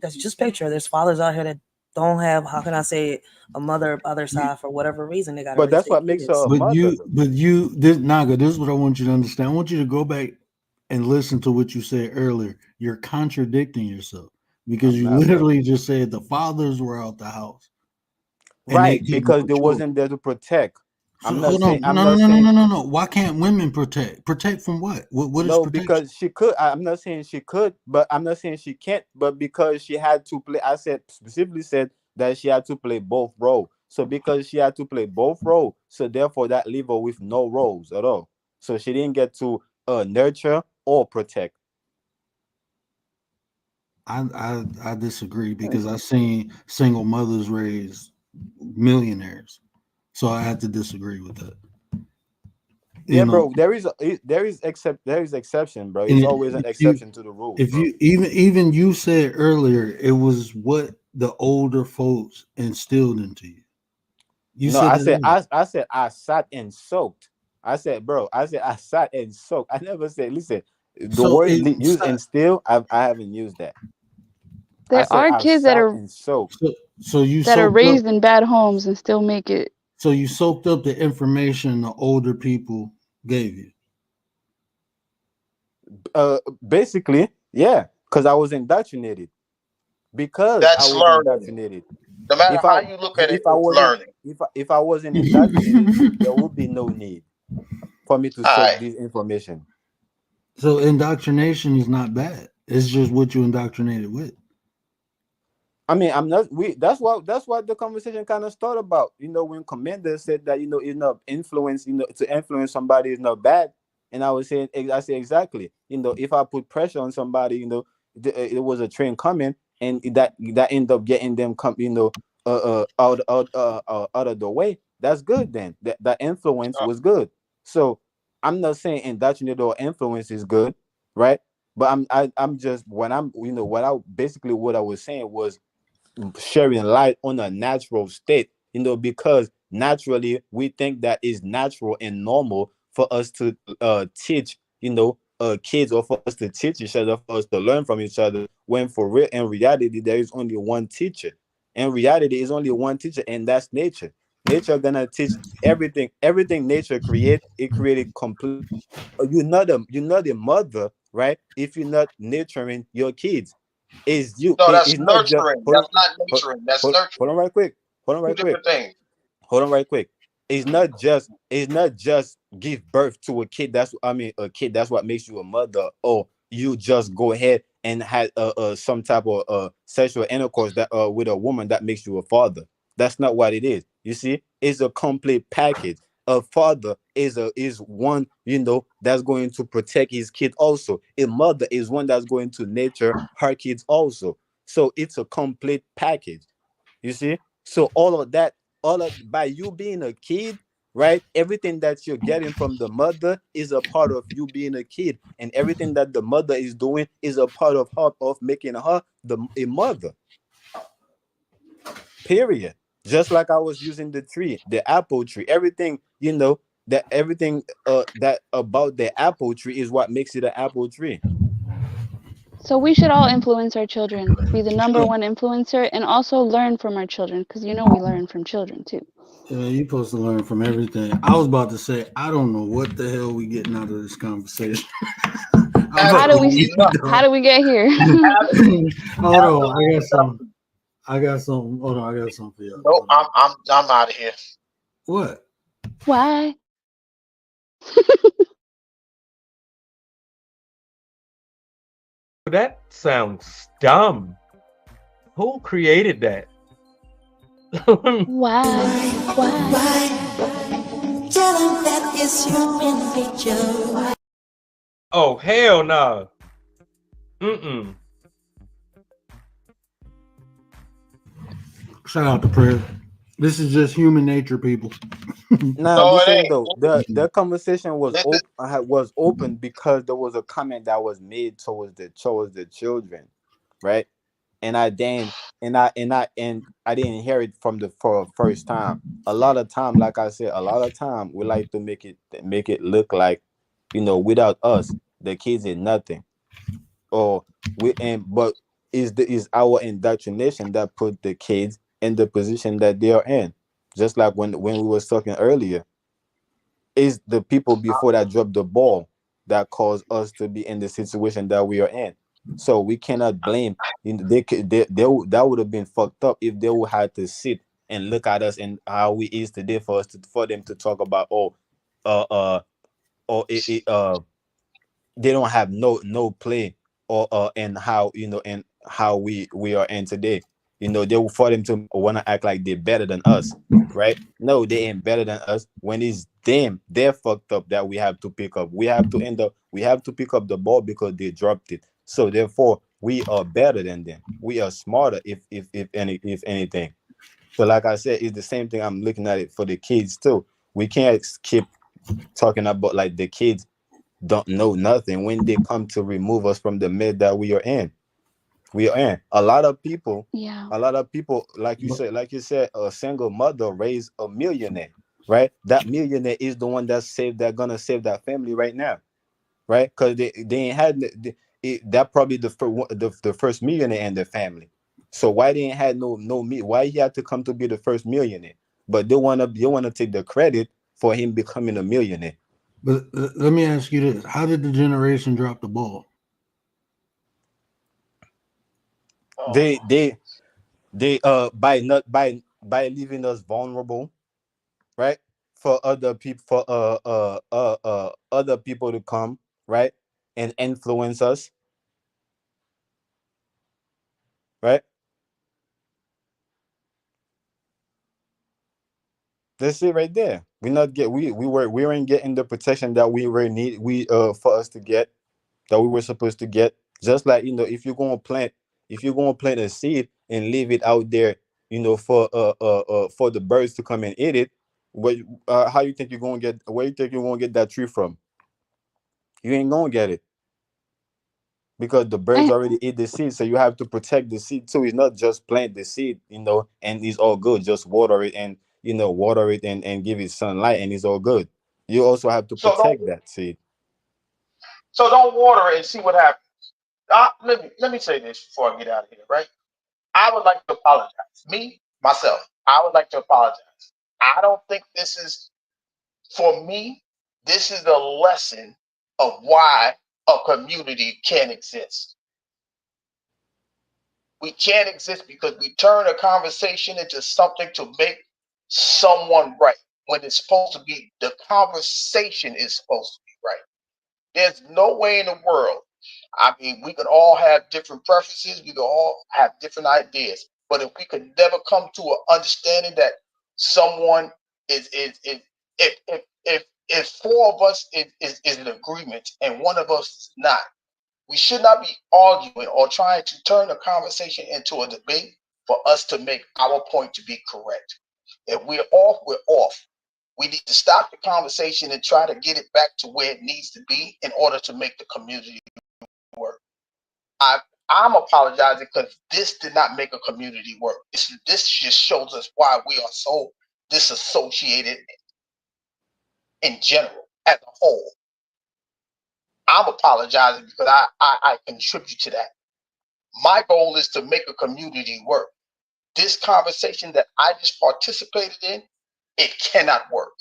F: that's just picture. There's fathers out here that don't have, how can I say it, a mother by their side for whatever reason. They got to
C: But
F: raise
C: that's
F: their
C: what makes her
F: kids.
C: a mother, though.
B: this Naga, this is what I want you to understand. I want you to go back and listen to what you said earlier. You're contradicting yourself because
C: I'm
B: you
C: not, bro.
B: literally just said the fathers were out the house and they
C: Right,
B: kept
C: because
B: no
C: they
B: children.
C: wasn't there to protect.
B: So hold on, no, no, no, no, no, no, no. Why can't women protect? Protect from what? What is
C: No,
B: protection?
C: because she could. I'm not saying she could, but I'm not saying she can't. But because she had to play, I said specifically said that she had to play both roles. So because she had to play both roles, so therefore that leave her with no roles at all. So she didn't get to nurture or protect.
B: I disagree because I've seen single mothers raise millionaires. So I have to disagree with that. You
C: Yeah,
B: know,
C: bro. There is exception, bro. It's
B: and
C: always an exception to the rules,
B: if
C: bro.
B: you even you said earlier it was what the older folks instilled into you. You
C: No,
B: said that earlier.
C: I said I sat and soaked. I said, bro, I said I sat and soaked. I never said, listen, the
B: So
C: word
B: it
C: used and still, I haven't used that. I
D: there
C: said
D: are
C: I
D: kids
C: sat and soaked.
B: so you
D: that are
B: soaked up
D: raised in bad homes and still make it.
B: so you soaked up the information the older people gave you.
C: Basically, yeah, because I was indoctrinated. Because I
E: That's
C: was
E: learning.
C: indoctrinated.
E: No matter
C: If I
E: how you look at it,
C: if I
E: it's
C: wasn't
E: learning.
C: if I wasn't indoctrinated, there would be no need for me to
E: All
C: soak
E: right.
C: this information.
B: So indoctrination is not bad. It's just what you indoctrinated with.
C: I mean, I'm not. That's what the conversation kind of started about. When Commander said that influence. To influence somebody is not bad, and I was saying, I say exactly. If I put pressure on somebody, it was a train coming, and that end up getting them out of the way. That's good. Then that influence was good. So I'm not saying indoctrinate or influence is good, right? But I'm just when I'm what I basically what I was saying was shedding light on a natural state, because naturally we think that is natural and normal for us to teach, kids, or for us to teach each other, for us to learn from each other, when for real, in reality, there is only one teacher. In reality, is only one teacher, and that's nature. Nature gonna teach everything nature create, it created complete. You're not a mother, right, if you're not nurturing your kids.
E: No, that's
C: It's not just
E: nurturing.
C: hold on,
E: That's not
C: hold,
E: nurturing. That's
C: hold
E: nurturing.
C: on right quick. Hold on
E: Two
C: right quick.
E: different things.
C: Hold on right quick. It's not just give birth to a kid. A kid. That's what makes you a mother. Or you just go ahead and had some type of sexual intercourse that with a woman that makes you a father. That's not what it is. You see, it's a complete package. A father is one, that's going to protect his kid also. A mother is one that's going to nurture her kids also. So it's a complete package. You see? So all of that, all of by you being a kid, right? Everything that you're getting from the mother is a part of you being a kid. And everything that the mother is doing is a part of her, of making her a mother. Period. Just like I was using the tree, the apple tree. Everything, that everything that about the apple tree is what makes it an apple tree.
D: So we should all influence our children, be the number
B: So,
D: one influencer, and also learn from our children, because we learn from children too.
B: you're supposed to learn from everything. I was about to say, I don't know what the hell we getting out of this conversation. I'm about
D: How do
B: to
D: we
E: Absolutely
B: leave,
E: nothing.
D: how do we get here?
B: Hold on, I got
E: Absolutely
B: some.
E: nothing.
B: I got some. Hold on, I got something for y'all.
E: Nope.
B: Hold on.
E: I'm out of here.
B: What?
D: Why?
G: That sounds dumb. Who created that?
D: Why?
A: Tell him that it's human nature.
G: Oh, hell no. Mm-mm.
B: Shout out to prayer. This is just human nature, people.
C: Now
E: No, it
C: listen
E: ain't.
C: though, the conversation was
E: Listen,
C: open because there was a comment that was made towards the children, right? And I then and I didn't hear it from the for first time. A lot of time, like I said, a lot of time we like to make it look like, without us, the kids is nothing. Or but is our indoctrination that put the kids in the position that they are in. Just like when we was talking earlier, is the people before that dropped the ball that caused us to be in the situation that we are in. So we cannot blame. That would have been fucked up if they would have to sit and look at us and how we is today for them to talk about, uh uh or they don't have no play, or and how, and how we are in today. They will, for them to want to act like they're better than us, right? No, they ain't better than us. When it's them, they're fucked up, that we have to pick up. We have to pick up the ball because they dropped it. So therefore we are better than them. We are smarter, if anything. So like I said, it's the same thing. I'm looking at it for the kids too. We can't keep talking about like the kids don't know nothing when they come to remove us from the mid that we are in. We are in.
D: Yeah.
C: A lot of people, like you said, a single mother raised a millionaire, right? That millionaire is the one that gonna save that family right now, right? Because they ain't had that probably the first millionaire in their family. So why they ain't had no me? Why he had to come to be the first millionaire? But they wanna take the credit for him becoming a millionaire.
B: But let me ask you this: how did the generation drop the ball?
C: They they by not by leaving us vulnerable, right? For other people, for other people to come, right, and influence us, right? That's it right there. We weren't getting the protection that we for us to get, that we were supposed to get. Just like, if you're gonna plant a seed and leave it out there, for the birds to come and eat it. What How you think you're gonna get? Where you think you're gonna get that tree from? You ain't gonna get it, because the birds
D: And
C: already eat the seed. So you have to protect the seed too. It's not just plant the seed, and it's all good. Just water it, and water it, and give it sunlight, and it's all good. You also have to
E: so don't
C: protect that seed.
E: water it and see what happens. Let me say this before I get out of here, right? I would like to apologize. Me, myself, I would like to apologize. I don't think this is, for me, this is a lesson of why a community can exist. We can't exist because we turn a conversation into something to make someone right, when it's supposed to be, the conversation is supposed to be right. There's no way in the world. I mean, we could all have different preferences. We could all have different ideas. But if we could never come to an understanding that someone is if four of us is in agreement and one of us is not, we should not be arguing or trying to turn a conversation into a debate for us to make our point to be correct. If we're off, we're off. We need to stop the conversation and try to get it back to where it needs to be in order to make the community work. I'm apologizing because this did not make a community work. This just shows us why we are so disassociated in general as a whole. I'm apologizing because I contribute to that. My goal is to make a community work. This conversation that I just participated in, it cannot work.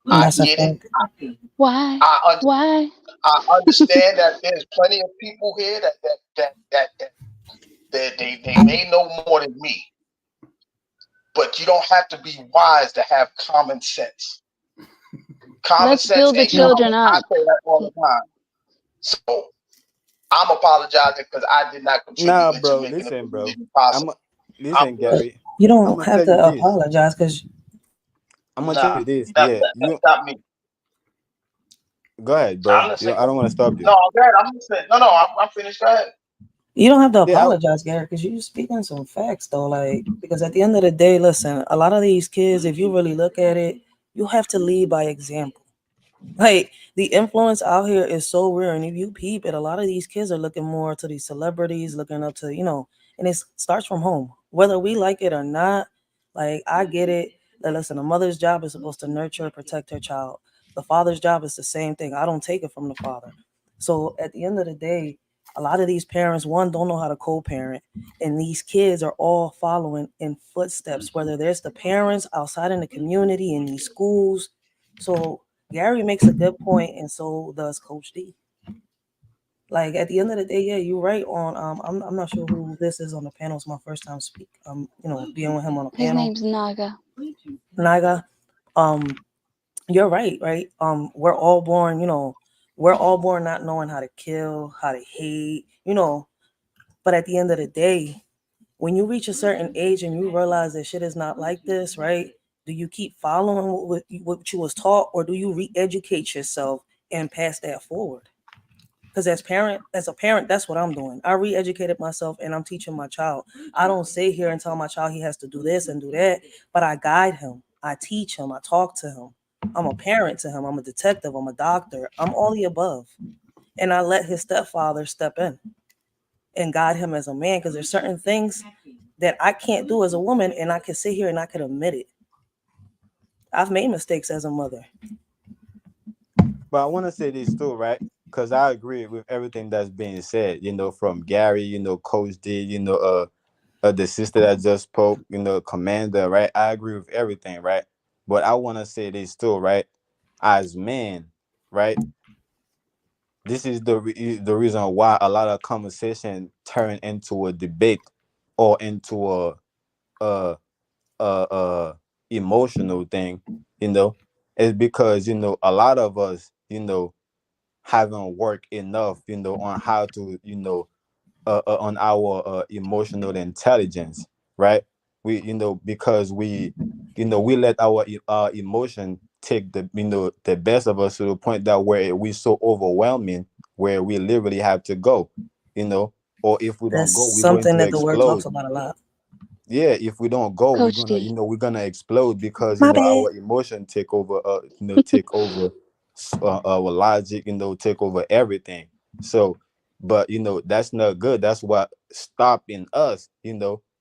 E: I
F: That's a
E: get it.
F: fact.
D: why?
E: I
D: Why?
E: I understand that there's plenty of people here that they may know more than me, but you don't have to be wise to have common sense. Common
D: Let's
E: sense
D: build the
E: ain't
F: Yeah.
E: common.
D: children
E: I
D: up.
E: say that all the time. So I'm apologizing because I did not contribute
C: Nah,
E: into
C: bro.
E: making
C: Listen,
E: the
C: bro.
E: position
C: I'm
E: possible.
C: listen,
E: I'm good.
C: Gary.
F: You
C: I'm
F: don't
C: gonna
F: have
C: tell you
F: to
C: this.
F: apologize because
C: I'm gonna tell
E: Nah,
C: you this.
E: that,
C: Yeah,
E: that,
C: you
E: that's not me.
C: go ahead,
E: I'm
C: bro.
E: listening.
C: I don't want to stop you.
E: No, go ahead. I'm listening. No, I'm finished. Go ahead.
F: you don't have to
C: Yeah,
F: apologize, Gary, because you're speaking some facts, though. Like, because at the end of the day, listen, a lot of these kids, if you really look at it, you have to lead by example. Like, the influence out here is so real, and if you peep it, a lot of these kids are looking more to these celebrities, looking up to, and it starts from home, whether we like it or not. Like, I get it. That listen, a mother's job is supposed to nurture and protect her child. The father's job is the same thing. I don't take it from the father. So at the end of the day, a lot of these parents, one, don't know how to co-parent, and these kids are all following in footsteps, whether there's the parents outside in the community, in these schools. So Gary makes a good point, and so does Coach D. Like at the end of the day, yeah, you're right on. I'm not sure who this is on the panel. It's my first time being with him on a
D: His
F: panel.
D: name's Naga.
F: Naga, you're right, right? We're all born not knowing how to kill, how to hate. But at the end of the day, when you reach a certain age and you realize that shit is not like this, right? Do you keep following what you was taught, or do you re-educate yourself and pass that forward? Because as a parent, that's what I'm doing. I re-educated myself and I'm teaching my child. I don't sit here and tell my child he has to do this and do that, but I guide him. I teach him. I talk to him. I'm a parent to him. I'm a detective. I'm a doctor. I'm all the above. And I let his stepfather step in and guide him as a man, because there's certain things that I can't do as a woman, and I can sit here and I can admit it. I've made mistakes as a mother.
C: but I want to say this too, right? Because I agree with everything that's being said. From Gary. Coach D. The sister that just spoke. Commander. Right. I agree with everything. Right. But I want to say this too, right? As men, right? This is the reason why a lot of conversation turn into a debate or into a emotional thing. You know, is because a lot of us haven't worked enough on how to on our emotional intelligence, right? We because we let our emotion take the best of us to the point that where we so overwhelming where we literally have to go, you know or if we don't
F: That's
C: go, we're going
F: something
C: to
F: that the word talks
C: explode.
F: about a lot.
C: Yeah, if we don't go, we're
D: Coach
C: gonna
D: D.
C: we're gonna explode because
F: My bad.
C: our emotion take over, take over our logic, take over everything. So, but that's not good. That's what stopping us,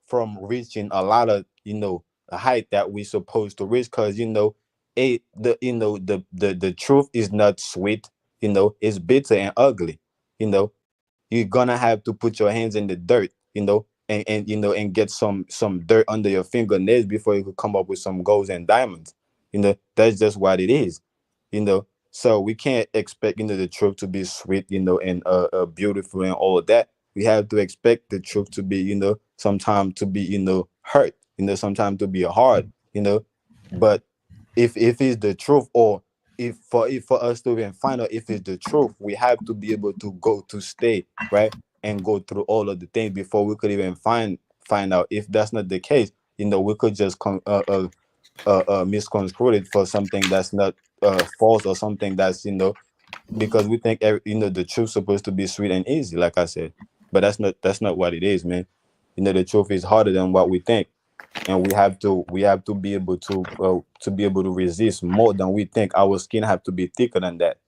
C: from reaching a lot of the height that we supposed to reach. Because the truth is not sweet. It's bitter and ugly. You're gonna have to put your hands in the dirt, and get some dirt under your fingernails before you could come up with some golds and diamonds. That's just what it is. So we can't expect the truth to be sweet, and beautiful and all of that. We have to expect the truth to be, sometimes to be, hurt, sometimes to be hard. But if it's the truth, or if for us to even find out if it's the truth, we have to be able to go to stay right and go through all of the things before we could even find out. If that's not the case, we could just misconstrue it for something that's not false, or something that's because we think the truth's supposed to be sweet and easy, like I said. But that's not what it is, man. The truth is harder than what we think, and we have to be able to resist more than we think. Our skin have to be thicker than that.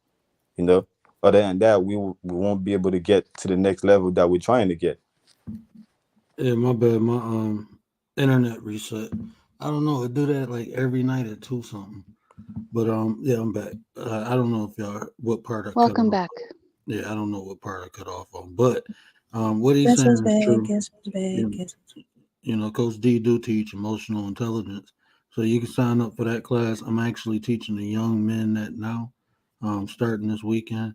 C: you know Other than that, we won't be able to get to the next level that we're trying to get.
B: Yeah, my bad. My internet reset. I don't know. It do that like every night at 2 something. But yeah, I'm back. I don't know if y'all what part I cut
D: Welcome
B: off.
D: back.
B: Yeah, I don't know what part I cut off on. But what he's
F: Guess who's
B: saying is
F: back?
B: true.
F: Guess who's back?
B: You, Coach D do teach emotional intelligence, so you can sign up for that class. I'm actually teaching the young men that now, starting this weekend.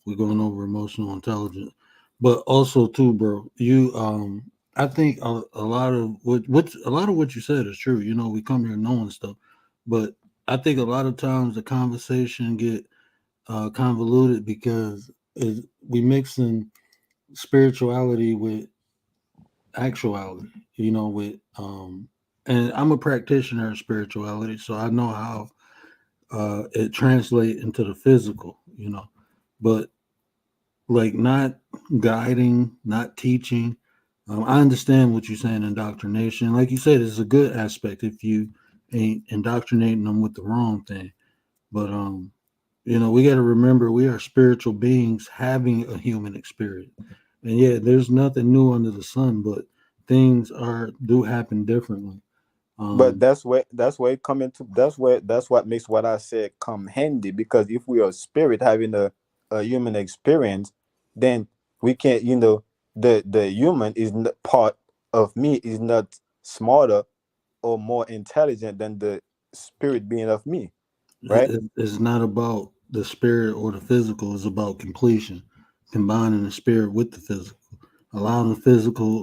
B: We're going over emotional intelligence, but also too, bro. I think a lot of what you said is true. We come here knowing stuff, but I think a lot of times the conversation get convoluted because we mixing spirituality with actuality, with and I'm a practitioner of spirituality, so I know how it translates into the physical, but like not guiding, not teaching. I understand what you're saying, indoctrination. Like you said, it's a good aspect if you ain't indoctrinating them with the wrong thing. But we got to remember we are spiritual beings having a human experience, and yeah, there's nothing new under the sun, but things are do happen differently.
C: But
B: Um,
C: that's where it come into that's what makes what I said come handy, because if we are spirit having a human experience, then we can't, the human is not part of me, is not smarter or more intelligent than the spirit being of me, right?
B: it's not about the spirit or the physical; it's about completion, combining the spirit with the physical, allowing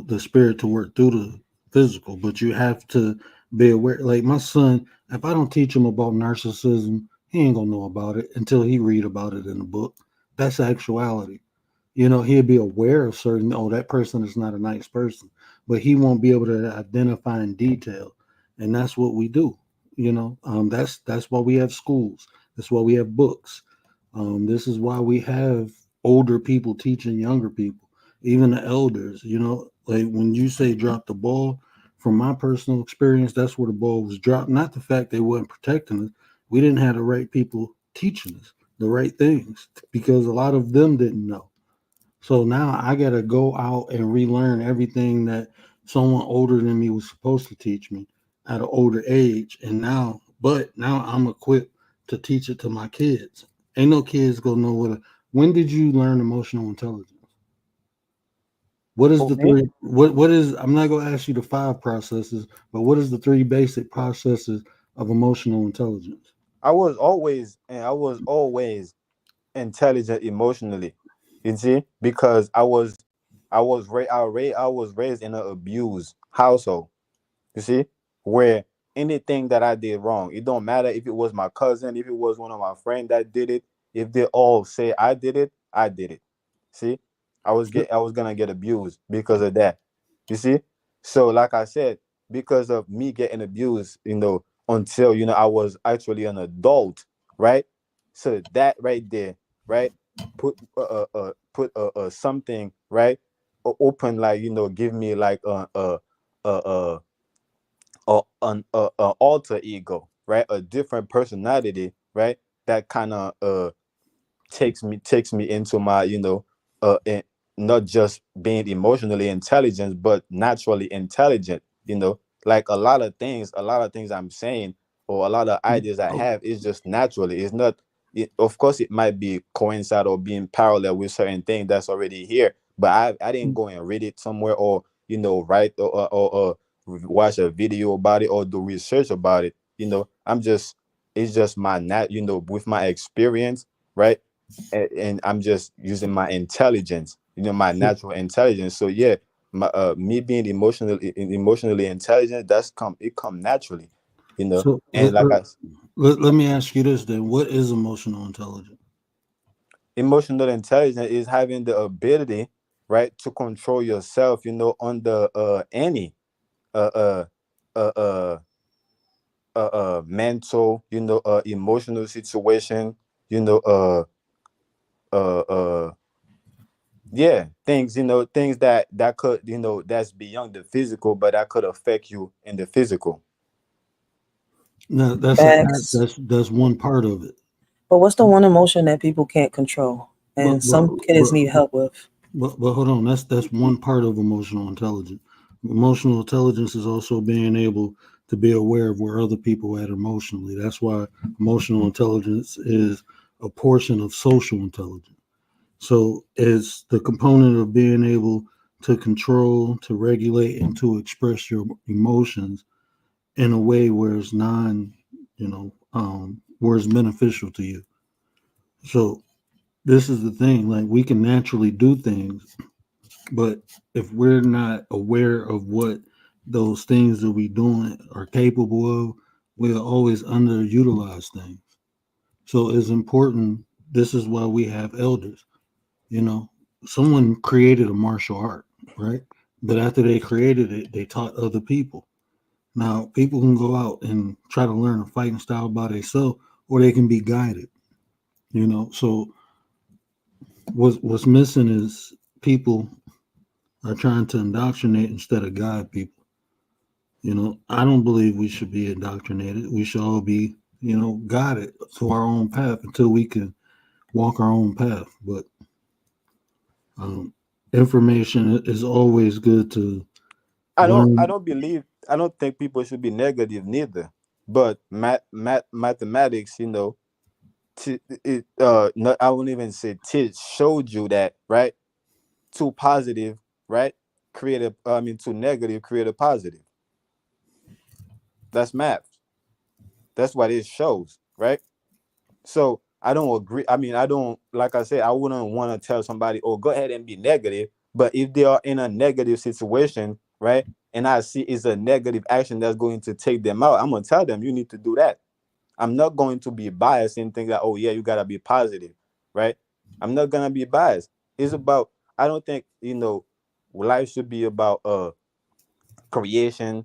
B: the spirit to work through the physical. But you have to be aware. Like my son, if I don't teach him about narcissism, he ain't gonna know about it until he read about it in a book. That's actuality. He'll be aware of certain, oh, that person is not a nice person, but he won't be able to identify in detail. And that's what we do. That's why we have schools. That's why we have books. This is why we have older people teaching younger people, even the elders. Like when you say drop the ball, from my personal experience, that's where the ball was dropped. Not the fact they weren't protecting us. We didn't have the right people teaching us the right things because a lot of them didn't know. So now I got to go out and relearn everything that someone older than me was supposed to teach me at an older age. But now I'm equipped to teach it to my kids. Ain't no kids gonna know when did you learn emotional intelligence? What is
C: For
B: the
C: me,
B: three? What is? I'm not gonna ask you the five processes, but what is the three basic processes of emotional intelligence?
C: I was always intelligent emotionally. You see, because I was raised in an abused household. You see, where anything that I did wrong, it don't matter if it was my cousin, if it was one of my friends that did it, if they all say I did it, I did it. See, I was gonna get abused because of that. You see, so like I said, because of me getting abused, until I was actually an adult, right? So that right there, right, put something, right, open, like, give me like a a alter ego, right, a different personality, right, that kind of takes me into my, not just being emotionally intelligent but naturally intelligent. Like a lot of things I'm saying, or a lot of ideas I have, is just naturally. It's not of course it might be coincide or being parallel with certain things that's already here, but I didn't go and read it somewhere, or write, or watch a video about it, or do research about it. I'm just It's just my with my experience, right? And I'm just using my intelligence, my natural intelligence. So yeah, me being emotionally intelligent, it come naturally,
B: So
C: and like
B: let me ask you this then: what is emotional intelligence?
C: emotional intelligence is having the ability, right, to control yourself, under any uh uh uh uh mental, emotional situation, you know uh uh uh yeah, things that could, that's beyond the physical, but that could affect you in the physical.
B: No,
F: Facts.
B: that's one part of it.
F: But what's the one emotion that people can't control
B: But
F: and
B: but
F: some kids
B: but
F: need help with?
B: but hold on. That's one part of emotional intelligence. Emotional intelligence is also being able to be aware of where other people are at emotionally. That's why emotional intelligence is a portion of social intelligence. So it's the component of being able to control, to regulate, and to express your emotions in a way where it's where it's beneficial to you. So this is the thing, like we can naturally do things, but if we're not aware of what those things that we doing are capable of, we'll always underutilize things. So it's important. This is why we have elders. You know, someone created a martial art, right? But after they created it, they taught other people. Now, people can go out and try to learn a fighting style by themselves, or they can be guided. So what's missing is people are trying to indoctrinate instead of guide people. I don't believe we should be indoctrinated. We should all be, guided to our own path until we can walk our own path. But um, information is always good to
C: I
B: learn.
C: don't believe. I don't think people should be negative neither. But mathematics, no, I wouldn't even say showed you that, right? Two positive, right? Create a, I mean, two negative, create a positive. That's math. That's what it shows, right? So I don't agree. I mean, I don't, like I said, I wouldn't want to tell somebody, oh, go ahead and be negative. But if they are in a negative situation, right, and I see it's a negative action that's going to take them out, I'm gonna tell them you need to do that. I'm not going to be biased and think that, oh yeah, you gotta be positive, right? I'm not gonna be biased. It's about, I don't think, life should be about creation,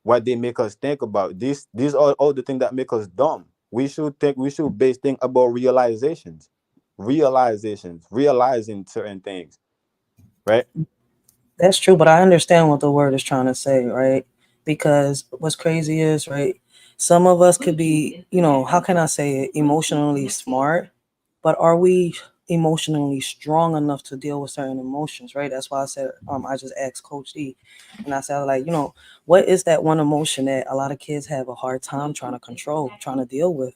C: what they make us think about. These are all the things that make us dumb. We should base things about realizing certain things, right?
F: That's true, but I understand what the word is trying to say, right? Because what's crazy is, right, some of us could be, how can I say it, emotionally smart, but are we emotionally strong enough to deal with certain emotions, right? That's why I said, I just asked Coach D, and I said, like, what is that one emotion that a lot of kids have a hard time trying to control, trying to deal with?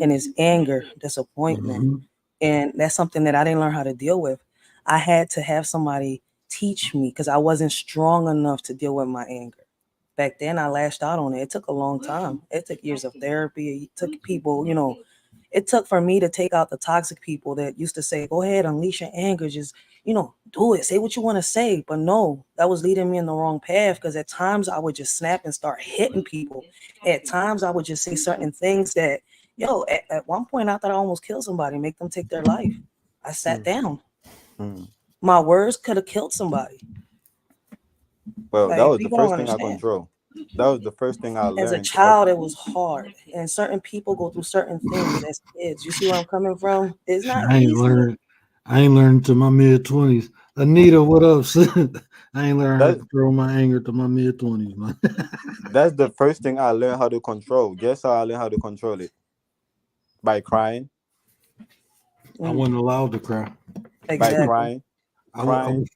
F: And it's anger, disappointment.
B: Mhm.
F: And that's something that I didn't learn how to deal with. I had to have somebody teach me because I wasn't strong enough to deal with my anger. Back then, I lashed out on it. It took a long time. It took years of therapy. It took people, it took for me to take out the toxic people that used to say, go ahead, unleash your anger. Just, do it. Say what you want to say. But no, that was leading me in the wrong path because at times I would just snap and start hitting people. At times I would just say certain things that, at one point I thought I almost killed somebody, make them take their life. I sat
C: Mm,
F: down.
C: mm.
F: My words could have killed somebody.
C: Well, that
F: Like,
C: was the
F: people don't
C: first thing I
F: understand.
C: control. That was the first thing I
F: As a
C: learned.
F: child, it was hard. And certain people go through certain things as kids. You see where I'm coming from? It's not
B: I ain't
F: easy.
B: learned. I ain't learned to my mid 20s. Anita, what up, sis? I ain't learned how to
C: That
B: control my anger to my mid 20s, man.
C: that's the first thing I learned how to control. Guess how I learned how to control it? By crying,
B: I
F: Mm,
B: wasn't allowed to cry.
C: by
F: exactly.
C: crying,
B: I
C: crying.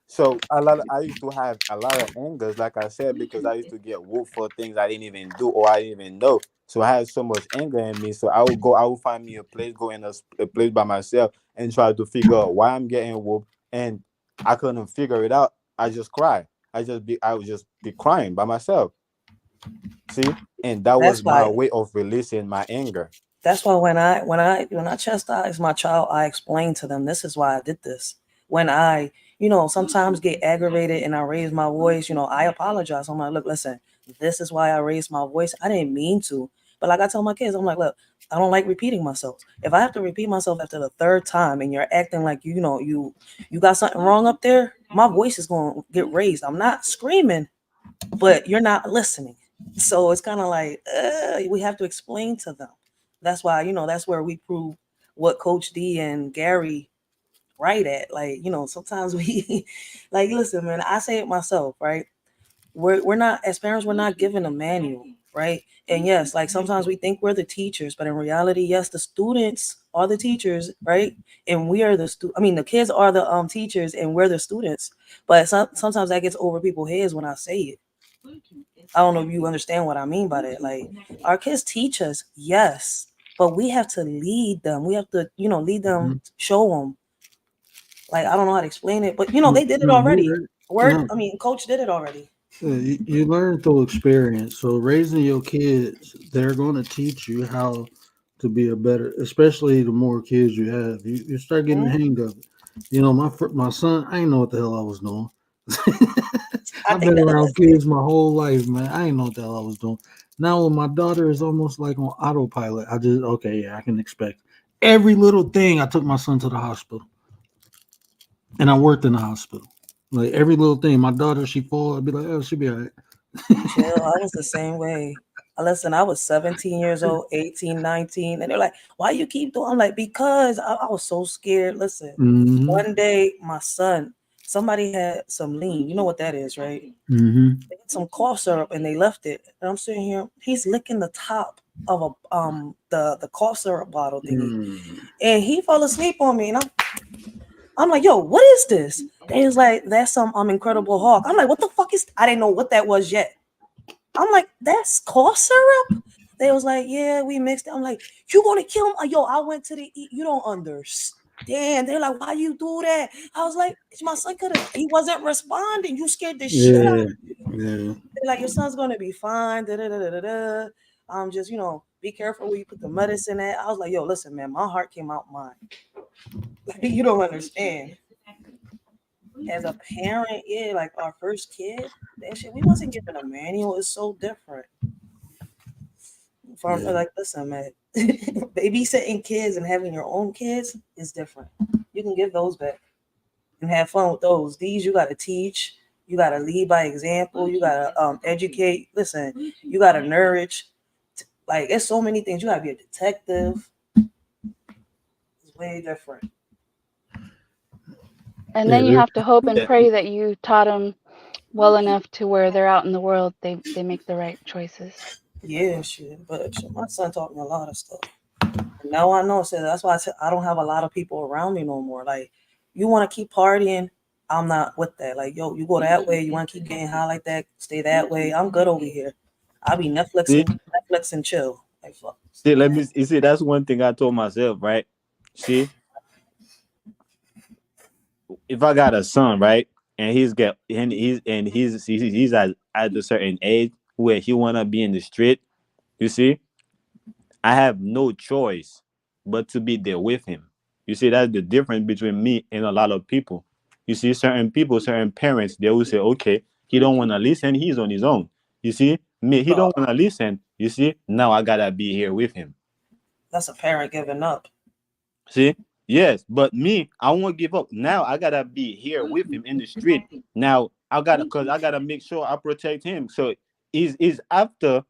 C: So I used to have a lot of angers, like I said, because I used to get whooped for things I didn't even do or I didn't even know. So I had so much anger in me. So I would find me a place, go in a place by myself and try to figure out why I'm getting whooped. And I couldn't figure it out. I just cry. I would just be crying by myself. See? And that
F: That's
C: was my
F: why.
C: way of releasing my anger.
F: That's why when I chastise my child, I explain to them this is why I did this. When I, sometimes get aggravated and I raise my voice, I apologize. I'm like, look, listen, this is why I raised my voice. I didn't mean to. But like I tell my kids, I'm like, look, I don't like repeating myself. If I have to repeat myself after the third time and you're acting like you got something wrong up there, my voice is going to get raised. I'm not screaming, but you're not listening. So it's kind of like we have to explain to them. That's why, that's where we prove what Coach D and Gary right at. Like, sometimes we like, listen, man, I say it myself, right? We're not, as parents, we're not given a manual, right? And yes, like sometimes we think we're the teachers, but in reality, yes, the students are the teachers, right? And we are the kids are the teachers and we're the students. But sometimes that gets over people's heads when I say it. I don't know if you understand what I mean by that. Like, our kids teach us, yes, but we have to lead them. We have to, lead them,
B: Mhm.
F: show them. Like, I don't know how to explain it, but
B: No,
F: they did it
B: no,
F: already.
B: no.
F: Coach did it already.
B: You learn through experience. So raising your kids, they're going to teach you how to be a better, especially the more kids you have. You start getting the
F: Mhm.
B: hang of it. My son, I didn't know what the hell I was doing.
F: I
B: I've
F: think
B: been
F: that
B: around
F: that's it.
B: kids my whole life, man. I didn't know what the hell I was doing. Now, when my daughter is almost like on autopilot, I just, okay, yeah, I can expect every little thing. I took my son to the hospital. and I worked in the hospital. Like every little thing, my daughter, she fall, I'd be like, oh, she'll be all right.
F: Chill. I was the same way. Listen, I was 17 years old, 18, 19, and they're like, why you keep doing? I'm like, because I was so scared. Listen, one day, my son, somebody had some lean. You know what that is, right?
B: Mm-hmm.
F: They had some cough syrup and they left it. And I'm sitting here, he's licking the top of the cough syrup bottle thingy. And he fell asleep on me. And I'm like, yo, what is this? And he was like, that's some Incredible Hulk. I'm like, what the fuck is? I didn't know what that was yet. I'm like, that's cough syrup? They was like, yeah, we mixed it. I'm like, you gonna kill him? Yo, I went to you don't understand. They're like, why you do that? I was like, my son he wasn't responding. You scared the shit out of me.
B: Yeah.
F: They're like, your son's gonna be fine. Just, be careful where you put the medicine at. I was like, yo, listen, man, my heart came out mine. Like, you don't understand. As a parent, yeah, like our first kid, that shit, we wasn't given a manual. It's so different. From like, listen, man, babysitting kids and having your own kids is different. You can give those back and have fun with those. These you gotta teach. You gotta lead by example. You gotta educate. Listen, you gotta nourish. Like, there's so many things. You gotta be a detective. It's way different.
D: And then you have to hope and pray that you taught them well enough to where they're out in the world, they make the right choices.
F: Yeah, shit. But my son taught me a lot of stuff. And now I know. So that's why I said I don't have a lot of people around me no more. Like, you want to keep partying, I'm not with that. Like, yo, you go that way. You want to keep getting high like that, stay that way. I'm good over here. I'll be Netflix and chill. Like, fuck.
C: See, you see, that's one thing I told myself, right? See, if I got a son, right, and he's at a certain age where he wanna be in the street, you see, I have no choice but to be there with him. You see, that's the difference between me and a lot of people. You see, certain people, certain parents, they will say, okay, he don't want to listen, he's on his own. You see, me, he don't want to listen. You see, now I gotta be here with him.
F: That's a parent giving up.
C: See, yes, but me, I won't give up. Now I gotta be here with him in the street. Now cause I gotta make sure I protect him. So is after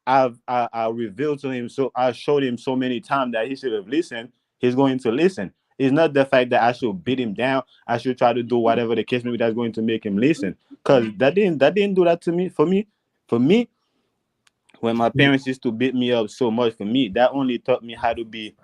C: I revealed to him, so I showed him so many times that he should have listened. He's going to listen. It's not the fact that I should beat him down. I should try to do whatever the case may be that's going to make him listen. Cause that didn't do that to me. For me, when my parents used to beat me up so much, for me, that only taught me how to be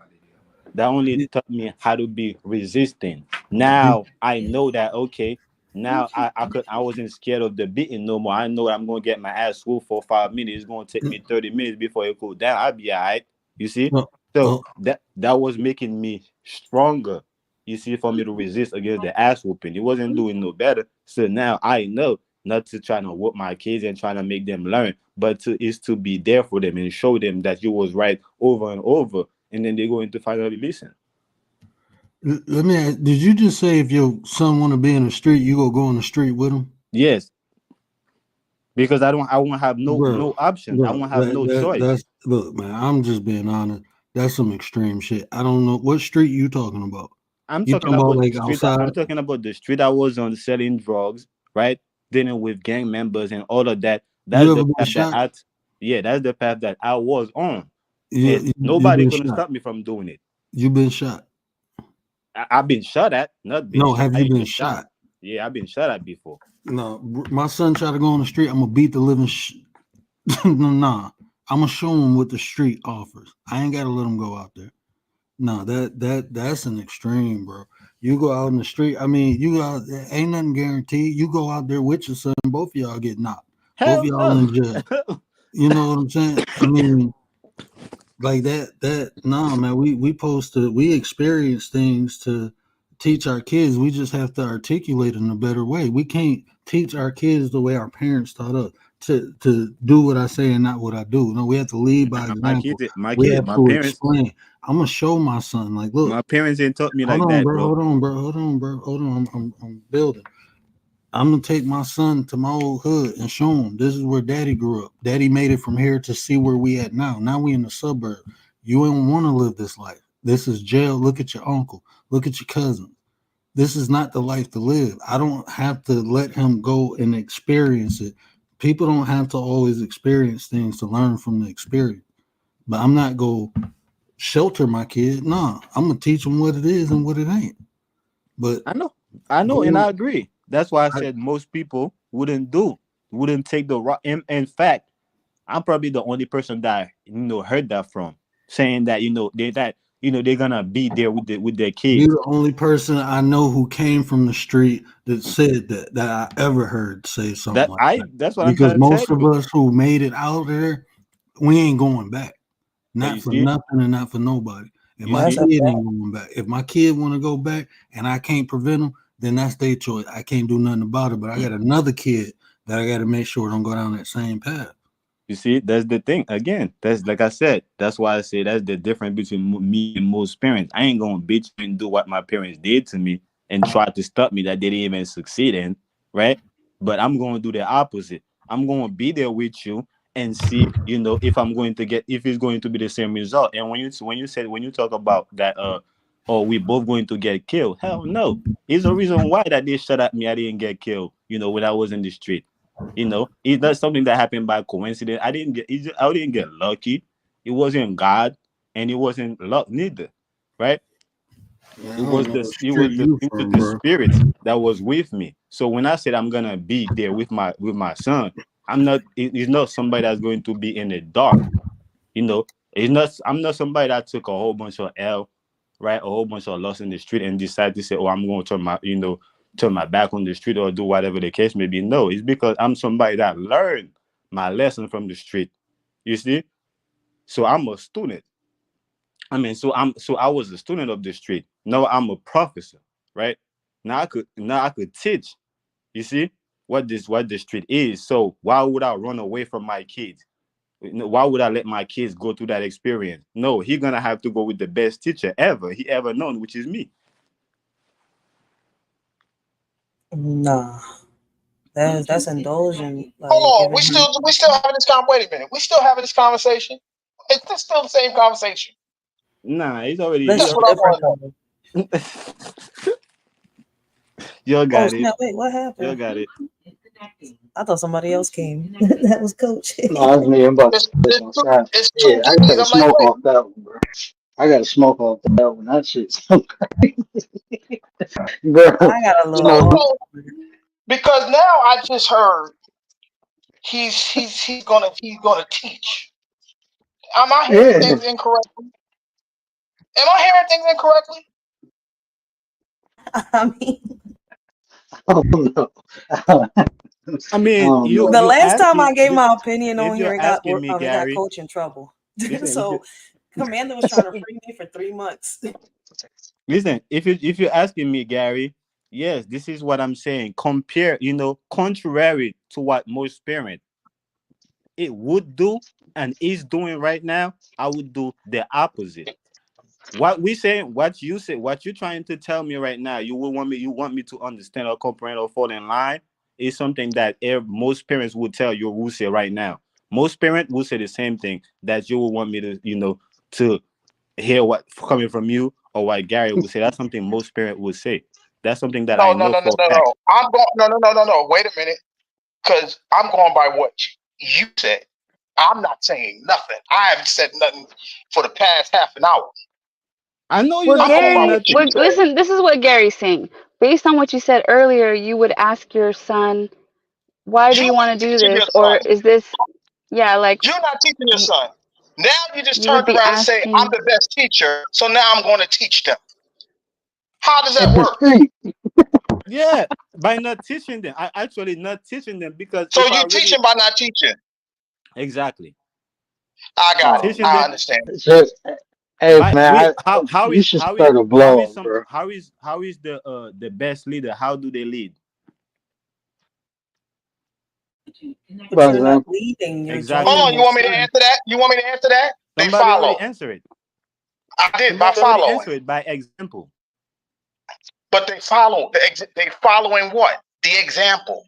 C: resistant. Now I know that, okay, now I wasn't scared of the beating no more. I know I'm gonna get my ass whooped for 5 minutes. It's gonna take me 30 minutes before it cool down. I'll be all right. You see? So that was making me stronger. You see, for me to resist against the ass whooping. It wasn't doing no better. So now I know not to try to whoop my kids and try to make them learn, but to be there for them and show them that you was right over and over, and then they're going to finally listen.
B: Let me ask, did you just say if your son want to be in the street, you go on the street with him?
C: Yes. Because I won't have no option. I won't have no choice.
B: Look, man, I'm just being honest. That's some extreme shit. I don't know what street you talking about.
C: I'm
B: You
C: talking
B: talking about
C: about
B: like
C: the street.
B: outside?
C: I'm talking about the street I was on, selling drugs, right? Dealing with gang members and all of that. That's
B: You
C: the
B: ever been
C: path
B: shot?
C: that's the path that I was on.
B: You
C: Nobody
B: been
C: couldn't
B: shot.
C: stop me from doing it.
B: You been shot.
C: I've been shot at, not been
B: No,
C: shot.
B: have you been shot?
C: Yeah, I've been shot at before.
B: No, my son tried to go on the street. I'm gonna beat the living. Nah, I'm gonna show him what the street offers. I ain't gotta let him go out there. No, that's an extreme, bro. You go out in the street. I mean, you go out there, ain't nothing guaranteed. You go out there with your son, both of y'all get knocked. Both
C: Hell
B: of y'all
C: no.
B: in jail. You know what I'm saying? I mean, like that. No, man. We experience things to teach our kids. We just have to articulate in a better way. We can't teach our kids the way our parents taught us to do what I say and not what I do. No, we have to lead by example. We have
C: My
B: to
C: parents,
B: explain. I'm gonna show my son, like, look,
C: my parents ain't taught me
B: hold
C: like
B: on,
C: that,
B: bro,
C: bro.
B: hold on, bro, hold on, bro, hold on. I'm building. I'm gonna take my son to my old hood and show him this is where daddy grew up. Daddy made it from here to see where we at now. Now we in the suburb. You don't want to live this life. This is jail. Look at your uncle. Look at your cousin. This is not the life to live. I don't have to let him go and experience it. People don't have to always experience things to learn from the experience. But I'm not going to shelter my kid. Nah, I'm going to teach him what it is and what it ain't. But
C: I know, and
B: going,
C: I agree. That's why I
B: I,
C: said most people wouldn't take the rock. In fact, I'm probably the only person that heard that from, saying that they're gonna be there with their
B: you're
C: kids.
B: the only person I know who came from the street that said that I ever heard say something like that.
C: That's what I'm
B: Because
C: trying to tell
B: most of
C: you.
B: us who made it out there, we ain't going back.
C: But
B: Not
C: you
B: for
C: see,
B: nothing and not for nobody. If
C: you
B: my
F: That's
C: see,
F: a
B: kid
F: fact.
B: ain't going back, if my kid want to go back and I can't prevent them, then that's their choice. I can't do nothing about it. But I got another kid that I got to make sure don't go down that same path.
C: you see, that's the thing. Again, that's like I said. That's why I say that's the difference between me and most parents. I ain't gonna bitch and do what my parents did to me and try to stop me that they didn't even succeed in, right? But I'm gonna do the opposite. I'm gonna be there with you and see, if I'm going to get, if it's going to be the same result. And when you talk about that, oh, we both going to get killed. Hell no. It's the reason why that they shot at me. I didn't get killed. When I was in the street. It's not something that happened by coincidence. I didn't get lucky. It wasn't God, and it wasn't luck neither, right?
B: Man,
C: It
B: I don't
C: was
B: know
C: the
B: what
C: it
B: street
C: was the
B: you
C: it was
B: from,
C: the
B: bro.
C: spirit that was with me. So when I said I'm gonna be there with my son, I'm not. It's not somebody that's going to be in the dark. It's not. I'm not somebody that took a whole bunch of L, right? A whole bunch of loss in the street and decided to say, "Oh, I'm going to turn my back on the street or do whatever the case may be." No, it's because I'm somebody that learned my lesson from the street. You see, so I'm a student. I mean, so I was a student of the street. Now I'm a professor, right? Now I could teach. You see what the street is. So why would I run away from my kids? Why would I let my kids go through that experience? No, he's gonna have to go with the best teacher he ever known, which is me.
F: Nah, that's indulgent.
E: Hold
F: Like
E: on,
F: giving him.
E: we still having this wait a minute. We still having this conversation. It's this still the same conversation.
C: Nah, he's already
F: This
C: he
E: That's
F: is
E: what I
F: different.
E: want to know.
C: you
F: Oh
C: got it.
F: snap! Wait, what
C: You
F: happened?
C: got it.
F: I thought somebody else came. That was Coach.
H: No, that's me. I'm about to
E: It's,
H: say
E: it's,
H: some
E: two,
H: side.
E: it's two
H: Yeah, I got
E: keys.
H: to
E: I'm like,
H: smoke
E: wait.
H: off that one, bro. I got to smoke off that one. That shit's so crazy, bro.
F: I got a
H: You
F: little
H: know,
F: off.
E: So, because now I just heard he's gonna teach. Am I hearing
H: yeah.
E: things incorrectly? Am I hearing things incorrectly?
F: I mean,
H: I don't know.
C: I
H: I
C: mean,
H: don't
C: you
F: the
H: know.
C: you
F: last time
C: asking
F: I gave
C: you
F: my opinion
C: if
F: on here,
C: you're asking me,
F: it got
C: Gary.
F: Coach in trouble.
C: Listen, if you
F: So Commander was trying to free me for 3 months.
C: listen, if you're asking me, Gary, yes, this is what I'm saying. Contrary to what most parents it would do and is doing right now, I would do the opposite. What we saying, what you say, what you're trying to tell me right now, you want me to understand or comprehend or fall in line is something that most parents would tell you, will say right now. Most parents will say the same thing that you will want me to, to hear what coming from you or what Gary would say. That's something most parents would say. That's something that I
E: No, no,
C: know
E: no, no,
C: for
E: no,
C: a fact.
E: no. I'm going. No, no, no, no, no. Wait a minute, because I'm going by what you said. I'm not saying nothing. I haven't said nothing for the past half an hour.
C: I know you're
D: Well,
C: not
E: I'm going
C: saying
E: by
D: Gary,
E: what you
C: nothing.
E: said.
D: listen, this is what Gary's saying. Based on what you said earlier, you would ask your son, why do
E: You're
D: you want
E: not
D: to do
E: teaching your
D: this? Or
E: son.
D: is this, yeah, like
E: You're not teaching your son. Now you just
D: you would
E: turned
D: be
E: around and say, I'm
D: asking,
E: the best teacher, so now I'm going to teach them. How does
H: In
E: that
H: the
E: work?
H: street.
C: Yeah, by not teaching them. I actually not teaching them because
E: So
C: if I
E: you
C: really
E: teaching by not teaching.
C: exactly
E: I got it.
C: teaching
E: I
C: them
E: understand.
H: It's just, hey
C: by
H: man,
C: we how
H: you
C: is
H: should start a
C: how is
H: blog,
C: some
H: bro.
C: how is the best leader? How do they lead?
F: But
H: For
F: you're not
H: example,
F: leading, you're
C: Exactly.
E: Hold
F: joining
E: on, you
F: your
E: want me to
F: son.
E: answer that? You want me to answer that? They
C: Somebody already
E: follow.
C: answered it.
E: I did by
C: Somebody already
E: following.
C: answered it by example.
E: But they follow. They following what? The example.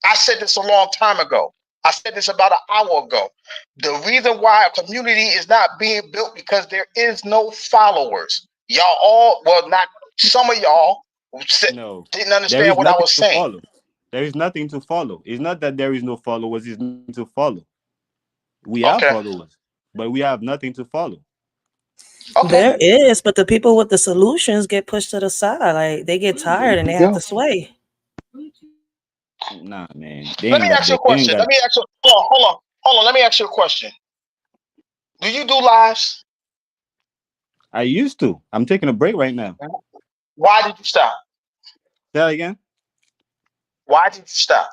E: I said this a long time ago. I said this about an hour ago. The reason why a community is not being built because there is no followers. Y'all all, well, not some of y'all
C: No,
E: didn't
C: there
E: understand
C: is
E: what I
C: nothing
E: was
C: to
E: saying.
C: follow. There is nothing to follow. It's not that there is no followers. It's nothing to follow. We have
E: Okay.
C: followers, but we have nothing to follow.
E: Okay.
F: There is, but the people with the solutions get pushed to the side. Like they get tired and they have
H: Yeah.
F: to sway.
C: Nah, man, they
E: Let
C: ain't
E: me
C: got
E: ask you a
C: that. They ain't
E: question.
C: got.
E: Let me ask you. Hold on. Let me ask you a question. Do you do lives?
C: I used to. I'm taking a break right now.
E: Why did you stop?
C: Say that again.
E: Why did you stop?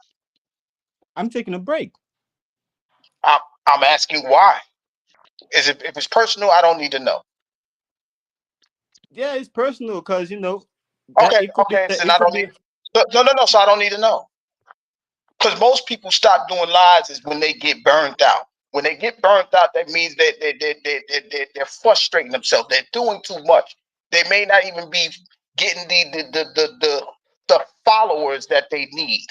C: I'm taking a break.
E: I'm, I'm asking why. Is it if it's personal? I don't need to know.
C: Yeah, it's personal because that
E: Okay.
C: it could be
E: Okay.
C: that
E: Then
C: it
E: I
C: could
E: don't
C: be.
E: need. No. So I don't need to know. Because most people stop doing lives is when they get burned out. When they get burned out, that means that they're frustrating themselves. They're doing too much. They may not even be getting the followers that they need.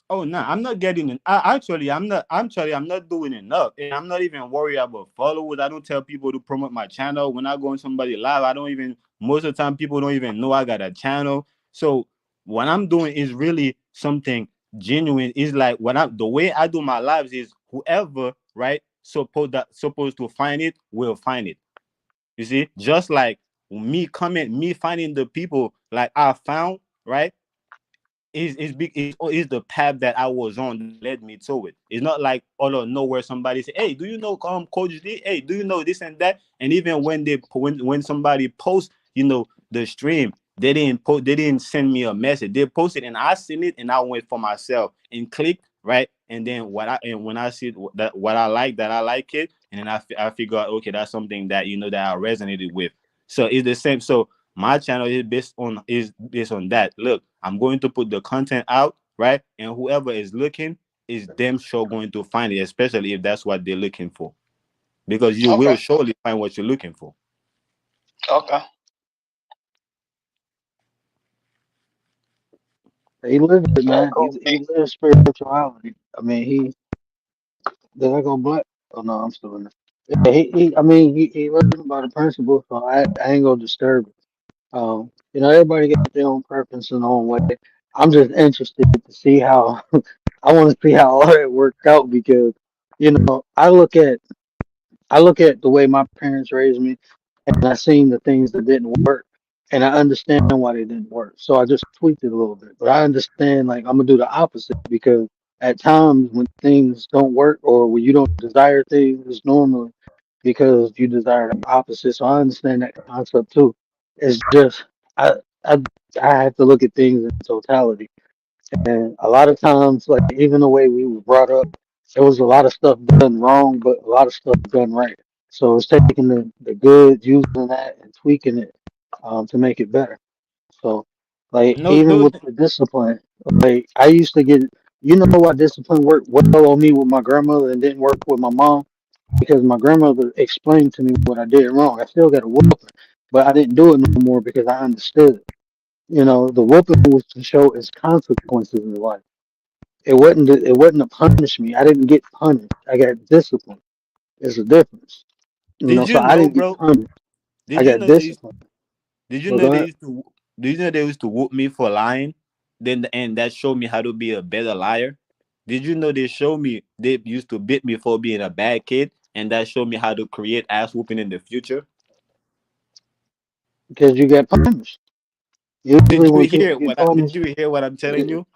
C: Oh no, I'm not getting it. Actually, I'm not. I'm not doing enough, and I'm not even worried about followers. I don't tell people to promote my channel. When I go on somebody live, I don't even. Most of the time, people don't even know I got a channel. So what I'm doing is really something genuine. Is like the way I do my lives is whoever right supposed to find it will find it. You see, just like me finding the people like I found right is the path that I was on that led me to it. It's not like out of nowhere somebody say, "Hey, do you know Coach D? Hey, do you know this and that?" And even when somebody posts, the stream, they didn't send me a message. They posted and I seen it and I went for myself and clicked right. And then when I see that what I like that I like it, and then I figure out okay that's something that that I resonated with. So it's the same. So my channel is based on that. Look, I'm going to put the content out, right? And whoever is looking is damn sure going to find it, especially if that's what they're looking for. Because you will
E: Okay.
C: surely find what you're looking for.
E: Okay.
H: He lives it,
E: Very
H: man. He
E: cool.
H: he lives spirituality. I mean, did I go black? Oh no, I'm still in there. Yeah, I mean, he learned about the principle, so I ain't gonna disturb it. Everybody got their own preference and their own way. I'm just interested to see how I want to see how all that worked out because I look at the way my parents raised me, and I seen the things that didn't work, and I understand why they didn't work. So I just tweaked it a little bit. But I understand, like, I'm gonna do the opposite because at times when things don't work or when you don't desire things, it's normally because you desire the opposite. So I understand that concept too. It's just I I I have to look at things in totality. And a lot of times, like even the way we were brought up, there was a lot of stuff done wrong, but a lot of stuff done right. So it's taking the good, using that, and tweaking it to make it better. So, like
C: No,
H: even
C: no,
H: with the discipline, like I used to get, why discipline worked well on me with my grandmother and didn't work with my mom because my grandmother explained to me what I did wrong. I still got a whooping, but I didn't do it no more because I understood it. The whooping was to show its consequences in life. It wasn't to punish me. I didn't get punished. I got disciplined. There's a difference.
C: did
H: So
C: you
H: I
C: know,
H: didn't get
C: bro?
H: punished. I
C: Did you
H: got
C: know they used
H: disciplined.
C: did you
H: So
C: know
H: go
C: they
H: ahead.
C: used to do you know they used to whoop me for lying? Then and that showed me how to be a better liar. Did you know they used to beat me for being a bad kid, and that showed me how to create ass whooping in the future?
H: Because you get punished.
C: Did
H: Usually
C: you
H: when people
C: hear
H: get
C: what I, did
H: punished,
C: you hear what I'm telling
H: eh,
C: you?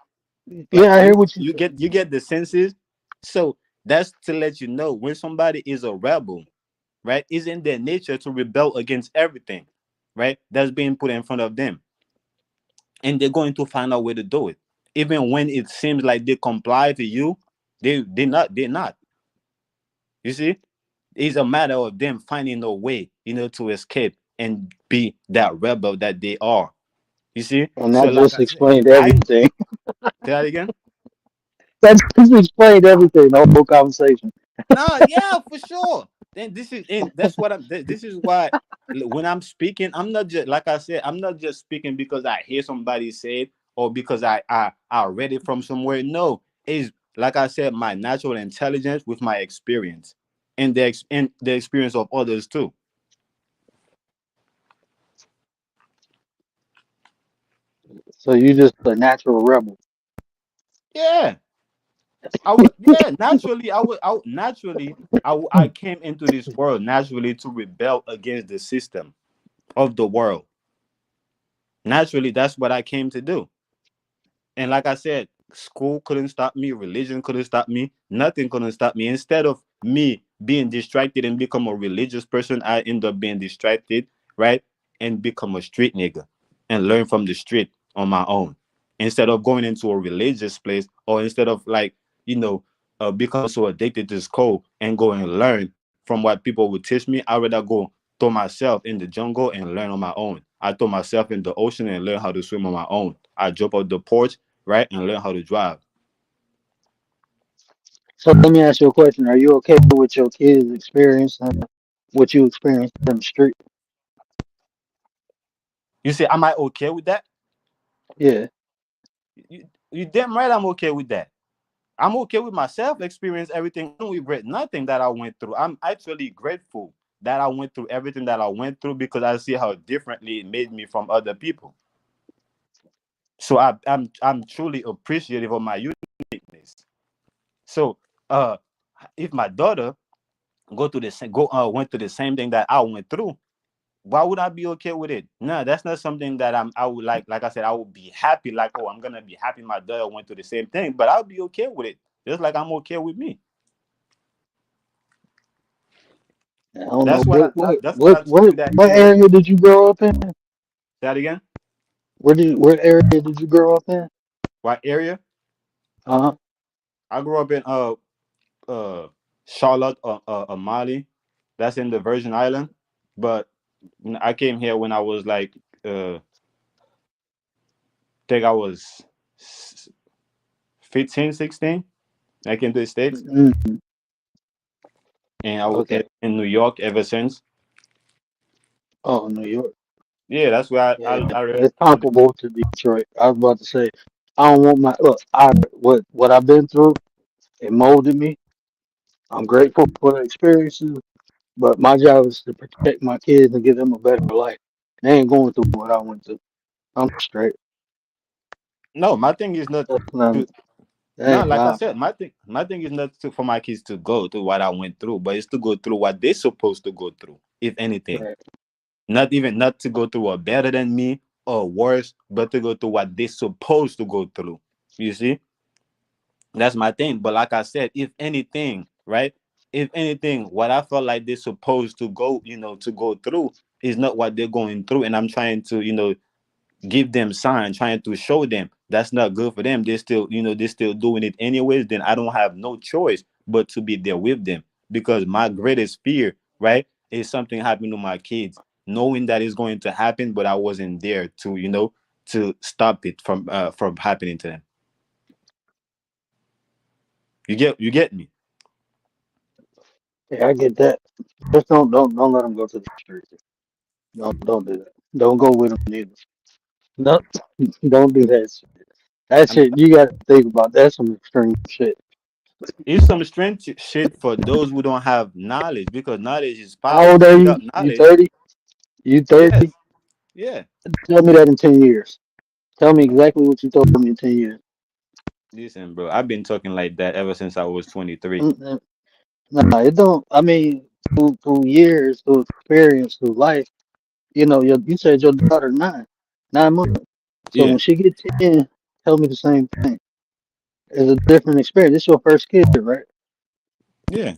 C: Like
H: yeah, I hear
C: you
H: what you
C: you
H: said.
C: get the senses. So that's to let you know when somebody is a rebel, right? Is in their nature to rebel against everything, right? That's being put in front of them, and they're going to find a way to do it, even when it seems like they comply to you. They're not. You see, it's a matter of them finding a way, to escape and be that rebel that they are. You see,
H: And
C: so
H: that
C: like
H: just
C: I said,
H: explained
C: I
H: everything.
C: say that again.
H: That just explained everything, the whole conversation.
C: No, yeah, for sure. Then this is and that's what this is why when I'm speaking, I'm not just like I said, I'm not just speaking because I hear somebody say it or because I read it from somewhere. No, it's like I said, my natural intelligence with my experience and the experience of others too.
H: So you just a natural rebel.
C: Yeah, I would. Yeah, naturally, I came into this world naturally to rebel against the system of the world. Naturally, that's what I came to do. And like I said, school couldn't stop me, religion couldn't stop me, nothing couldn't stop me. Instead of me being distracted and become a religious person, I end up being distracted, right? And become a street nigga and learn from the street on my own. Instead of going into a religious place, or instead of like, you know, become so addicted to school and go and learn from what people would teach me, I'd rather go throw myself in the jungle and learn on my own. I throw myself in the ocean and learn how to swim on my own. I jump off the porch, right, and learn how to drive.
H: So let me ask you a question. Are you okay with your kids' experience and what you experienced in the street?
C: You say, am I okay with that?
H: Yeah.
C: You damn right I'm okay with that. I'm okay with myself experience everything. I don't regret nothing that I went through. I'm actually grateful that I went through everything that I went through because I see how differently it made me from other people. So I'm truly appreciative of my uniqueness. So uh if my daughter went through the same thing that I went through, why would I be okay with it? No, that's not something that I would like I said, I would be happy, like, oh, I'm gonna be happy my daughter went through the same thing, but I'll be okay with it. Just like I'm okay with me.
H: I don't know
C: That's what
H: what what
C: that's what
H: what
C: I told
H: what
C: you that,
H: what area did you grow up in?
C: say that again.
H: What area did you grow up in?
C: What area?
H: Uh-huh.
C: I grew up in uh Charlotte, Mali. That's in the Virgin Island. But I came here when I was like think I was 15, 16. I came to the States,
H: Mm,
C: and I was
H: okay.
C: in New York ever since.
H: Oh, New York.
C: Yeah, that's where
H: Yeah,
C: I really
H: it's comparable to Detroit. I was about to say, I don't want my look. I what I've been through, it molded me. I'm grateful for the experiences, but my job is to protect my kids and give them a better life. They ain't going through what I went through. I'm straight.
C: no, my thing is not
H: That's not.
C: to
H: That
C: no,
H: ain't
C: like I
H: my
C: said, my thing is not for my kids to go through what I went through, but it's to go through what they're supposed to go through, if anything.
H: right.
C: Not to go through what better than me or worse, but to go through what they're supposed to go through. You see? That's my thing. But like I said, if anything, right? If anything, what I felt like they're supposed to go, to go through is not what they're going through. And I'm trying to, give them sign, trying to show them that's not good for them. They're still doing it anyways. Then I don't have no choice but to be there with them, because my greatest fear, right, is something happening to my kids, knowing that it's going to happen, but I wasn't there to, to stop it from happening to them. You get me?
H: Yeah, I get that. Just don't let them go to the streets. Don't do that. Don't go with them neither. No, don't do that shit. That
C: I mean,
H: shit you got to think about. That's some extreme shit.
C: it's some strange shit for those who don't have knowledge, because knowledge is
H: How
C: power.
H: old are you?
C: Without
H: You
C: knowledge,
H: 30? You 30?
C: yes, yeah.
H: Tell me that in 10 years. Tell me exactly what you told me in 10 years.
C: Listen, bro, I've been talking like that ever since I was 23.
H: Mm-mm. Nah, it don't. I mean, through years, through experience, through life. You said your daughter 9 months. So
C: Yeah,
H: when she get 10, tell me the same thing. It's a different experience. It's your first kid, right?
C: yeah.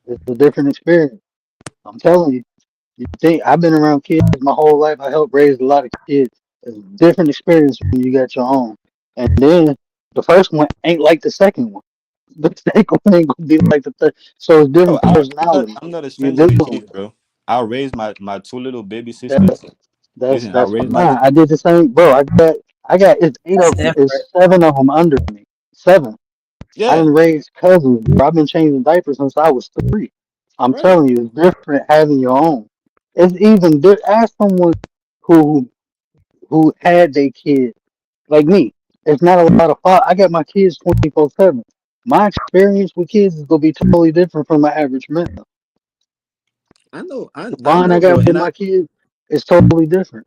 H: It's a different experience. I'm telling you. You think I've been around kids my whole life. I helped raise a lot of kids. It's a different experience when you got your own. And then the first one ain't like the second one. The second one ain't gonna be like the third. So it's
C: Oh,
H: different
C: I'm not.
H: personalities
C: I'm not a
H: you're
C: stranger
H: dealing
C: to
H: with.
C: kids, bro. I raised my two little baby
H: That,
C: sisters.
H: that's
C: Listen, I
H: that's
C: raised my.
H: fine. I did the same, bro. I got it's eight
F: That's
H: of them.
F: different.
H: It's seven of them under me. Seven. I
C: Yeah,
H: didn't raise cousins, bro. I've been changing diapers since I was 3. I'm
C: right.
H: telling you, it's different having your own. It's even ask someone who had their kid like me. It's not a lot of fun. I got my kids 24/7. My experience with kids is gonna be totally different from my average man.
C: I know. I
H: The
C: I
H: bond I
C: know, bro.
H: got with
C: And
H: my kids is totally different.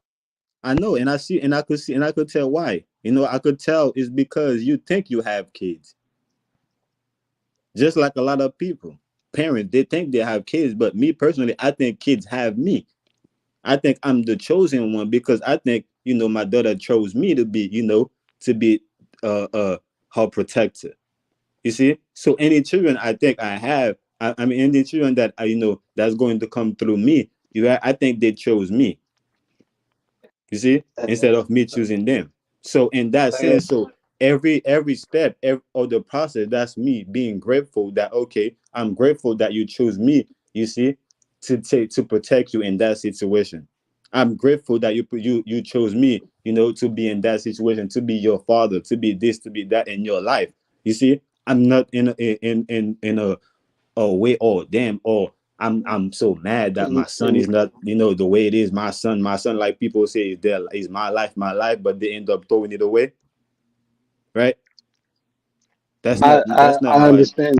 C: I know, and I see, and I could see, and I could tell why. I could tell is because you think you have kids, just like a lot of people. Parents, they think they have kids, but me personally, I think kids have me. I think I'm the chosen one because I think my daughter chose me to be her protector. You see, so any children I think I have, I mean any children that that's going to come through me, I think they chose me. You see, instead of me choosing them. So in that sense, so every step of the process, that's me being grateful that okay, I'm grateful that you chose me. You see, to protect you in that situation. I'm grateful that you chose me. To be in that situation, to be your father, to be this, to be that in your life. You see, I'm not in a way. Oh damn! Oh, I'm so mad that my son is not, the way it is. My son, like people say, is my life, but they end up throwing it away, right? That's not
H: I, I
C: that's not
H: I
C: how I.
H: understand.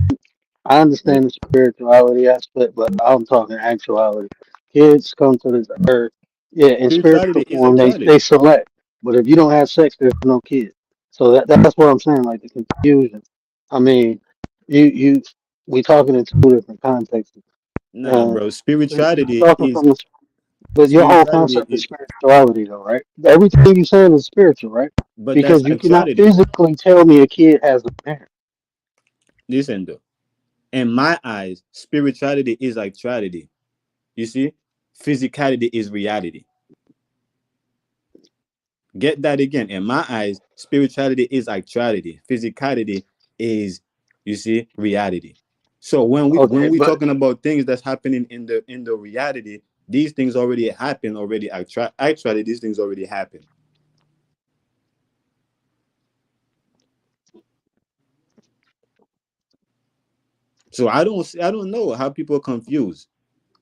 H: I understand the spirituality aspect, but I'm talking actuality. Kids come to this earth, yeah, in
C: Spirituality
H: spiritual
C: is
H: form, they
C: actuality,
H: select. But if you don't have sex, there's no kids. So that's what I'm saying, like the confusion. I mean, you we talking in two different contexts.
C: nah,
H: Uh,
C: bro.
H: you're
C: Spirituality
H: talking
C: is
H: from the, but your whole
C: spirituality
H: concept is
C: is,
H: spirituality, though, right? Everything you saying is spiritual, right?
C: but that's
H: Because you cannot
C: actuality.
H: physically tell me a kid has a parent.
C: Listen though, in my eyes, spirituality is actuality. You see, physicality is reality. Get that again. In my eyes, spirituality is actuality. Physicality is, you see, reality. So when we
H: Okay,
C: when we
H: but
C: talking about things that's happening in the reality, these things already happen already. Actually, these things already happen. So I don't know how people confuse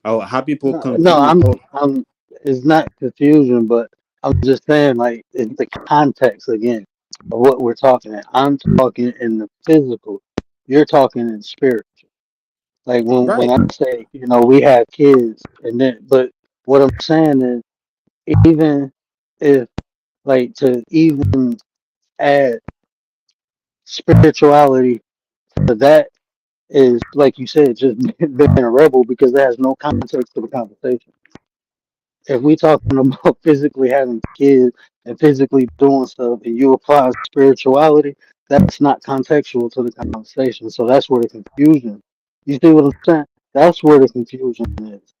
C: or how people
H: no,
C: confuse. Oh,
H: it's not confusion, but I'm just saying, like, it's the context again of what we're talking at. I'm talking in the physical, you're talking in spirit. Like when
C: right,
H: I say, we have kids, and then, but what I'm saying is, even if, like, to even add spirituality to that is, like you said, just being a rebel because it has no context to the conversation. If we talking about physically having kids and physically doing stuff and you apply spirituality, that's not contextual to the conversation. So that's where the confusion. You see what I'm saying? That's where the confusion is.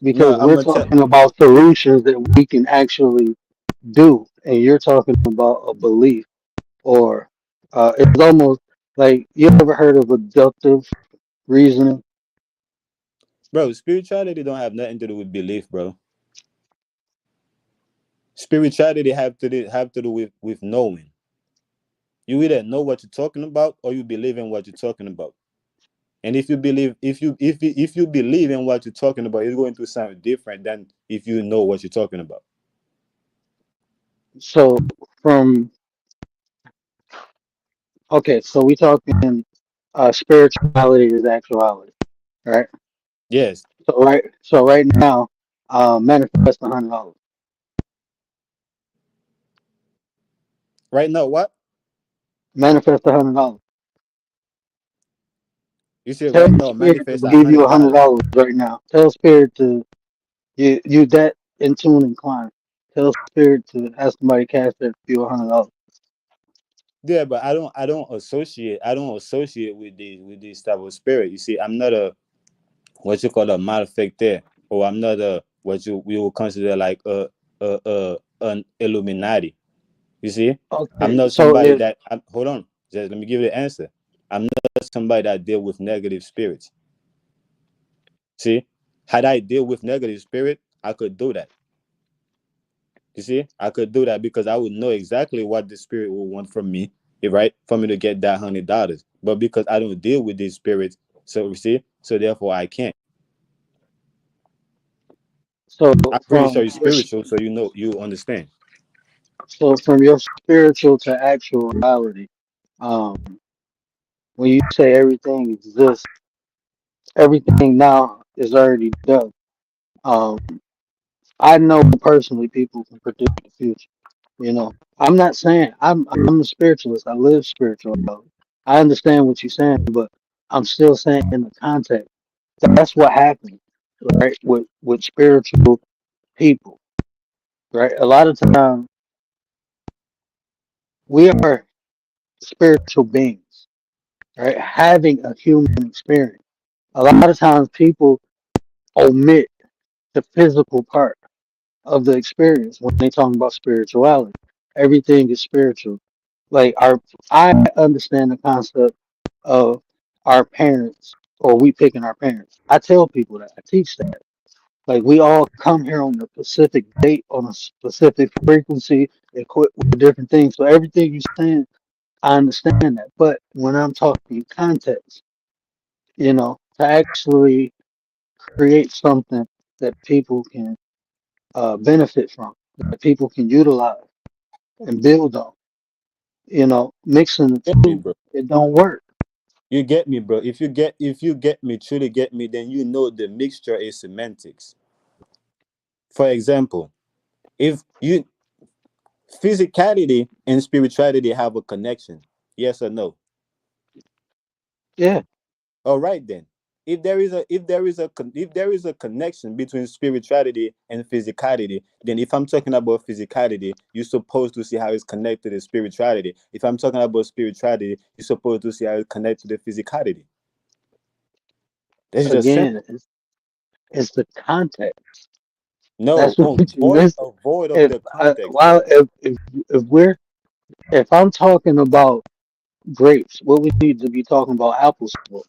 C: no,
H: Because
C: I'm
H: we're
C: gonna tell.
H: talking about solutions that we can actually do, and you're talking about a belief or it's almost like you ever heard of abductive reasoning?
C: Bro, spirituality don't have nothing to do with belief, bro. Spirituality have to do with knowing. You either know what you're talking about or you believe in what you're talking about. And if you believe in what you're talking about, it's going to sound different than if you know what you're talking about.
H: So from okay, so we talking spirituality is actuality, right?
C: Yes.
H: So right now, manifest $100.
C: Right now, what
H: Manifest $100.
C: you said
H: Tell
C: right now,
H: spirit to
C: manifest a
H: give you
C: hundred
H: a hundred
C: dollars.
H: dollars right now. Tell spirit to you that in tune inclined. Tell spirit to have somebody cash that for you $100.
C: Yeah, but I don't associate with this type of spirit. You see, I'm not a what you call a malefactor, or I'm not a what we will consider like a an Illuminati. You see, I'm
H: Okay,
C: not
H: so
C: somebody
H: if
C: that. Hold on, just let me give you the answer. I'm not somebody that deal with negative spirits. See, had I deal with negative spirit, I could do that. You see, I could do that because I would know exactly what the spirit will want from me, right? For me to get that $100. But because I don't deal with these spirits, so you see, so therefore I can't.
H: so
C: I'm pretty sure
H: from
C: you're spiritual, so you understand.
H: from your spiritual to actuality, um, when you say everything exists, everything now is already done. Um, I know personally people can predict the future. You know, I'm not saying I'm a spiritualist. I live spirituality. I understand what you're saying, but I'm still saying in the context. That's what happens, right? With spiritual people, right? A lot of times we are spiritual beings, right? Having a human experience. A lot of times people omit the physical part of the experience when they talk about spirituality. Everything is spiritual. Like I understand the concept of our parents or we picking our parents. I tell people that. I teach that. Like we all come here on a specific date, on a specific frequency, equipped with different things. So everything you're saying, I understand that. But when I'm talking context, to actually create something that people can benefit from, that people can utilize and build on. Mixing the
C: Get me,
H: two,
C: bro.
H: it don't work.
C: You get me, bro. If you get me, truly get me, then you know the mixture is semantics. For example, if you physicality and spirituality have a connection, yes or no?
H: Yeah,
C: All right then. If there is a connection between spirituality and physicality, then if I'm talking about physicality, you're supposed to see how it's connected to spirituality. If I'm talking about spirituality, you're supposed to see how it's connected to physicality. That's just
H: again,
C: simple.
H: it's the context.
C: No,
H: That's what you miss.
C: avoid of
H: If
C: the context,
H: while
C: bro.
H: if I'm talking about grapes, what we need to be talking about apples for?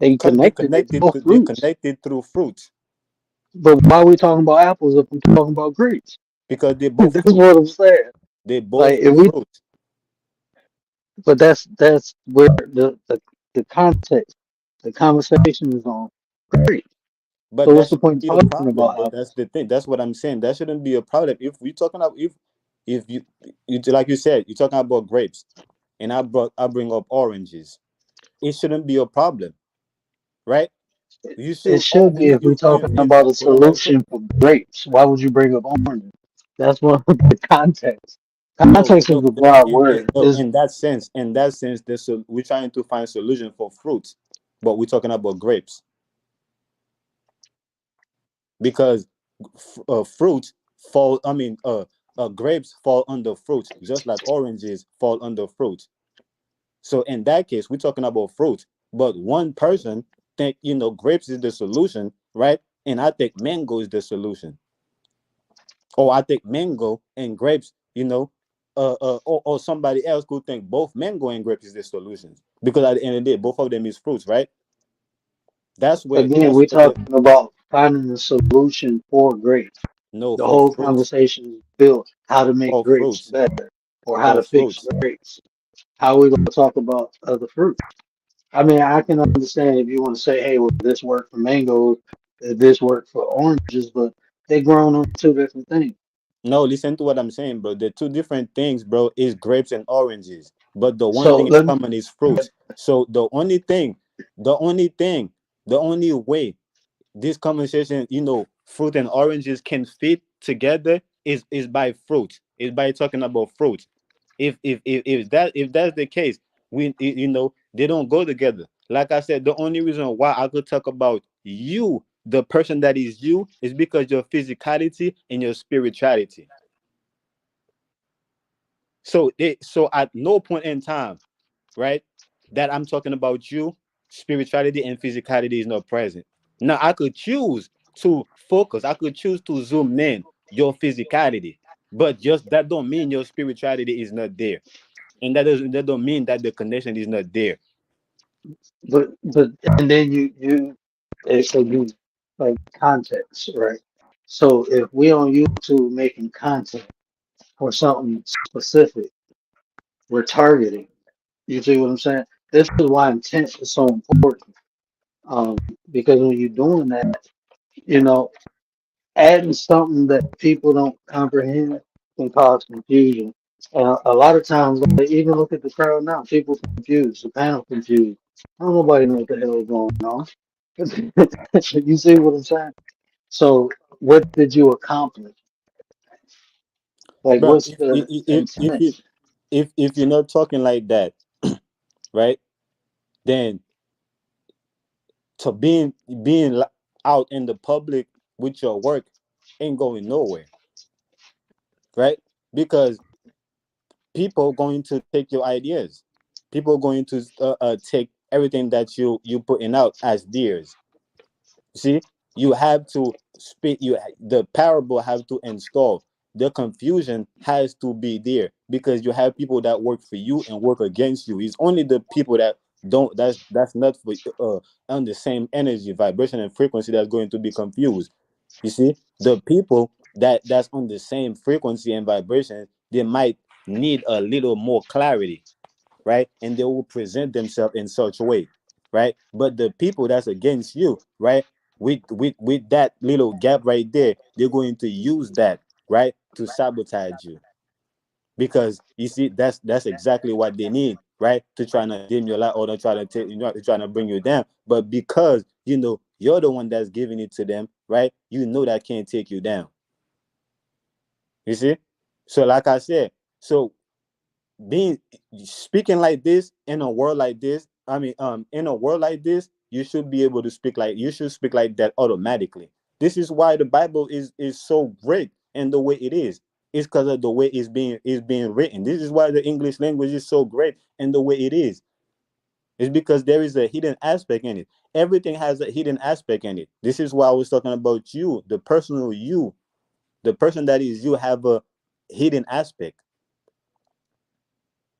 H: They
C: Because they
H: connected. They
C: connected.
H: both
C: They
H: fruits.
C: connected through fruit.
H: But why are we talking about apples if I'm talking about grapes?
C: Because they both
H: That's
C: fruit.
H: what I'm saying.
C: They
H: Like
C: both
H: if we,
C: fruit.
H: but that's where the context, the conversation is on grapes.
C: But
H: So what's
C: that
H: the
C: shouldn't
H: point
C: be
H: of
C: a
H: talking
C: problem,
H: about
C: bro. That's
H: apples?
C: the thing. That's what I'm saying. That shouldn't be a problem. If we talking about if you like you said, you're talking about grapes, and I bring up oranges. It shouldn't be a problem, right? You
H: It
C: should
H: should be
C: always
H: if
C: you
H: we're
C: you
H: talking
C: you
H: about a
C: hold on real quick.
H: solution for grapes. Why would you bring up oranges? That's one of the context.
C: No,
H: Context is
C: no,
H: the broad
C: in,
H: word.
C: no.
H: Is
C: In that sense, we're trying to find solution for fruits, but we're talking about grapes because fruit fall. I mean, grapes fall under fruit, just like oranges fall under fruit. So in that case, we're talking about fruit. But one person think grapes is the solution, right? And I think mango is the solution. Or I think mango and grapes, or somebody else could think both mango and grapes is the solution. Because at the end of the day, both of them is fruits, right? That's where
H: again,
C: that's
H: we're
C: where the
H: talking about finding a solution for grapes.
C: no
H: The
C: for
H: whole
C: fruits,
H: conversation is built how to make
C: for
H: grapes
C: fruits,
H: better or how
C: for
H: to fix
C: fruits.
H: grapes. How are we going to talk about other fruits? I mean, I can understand if you want to say, hey, well, this worked for mangoes, this worked for oranges, but they're grown on two different things.
C: No, listen to what I'm saying, bro. The two different things, bro, is grapes and oranges. But the one
H: So
C: thing in
H: let me,
C: common is fruits. So the only thing, the only way this conversation, fruit and oranges can fit together is by fruit. Is by talking about fruit. If that's the case, they don't go together. Like I said, the only reason why I could talk about you, the person that is you, is because your physicality and your spirituality. So at no point in time, right, that I'm talking about you, spirituality and physicality is not present. Now I could choose to focus, I could choose to zoom in your physicality, but just that don't mean your spirituality is not there. And that don't mean that the connection is not there.
H: but and then so you like context, right? So if we on YouTube making content for something specific, we're targeting. You see what I'm saying? This is why intent is so important. Um, because when you're doing that, you know, adding something that people don't comprehend can cause confusion. And a lot of times, like, even look at the crowd now, people confused, the panel confused. Don't nobody know what the hell is going on. You see what I'm saying? So what did you accomplish? Like,
C: Bro,
H: what's the
C: if
H: intent?
C: you if you're not talking like that, right? Then to being out in the public with your work ain't going nowhere, right? Because people going to take your ideas. People going to take everything that you putting out as theirs. See, you have to speak. The parable have to install. The confusion has to be there because you have people that work for you and work against you. It's only the people that don't. That's not for on the same energy, vibration, and frequency that's going to be confused. You see, the people that's on the same frequency and vibration, they might need a little more clarity, right? And they will present themselves in such a way, right? But the people that's against you, right? With that little gap right there, they're going to use that, right, to sabotage you. Because you see, that's exactly what they need, right? To try to dim your light or to try to take trying to bring you down. But because you're the one that's giving it to them, right? You know that can't take you down. You see? So like I said, so being speaking like this in a world like this, in a world like this, you should be able to speak like that automatically. This is why the Bible is so great and the way it is. It's because of the way it's being written. This is why the English language is so great and the way it is. It's because there is a hidden aspect in it. Everything has a hidden aspect in it. This is why I was talking about you, the personal you, the person that is you have a hidden aspect.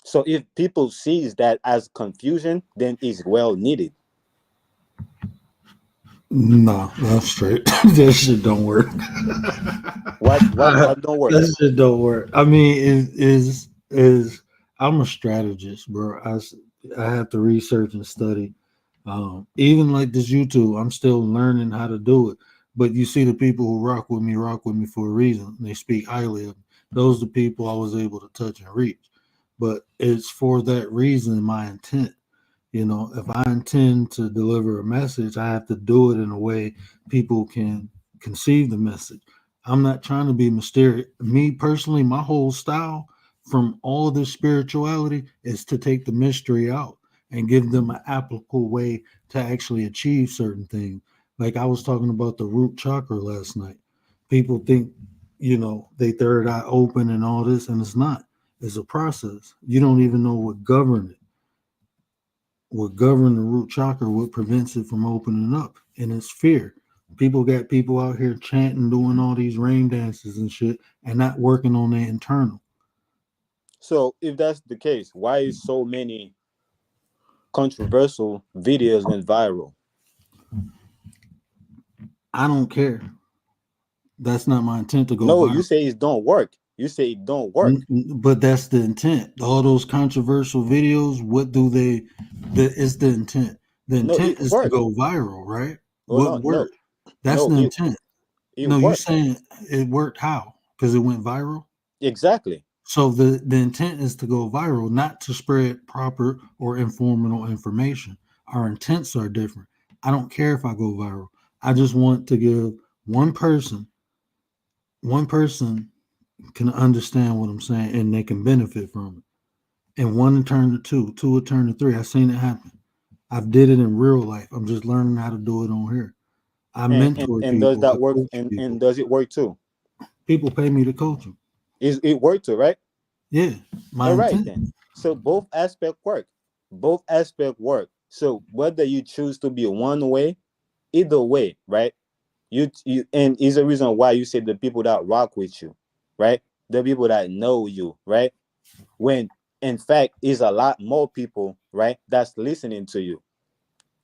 C: So if people sees that as confusion, then it's well needed.
B: No, that's straight. That shit don't work.
C: What what what don't work?
B: That shit don't work. I mean, is I'm a strategist, bro. I have to research and study. Even like this YouTube, I'm still learning how to do it. But you see, the people who rock with me for a reason. They speak highly of me. Those are the people I was able to touch and reach. But it's for that reason, my intent. If I intend to deliver a message, I have to do it in a way people can conceive the message. I'm not trying to be mysterious. Me personally, my whole style from all this spirituality is to take the mystery out and give them an applicable way to actually achieve certain things. Like I was talking about the root chakra last night. People think, they third eye open and all this, and it's not. It's a process. You don't even know what govern the root chakra, what prevents it from opening up, and it's fear. People got people out here chanting, doing all these rain dances and shit, and not working on their internal.
C: So if that's the case, why is so many controversial videos went viral?
B: I don't care. That's not my intent to go
C: No, you
B: viral.
C: say it don't work. You say it don't work.
B: But that's the intent. All those controversial videos, what do they? It's the intent. The
C: No, it
B: intent is to
C: worked.
B: go viral, right?
C: Oh
B: What
C: no, no,
B: worked? That's
C: no,
B: the
C: it
B: intent.
C: it
B: No, you
C: worked.
B: saying it worked how? Because it went viral.
C: Exactly.
B: So the intent is to go viral, not to spread proper or informational information. Our intents are different. I don't care if I go viral. I just want to give one person, one person can understand what I'm saying and they can benefit from it. And one will turn to two, two will turn to three. I've seen it happen. I've did it in real life. I'm just learning how to do it on here. I mentor
C: And does
B: people. I
C: that work?
B: coach
C: And
B: people.
C: does it work too?
B: People pay me to coach them.
C: Is it worked too, right?
B: Yeah, my
C: All right
B: intent.
C: then. So both aspect work. Both aspect work. So whether you choose to be one way, either way, right? You and is the reason why you say the people that rock with you, right? The people that know you, right? When in fact is a lot more people, right, that's listening to you,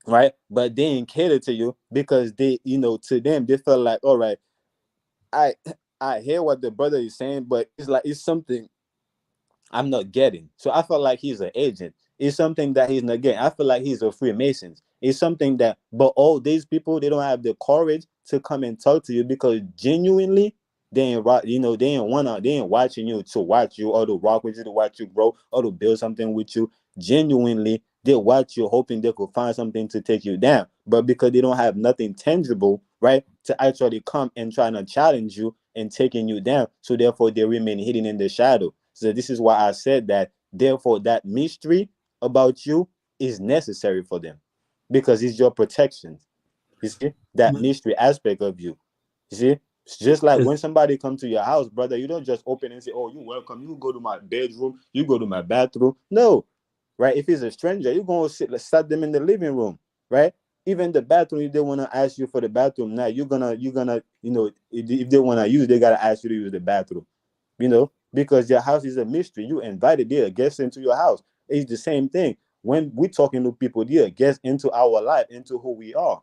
C: right? But they ain't cater to you because they, to them, they feel like, all right, I I hear what the brother is saying, but it's like it's something I'm not getting. So I feel like he's an agent. It's something that he's not getting. I feel like he's a Freemason. It's something that, but all these people, they don't have the courage to come and talk to you because genuinely, they ain't they ain't watching you to watch you or to rock with you, to watch you grow or to build something with you. Genuinely, they watch you hoping they could find something to take you down. But because they don't have nothing tangible, right? To actually come and trying to challenge you and taking you down. So therefore they remain hidden in the shadow. So this is why I said that therefore that mystery about you is necessary for them because it's your protection. You see that mystery aspect of you. You see, it's just like when somebody comes to your house, brother, you don't just open and say, "Oh, you're welcome. You go to my bedroom. You go to my bathroom." No, right? If it's a stranger, you're gonna start them in the living room, right? Even the bathroom, if they wanna ask you for the bathroom, now you're gonna, if they wanna use, they gotta ask you to use the bathroom, because your house is a mystery. You invited their guests into your house. It's the same thing when we're talking to people. Their guests into our life, into who we are,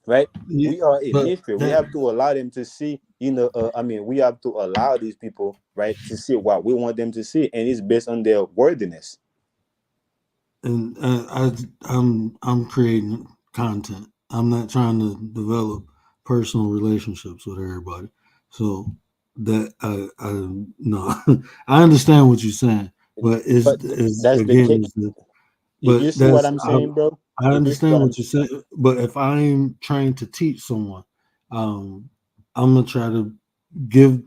C: right?
B: Yeah,
C: We are a
B: but
C: mystery. We
B: that
C: have to allow them to see, we have to allow these people, right, to see what we want them to see, and it's based on their worthiness.
B: and I'm creating content. I'm not trying to develop personal relationships with everybody. So that I no, I understand what you're saying, but
C: But
B: is
C: that's the
B: again
C: case.
B: is the
C: You
B: but
C: see what
B: that's
C: I'm saying, bro?
B: I
C: You see
B: understand
C: what I'm
B: what you're saying. But if I'm trying to teach someone, um, I'm gonna try to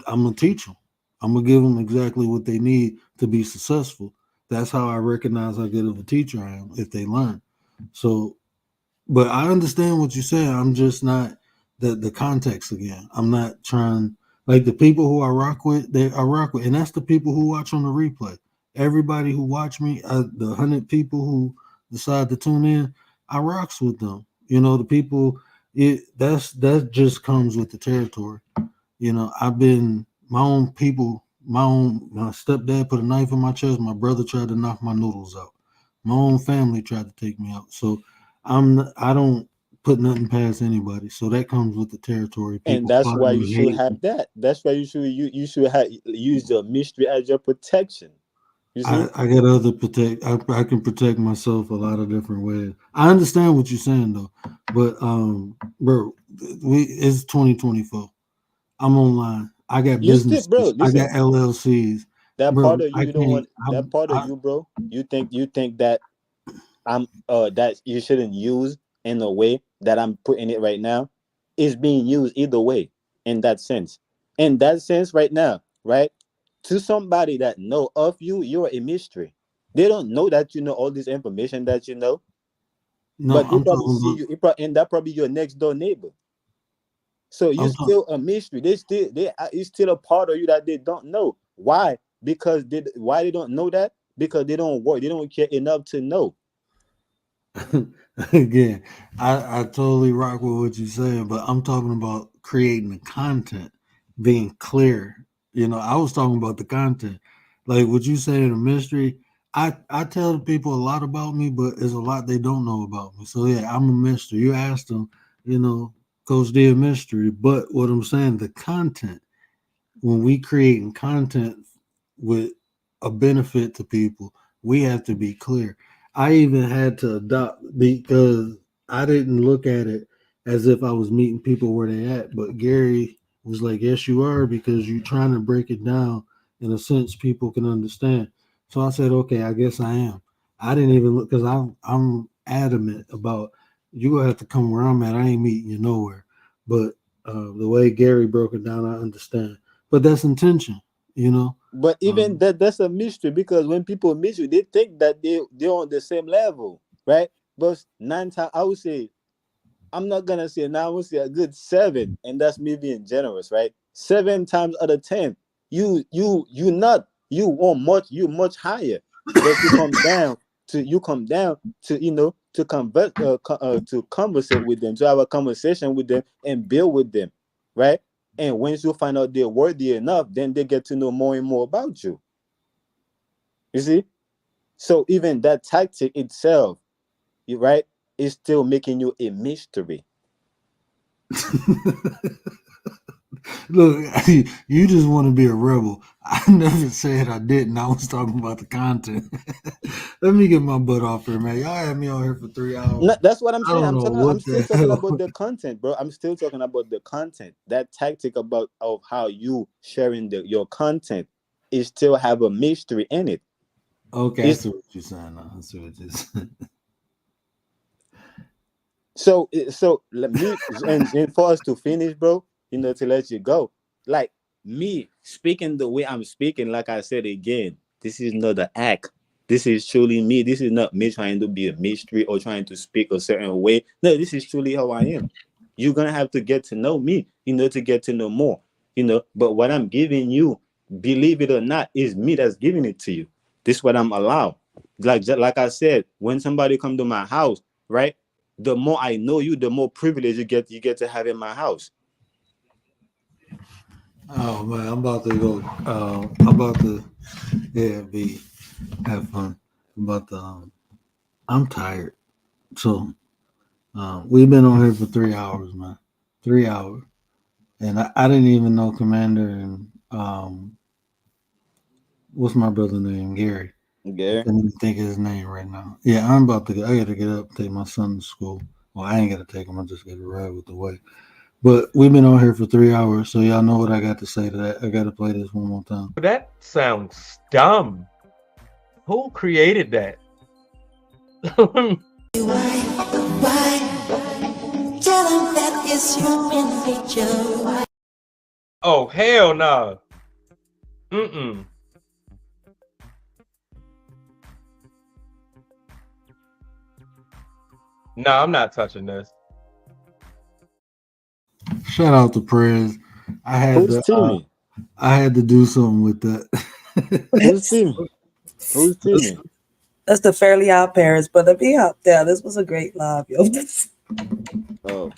B: I'm gonna teach them. I'm gonna give them exactly what they need to be successful. That's how I recognize how good of a teacher I am if they learn. So, but I understand what you're saying. I'm just not the context again. I'm not trying like the people who I rock with, and that's the people who watch on the replay. Everybody who watch me, the 100 people who decide to tune in, I rocks with them. The people. That just comes with the territory. I've been my own people, my stepdad put a knife in my chest, my brother tried to knock my noodles out. My own family tried to take me out. So I don't put nothing past anybody. So that comes with the territory.
C: and
B: People
C: that's why
B: plotting
C: you
B: and
C: should
B: hating.
C: have that. That's why you should have use your mystery as your protection. You see?
B: I got other protect. I can protect myself a lot of different ways. I understand what you're saying though, but bro, it's 2024. I'm online. I got
C: You still, bro,
B: businesses. I got
C: listen,
B: LLCs,
C: that part
B: bro.
C: of you,
B: I
C: you don't
B: can't.
C: want that part of you, bro. You think that that you shouldn't use in the way that I'm putting it right now is being used either way in that sense. In that sense, right now, right? To somebody that know of you, you're a mystery. They don't know that you know all this information that you know,
B: No,
C: but they
B: I'm
C: probably
B: talking
C: see
B: about.
C: you, and that probably your next door neighbor. So you're
B: I'm talking.
C: still a mystery. It's still a part of you that they don't know. Why? Because why they don't know that? Because they don't work. They don't care enough to know.
B: Again, I totally rock with what you're saying, but I'm talking about creating the content, being clear. I was talking about the content. Like what you say in a mystery, I tell the people a lot about me, but there's a lot they don't know about me. So yeah, I'm a mystery. You asked them, Coach D a mystery. But what I'm saying, the content, when we creating content with a benefit to people, we have to be clear. I even had to adopt because I didn't look at it as if I was meeting people where they at, but Gary was like, "Yes, you are," because you're trying to break it down in a sense people can understand. So I said, "Okay, I guess I am." I didn't even look because I'm adamant about you gonna have to come where I'm at. I ain't meeting you nowhere. But the way Gary broke it down, I understand. But that's intention, you know.
C: But even
B: Um,
C: that's a mystery because when people meet you, they think that they're on the same level, right? But 9 times I would say I'm not gonna say now. I would say a good seven, and that's me being generous, right? 7 times out of 10, you want much higher, but you come down to to to conversate with them, to have a conversation with them and build with them, right? And once you find out they're worthy enough, then they get to know more and more about you. You see? So even that tactic itself, right, is still making you a mystery.
B: Look, you just want to be a rebel. I never said I didn't. I was talking about the content. Let me get my butt off here, man. Y'all had me on here for 3 hours.
C: No, that's what I'm
B: I
C: saying.
B: don't know
C: I'm
B: what
C: still
B: the
C: talking
B: hell.
C: about the content, bro. I'm still talking about the content. That tactic about of how you sharing your content is still have a mystery in it.
B: Okay, I
C: It's
B: see what you're saying now. I see what you're saying.
C: So let me and for us to finish, bro, to let you go. Like me speaking the way I'm speaking, like I said again, this is not an act. This is truly me. This is not me trying to be a mystery or trying to speak a certain way. No, this is truly how I am. You're gonna have to get to know me, to get to know more. But what I'm giving you, believe it or not, is me that's giving it to you. This is what I'm allowed. Like I said, when somebody come to my house, right? The more I know you, the more privilege you get to have in my house.
B: Oh man, I'm about to go. I'm about to be have fun. I'm tired. So we've been on here for 3 hours, man. 3 hours, and I didn't even know Commander and what's my brother's name, Gary. I
C: Gary,
B: can't even think of his name right now. Yeah, I'm about to. I got to get up, take my son to school. Well, I ain't got to take him. I just got to ride with the way. But we've been on here for 3 hours, so y'all know what I got to say to that. I got to play this one more time.
G: That sounds dumb. Who created that? Oh, hell no. Mm-mm. No, I'm not touching this.
B: Shout out to Prez. I had
C: who's
B: to.
C: Timmy?
B: I had to do something with that.
C: Who's Timmy? Who's Timmy?
F: That's the Fairly Odd Parents, but to be out there, this was a great live, yo.
C: Oh,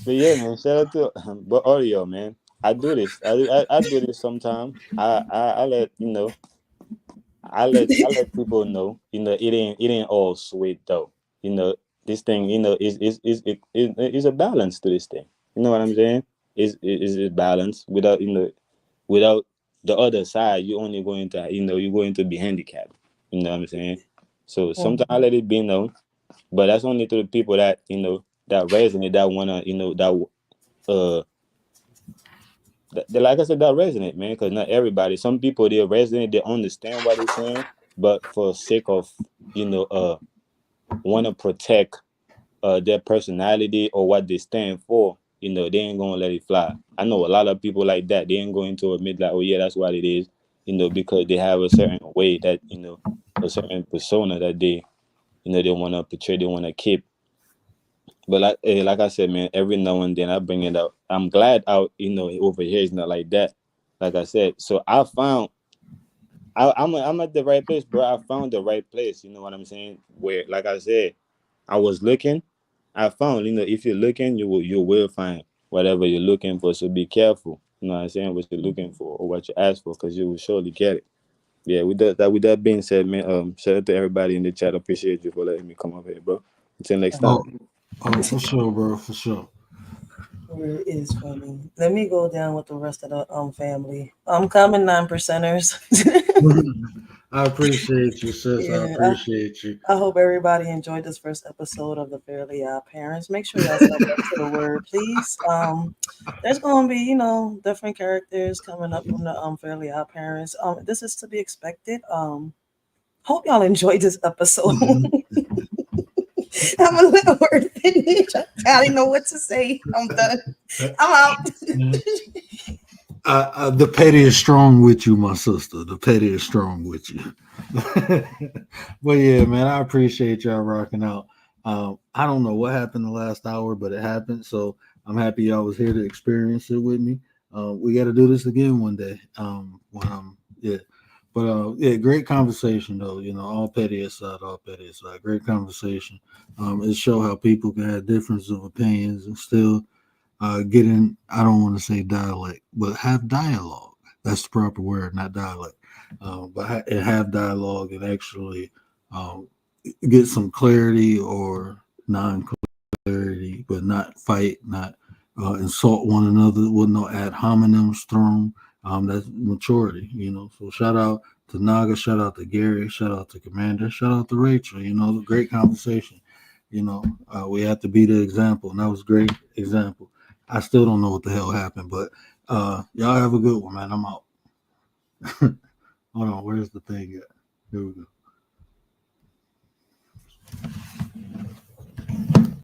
C: but yeah, man. Shout out to but audio, man. I do this. I do this sometimes. I let I let people know. It ain't all sweet though. This thing. Is a balance to this thing. You know what I'm saying? Is a balance without the other side. You're going to be handicapped. You know what I'm saying? So sometimes I let it be known, but that's only to the people that that resonate, that wanna like I said, that resonate, man. Because not everybody. Some people they resonate, they understand what they're saying, but for sake of want to protect their personality or what they stand for, they ain't gonna let it fly. I know a lot of people like that. They ain't going to admit like, oh yeah, that's what it is, because they have a certain way that a certain persona that they want to portray, they want to keep. But like I said, man, every now and then I bring it up. I'm glad out, over here it's not like that. Like I said, so I'm at the right place, bro. I found the right place. You know what I'm saying? Where, like I said, I was looking. I found, if you're looking, you will find whatever you're looking for. So be careful. You know what I'm saying? What you're looking for or what you ask for, because you will surely get it. Yeah. With that being said, man, shout out to everybody in the chat. I appreciate you for letting me come up here, bro. Until next time.
B: For sure, bro. For sure.
F: It is funny. Let me go down with the rest of the family. I'm coming 9%ers.
B: I appreciate you, sis. I appreciate you.
F: I hope everybody enjoyed this first episode of the Fairly Odd Parents. Make sure y'all step up to the word, please. There's gonna be, different characters coming up from the Fairly Odd Parents. This is to be expected. Hope y'all enjoyed this episode. I'm a little word finish. I didn't know what to say. I'm done. I'm out.
B: The petty is strong with you, my sister. The petty is strong with you. But yeah, man, I appreciate y'all rocking out. I don't know what happened the last hour, but it happened. So I'm happy y'all was here to experience it with me. We got to do this again one day. Yeah. But yeah, great conversation though. All petty aside, great conversation. It show how people can have difference of opinions and still get in. I don't want to say dialect, but have dialogue. That's the proper word, not dialect. But have dialogue and actually get some clarity or non-clarity, but not fight, not insult one another with no ad hominems thrown. That's maturity, So shout out to Naga, shout out to Gary, shout out to Commander, shout out to Rachel. The great conversation. We have to be the example, and that was a great example. I still don't know what the hell happened, but y'all have a good one, man. I'm out. Hold on, where's the thing at? Here we go.